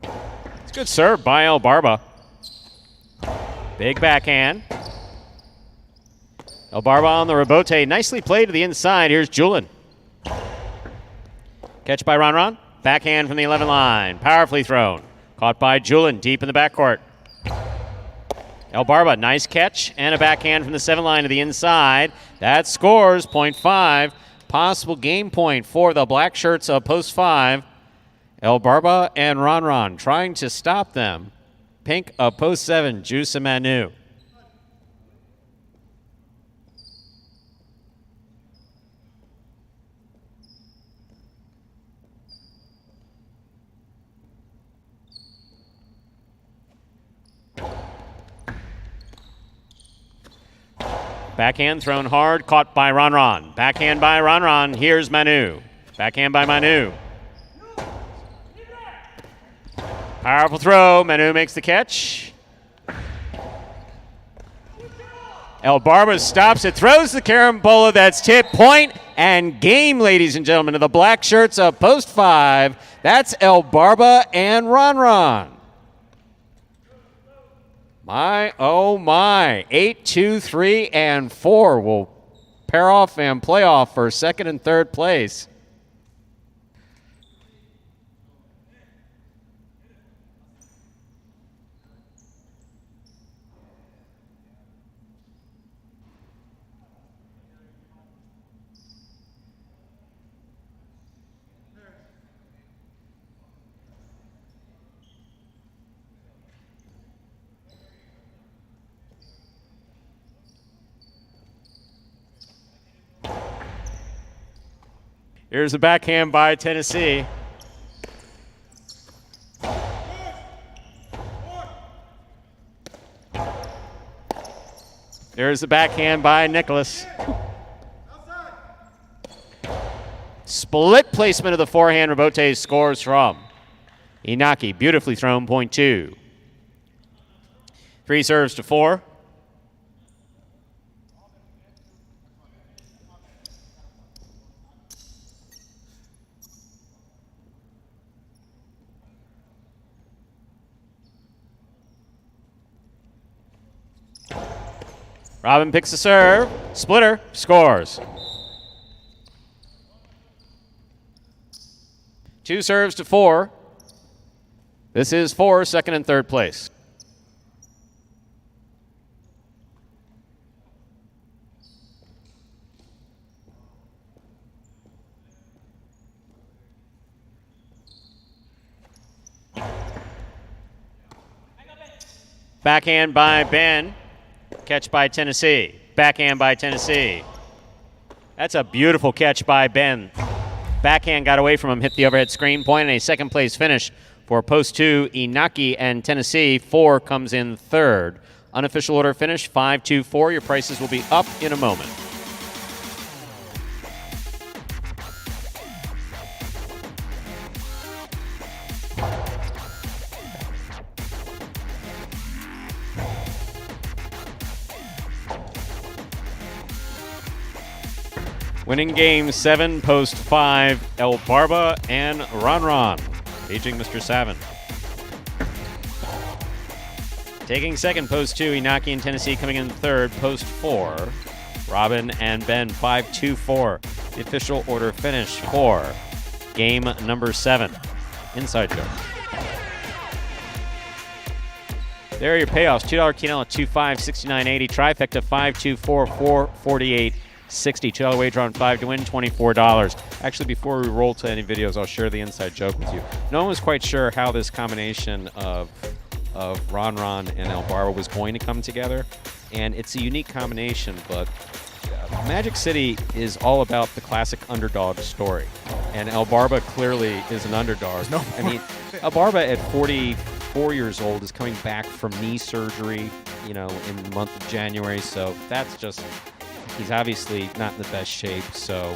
It's a good serve by El Barba. Big backhand. El Barba on the Rebote. Nicely played to the inside. Here's Julin. Catch by Ron. Backhand from the 11 line. Powerfully thrown. Caught by Julin deep in the backcourt. El Barba, nice catch and a backhand from the 7 line to the inside. That scores. Point 5. Possible game point for the black shirts of post 5. El Barba and Ron trying to stop them. Pink of post 7, Juice and Manu. Backhand thrown hard, caught by Ron. Backhand by Ron. Here's Manu. Backhand by Manu. Powerful throw. Manu makes the catch. El Barba stops it, throws the carambola. That's tip, point, and game, ladies and gentlemen, of the black shirts of post 5. That's El Barba and Ron. My, oh my. 8, 2, 3, and 4 will pair off and play off for second and third place. Here's a backhand by Tennessee. There's the backhand by Nicholas. Split placement of the forehand. Rabote scores from Inaki. Beautifully thrown, point 2. 3 serves to 4. Robin picks the serve. Splitter scores. 2 serves to 4. This is for second and third place. Backhand by Ben. Catch by Tennessee. Backhand by Tennessee. That's a beautiful catch by Ben. Backhand got away from him, hit the overhead screen point, and a second place finish for post 2, Inaki and Tennessee. 4 comes in third. Unofficial order finish, 5-2-4. Your prices will be up in a moment. Winning game 7, post 5, El Barba and Ron. Paging Mr. Savin. Taking second, post 2, Inaki and Tennessee coming in third, post 4. Robin and Ben, 5-2-4. The official order finish for game number 7. Inside joke. There are your payoffs. $2 Quinella, 2-5, 69.80. Trifecta, 5-2-4, 448. 60. $2 wager on 5 to win, $24. Actually, before we roll to any videos, I'll share the inside joke with you. No one was quite sure how this combination of Ron and El Barba was going to come together, and it's a unique combination, but Magic City is all about the classic underdog story, and El Barba clearly is an underdog. I mean, El Barba at 44 years old is coming back from knee surgery, in the month of January, so that's just... He's obviously not in the best shape, so,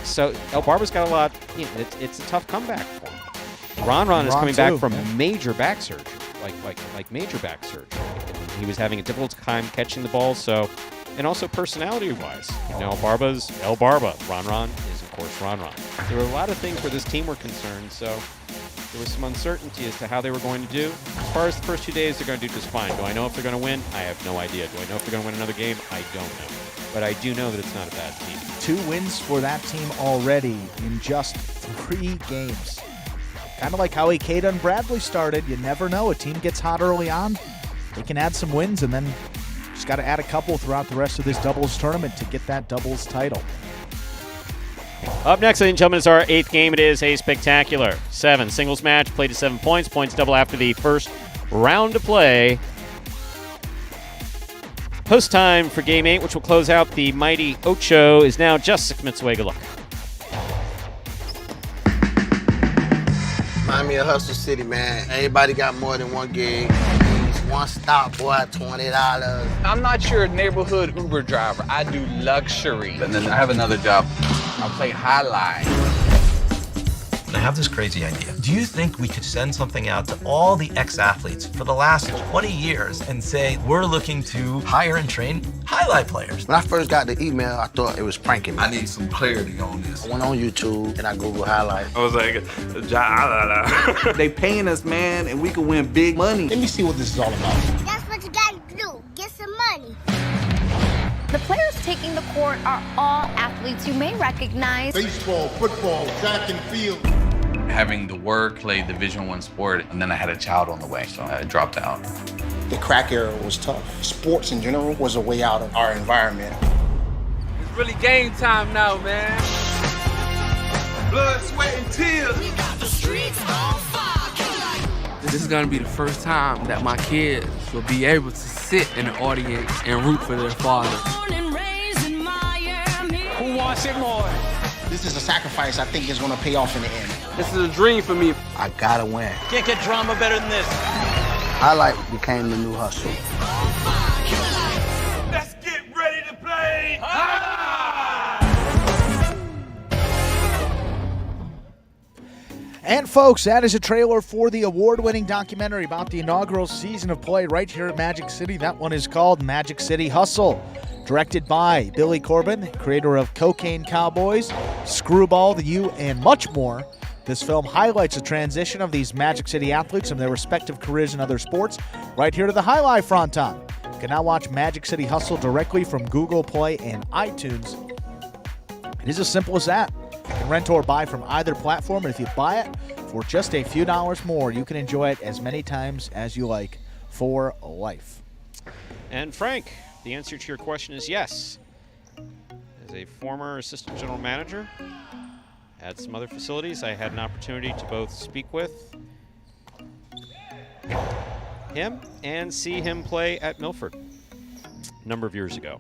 so El Barba's got a lot, it's a tough comeback for him. Ron is coming back from major back surgery, like major back surgery. And he was having a difficult time catching the ball, so, and also personality-wise. El Barba's El Barba. Ron is, of course, Ron. There were a lot of things where this team were concerned, so there was some uncertainty as to how they were going to do. As far as the first 2 days, they're going to do just fine. Do I know if they're going to win? I have no idea. Do I know if they're going to win another game? I don't know. But I do know that it's not a bad team. 2 wins for that team already in just 3 games. Kind of like how Ikeda and Bradley started. You never know. A team gets hot early on. They can add some wins, and then just got to add a couple throughout the rest of this doubles tournament to get that doubles title. Up next, ladies and gentlemen, is our 8th game. It is a spectacular 7 singles match, played to 7 points. Points double after the first round to play. Post time for game 8, which will close out the mighty Ocho, is now just 6 minutes away. Good luck. Remind me of Hustle City, man. Everybody got more than one gig. One stop, boy, $20. I'm not your neighborhood Uber driver. I do luxury. And then I have another job. I play highlight. I have this crazy idea. Do you think we could send something out to all the ex-athletes for the last 20 years and say, we're looking to hire and train highlight players? When I first got the email, I thought it was pranking me. I need some clarity on this. I went on YouTube and I Googled highlight. I was like, They paying us, man, and we can win big money. Let me see what this is all about. That's what you gotta do. Get some money. The players taking the court are all athletes you may recognize. Baseball, football, track and field. Having to work, play Division I sport, and then I had a child on the way, so I dropped out. The crack era was tough. Sports in general was a way out of our environment. It's really game time now, man. Blood, sweat, and tears. We got the streets on fire. This is gonna be the first time that my kids will be able to sit in the audience and root for their father. Push it more. This is a sacrifice I think is going to pay off in the end. This is a dream for me. I gotta win. Can't get drama better than this. Highlight became the new hustle. Let's get ready to play. And folks, that is a trailer for the award-winning documentary about the inaugural season of play right here at Magic City. That one is called Magic City Hustle. Directed by Billy Corbin, creator of Cocaine Cowboys, Screwball, The U, and much more. This film highlights the transition of these Magic City athletes and their respective careers in other sports right here to the Highlight Fronton. You can now watch Magic City Hustle directly from Google Play and iTunes. It is as simple as that. You can rent or buy from either platform, and if you buy it for just a few dollars more, you can enjoy it as many times as you like for life. And Frank, the answer to your question is yes. As a former assistant general manager at some other facilities, I had an opportunity to both speak with him and see him play at Milford a number of years ago.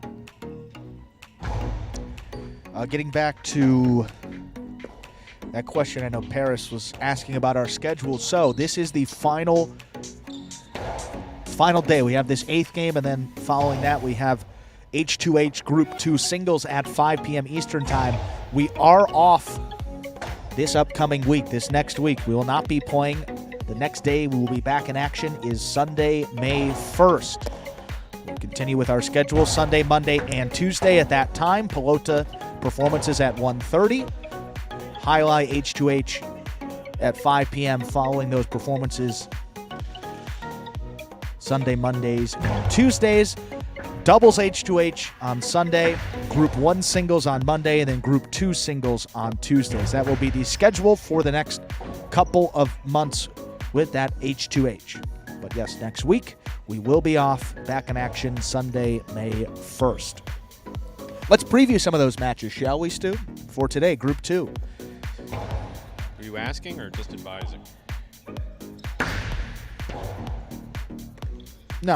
Getting back to that question, I know Paris was asking about our schedule. So this is the final day. We have this 8th game, and then following that we have H2H Group 2 singles at 5 p.m. Eastern Time. We are off this upcoming week, this next week. We will not be playing. The next day we will be back in action is Sunday, May 1st. We'll continue with our schedule Sunday, Monday, and Tuesday at that time. Pelota performances at 1:30. Highlight H2H at 5 p.m. following those performances Sunday, Mondays, and Tuesdays. Doubles H2H on Sunday, Group 1 singles on Monday, and then Group 2 singles on Tuesdays. That will be the schedule for the next couple of months with that H2H. But yes, next week we will be off, back in action Sunday, May 1st. Let's preview some of those matches, shall we, Stu? For today, Group 2. Are you asking or just advising? No,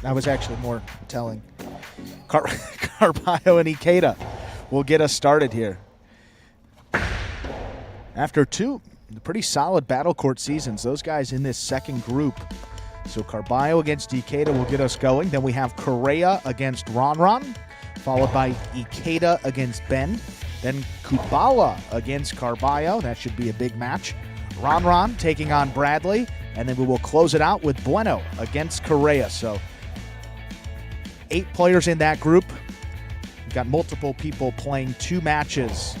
I was actually more telling. Carballo and Ikeda will get us started here. After 2 pretty solid battle court seasons, those guys in this second group. So Carballo against Ikeda will get us going. Then we have Correa against Ron, followed by Ikeda against Ben. Then Kubala against Carballo. That should be a big match. Ron taking on Bradley. And then we will close it out with Bueno against Correa. So 8 players in that group. We've got multiple people playing 2 matches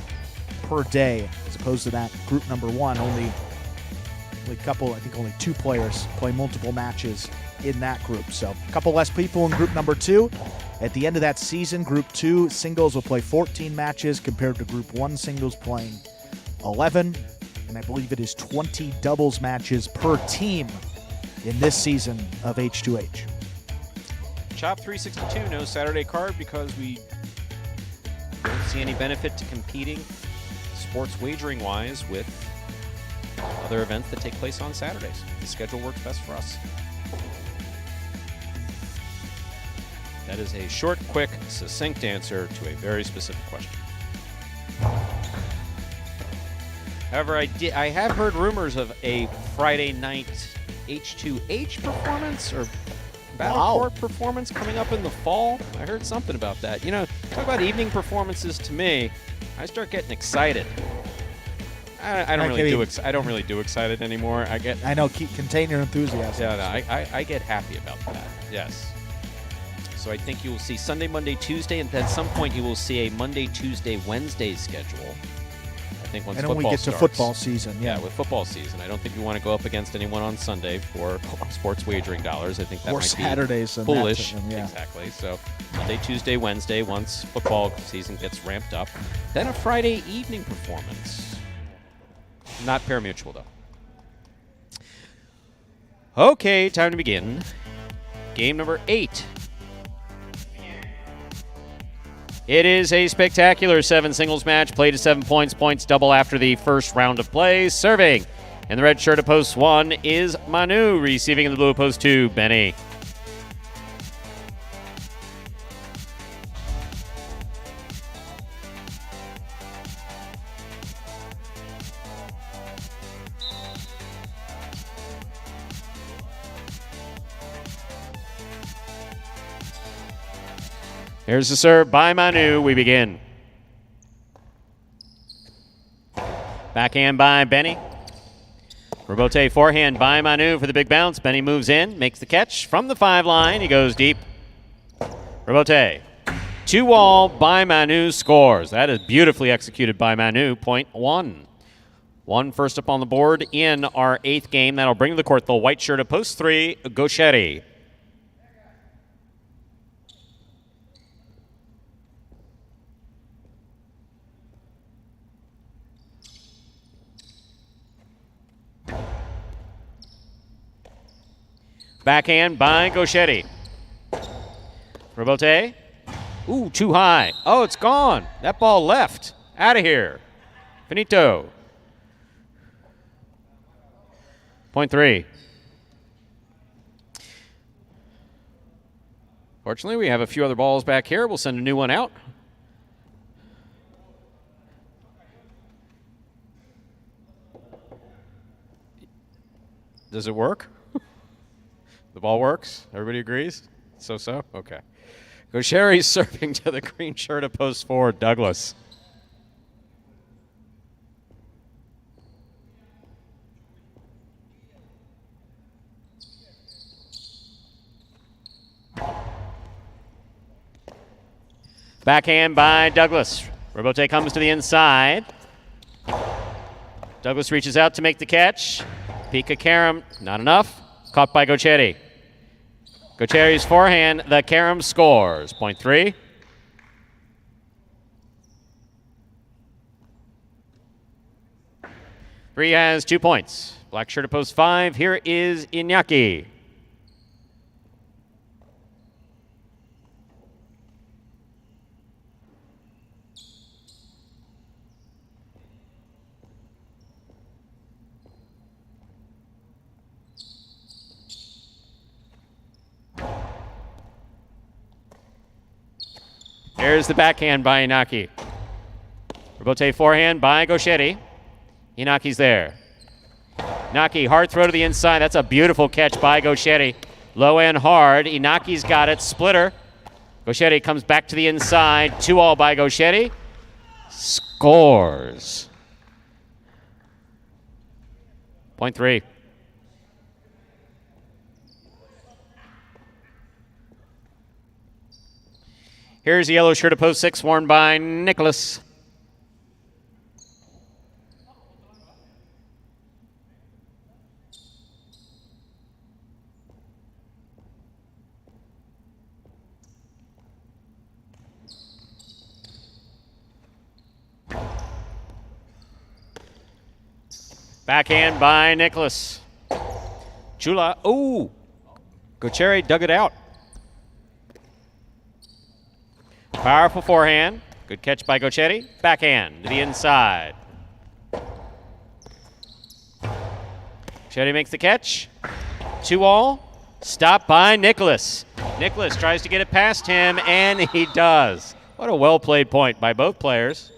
per day, as opposed to that group number 1. Only a couple, I think only 2 players play multiple matches in that group. So a couple less people in group number 2. At the end of that season, group 2 singles will play 14 matches compared to group 1 singles playing 11. And I believe it is 20 doubles matches per team in this season of H2H. Chop 362, no Saturday card because we don't see any benefit to competing sports wagering-wise with other events that take place on Saturdays. The schedule works best for us. That is a short, quick, succinct answer to a very specific question. However, I have heard rumors of a Friday night H2H performance or Battle Court performance coming up in the fall. I heard something about that. You know, talk about evening performances to me, I start getting excited. I don't really do excited anymore. I know, contain your enthusiasm. Yeah, no, I get happy about that. Yes. So I think you will see Sunday, Monday, Tuesday, and at some point you will see a Monday, Tuesday, Wednesday schedule. I think once and football when we get starts. to football season, yeah, with football season, I don't think we want to go up against anyone on Sunday for sports wagering dollars. I think that or might Saturdays be foolish. Yeah. Exactly. So Monday, Tuesday, Wednesday, once football season gets ramped up, then a Friday evening performance. Not Pari-mutuel though. Okay, time to begin. Game number 8. It is a spectacular 7 singles match, played to 7 points. Points double after the first round of play. Serving in the red shirt at post 1 is Manu. Receiving in the blue at post 2, Benny. Here's the serve by Manu. We begin. Backhand by Benny. Robote forehand by Manu for the big bounce. Benny moves in, makes the catch from the 5 line. He goes deep. Robote. 2-all by Manu, scores. That is beautifully executed by Manu. Point 1. 1 first up on the board in our 8th game. That'll bring to the court the white shirt of post 3, Gauchetti. Backhand by Gauchetti. Robote. Ooh, too high. Oh, it's gone. That ball left. Out of here. Finito. Point 3. Fortunately, we have a few other balls back here. We'll send a new one out. Does it work? The ball works? Everybody agrees? So? Okay. Gauchetti serving to the green shirt of post 4, Douglas. Backhand by Douglas. Robote comes to the inside. Douglas reaches out to make the catch. Pika Karam, not enough. Caught by Gauchetti. Gauchetti's forehand, the Karam scores. Point 3. Three has 2 points. Black shirt of post 5. Here is Iñaki. There's the backhand by Inaki. Robote forehand by Gauchetti. Inaki's there. Inaki, hard throw to the inside. That's a beautiful catch by Gauchetti. Low and hard. Inaki's got it. Splitter. Gauchetti comes back to the inside. 2-all by Gauchetti. Scores. Point 3. Here's the yellow shirt of post 6 worn by Nicholas. Backhand by Nicholas. Chula. Ooh. Gauchetti dug it out. Powerful forehand. Good catch by Gauchetti. Backhand to the inside. Gauchetti makes the catch. 2-all. Stopped by Nicholas. Nicholas tries to get it past him, and he does. What a well-played point by both players.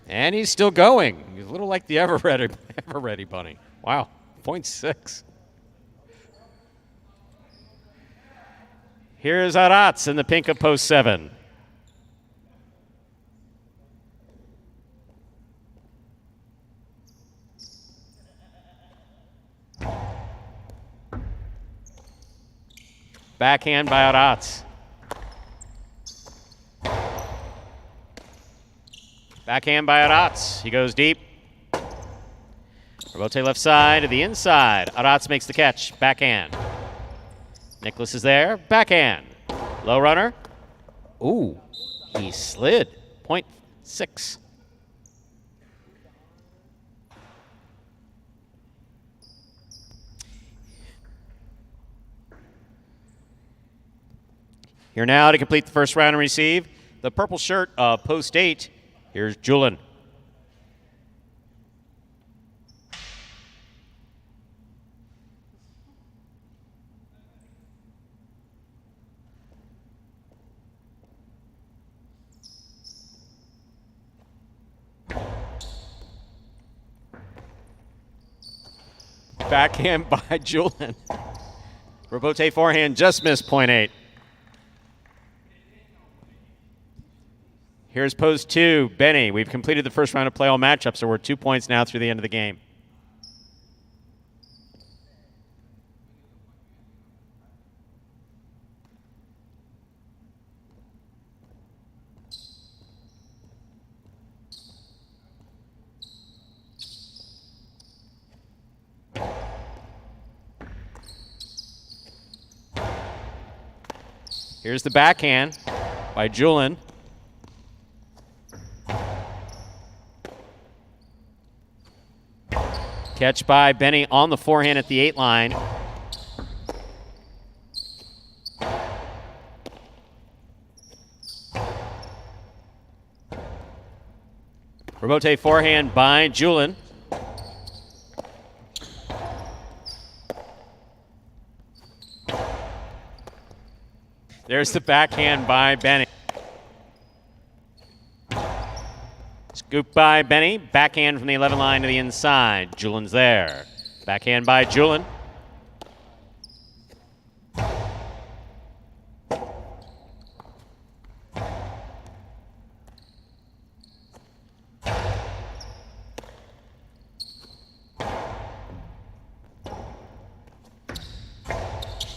And he's still going. He's a little like the ever-ready bunny. Wow, point 6. Here's Aratz in the pink of post 7. Backhand by Aratz. Backhand by Aratz. He goes deep. Robote left side to the inside. Aratz makes the catch. Backhand. Nicholas is there. Backhand. Low runner. Ooh, he slid. Point 6. Here now to complete the first round and receive the purple shirt of post 8. Here's Julin. Backhand by Julin. Robote forehand just missed point 8. Here's pose 2, Benny. We've completed the first round of play all matchups, so we're 2 points now through the end of the game. Here's the backhand by Julin. Catch by Benny on the forehand at the 8 line. Rebote forehand by Julin. There's the backhand by Benny. Scoop by Benny. Backhand from the 11 line to the inside. Julin's there. Backhand by Julin.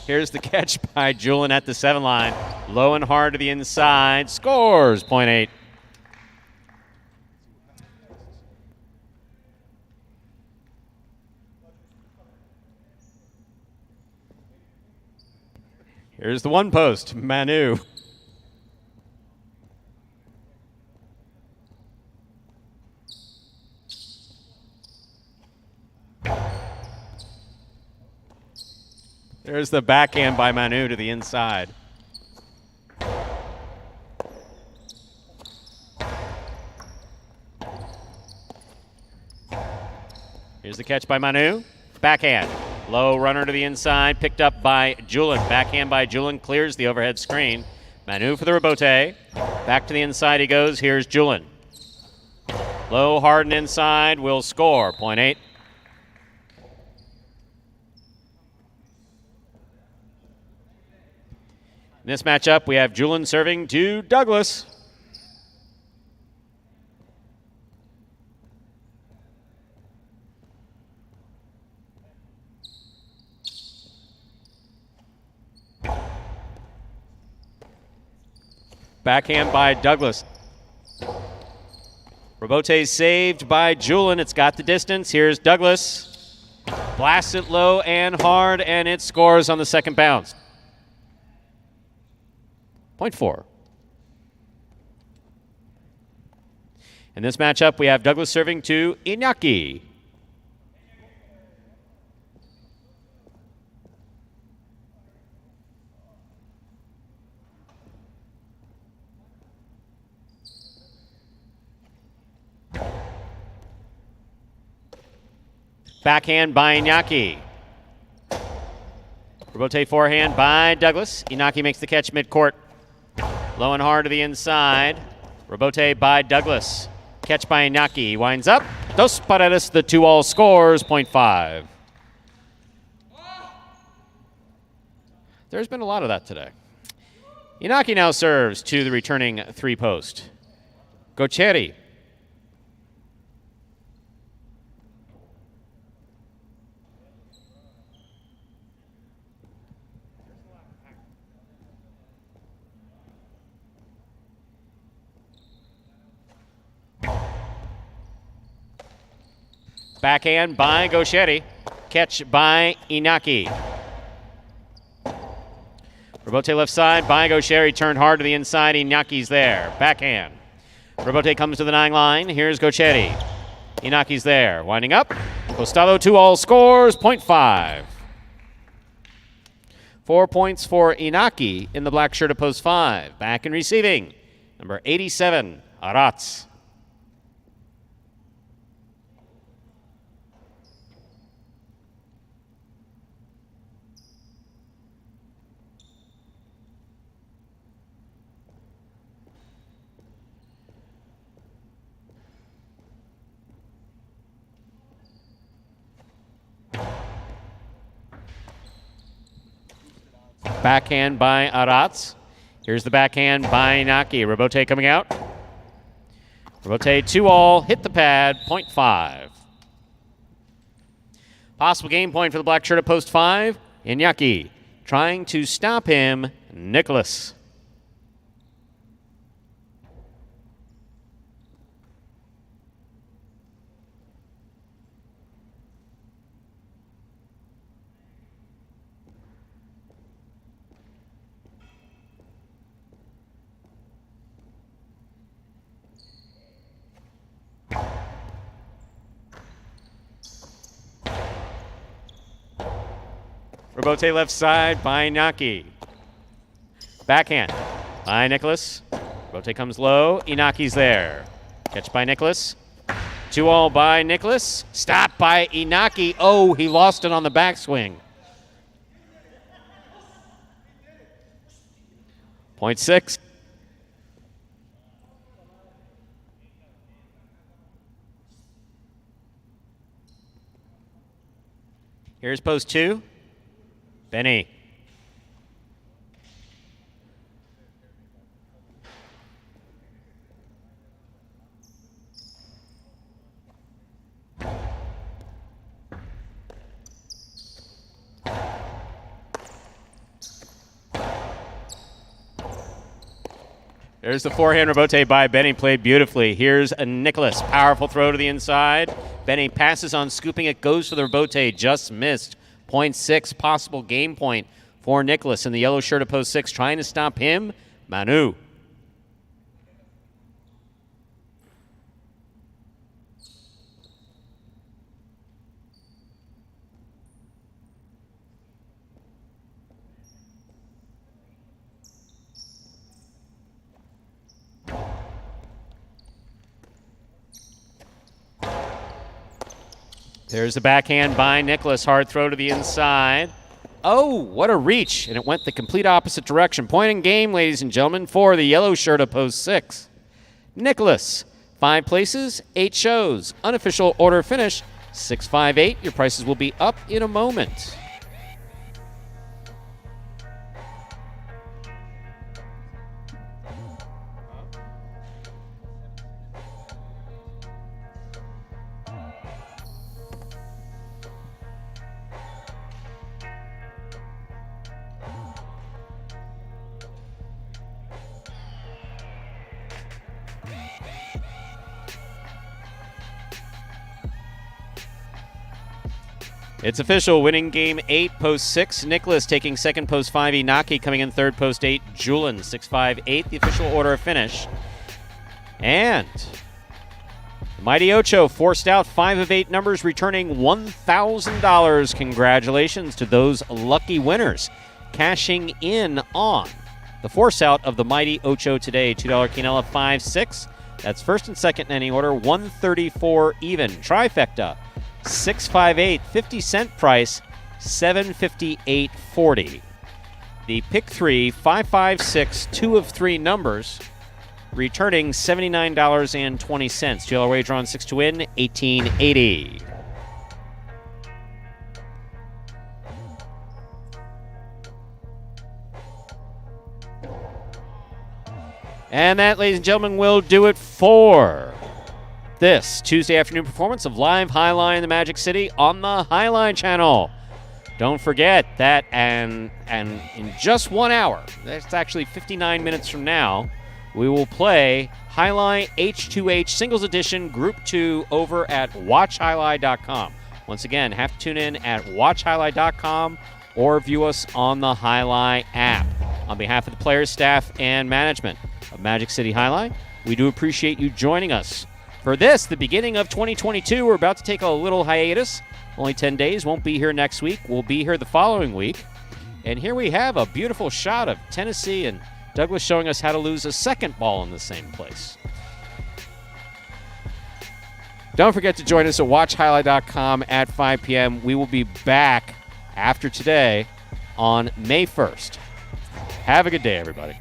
Here's the catch by Julin at the 7 line. Low and hard to the inside. Scores, point 8. Here's the one post, Manu. There's the backhand by Manu to the inside. Here's the catch by Manu. Backhand. Low runner to the inside, picked up by Julin. Backhand by Julin clears the overhead screen. Manu for the rebote. Back to the inside he goes. Here's Julin. Low, hard and inside will score. Point 8. In this matchup, we have Julin serving to Douglas. Backhand by Douglas. Rebote saved by Julin. It's got the distance. Here's Douglas. Blasts it low and hard, and it scores on the second bounce. Point 4. In this matchup, we have Douglas serving to Iñaki. Backhand by Iñaki. Rebote forehand by Douglas. Iñaki makes the catch midcourt. Low and hard to the inside. Rebote by Douglas. Catch by Iñaki. Winds up. Dos Paredes, the 2-all scores. Point 5. There's been a lot of that today. Iñaki now serves to the returning 3-post. Gocheri. Backhand by Gocheri. Catch by Iñaki. Rebote left side by Gocheri. Turned hard to the inside. Iñaki's there. Backhand. Rebote comes to the 9 line. Here's Gocheri. Iñaki's there. Winding up. Costado 2-all scores. Point 5. 4 points for Iñaki in the black shirt at post 5. Back and receiving. Number 87, Aratz. Backhand by Aratz. Here's the backhand by Iñaki. Rebote coming out. Robote 2-all, hit the pad, 0.5. Possible game point for the black shirt at post 5. Iñaki trying to stop him, Nicholas. Robote left side by Inaki. Backhand by Nicholas. Robote comes low. Inaki's there. Catch by Nicholas. 2-all by Nicholas. Stop by Inaki. Oh, he lost it on the backswing. 0.6. Here's post 2. Benny. There's the forehand rebote by Benny, played beautifully. Here's a Nicholas, powerful throw to the inside. Benny passes on, scooping it, goes for the rebote, just missed. 0.6 possible game point for Nicholas in the yellow shirt at post 6, trying to stop him, Manu. There's the backhand by Nicholas. Hard throw to the inside. Oh, what a reach. And it went the complete opposite direction. Point in game, ladies and gentlemen, for the yellow shirt of post 6. Nicholas, 5 places, 8 shows. Unofficial order finish, 658. Your prices will be up in a moment. It's official. Winning game 8, post 6. Nicholas taking second, post 5. Inaki coming in third, post 8. Julian, 658. The official order of finish. And the Mighty Ocho forced out 5 of 8 numbers, returning $1,000. Congratulations to those lucky winners cashing in on the force out of the Mighty Ocho today. $2 quinella, 5-6. That's first and second in any order. 134 even. Trifecta. 658, 50-cent price, 758.40. The pick 3, 556, 2 of 3 numbers, returning $79.20. $2 wager on 6 to win, $18.80. And that, ladies and gentlemen, will do it for this Tuesday afternoon performance of Live Highline in the Magic City on the Highline channel. Don't forget that, and in just 1 hour, that's actually 59 minutes from now, we will play Highline H2H Singles Edition Group 2 over at watchhighlight.com. Once again, have to tune in at watchhighlight.com or view us on the Highlight app. On behalf of the players, staff, and management of Magic City Highlight, we do appreciate you joining us for this, the beginning of 2022. We're about to take a little hiatus. Only 10 days. Won't be here next week. We'll be here the following week. And here we have a beautiful shot of Tennessee and Douglas showing us how to lose a second ball in the same place. Don't forget to join us at watchhighlight.com at 5 p.m. We will be back after today on May 1st. Have a good day, everybody.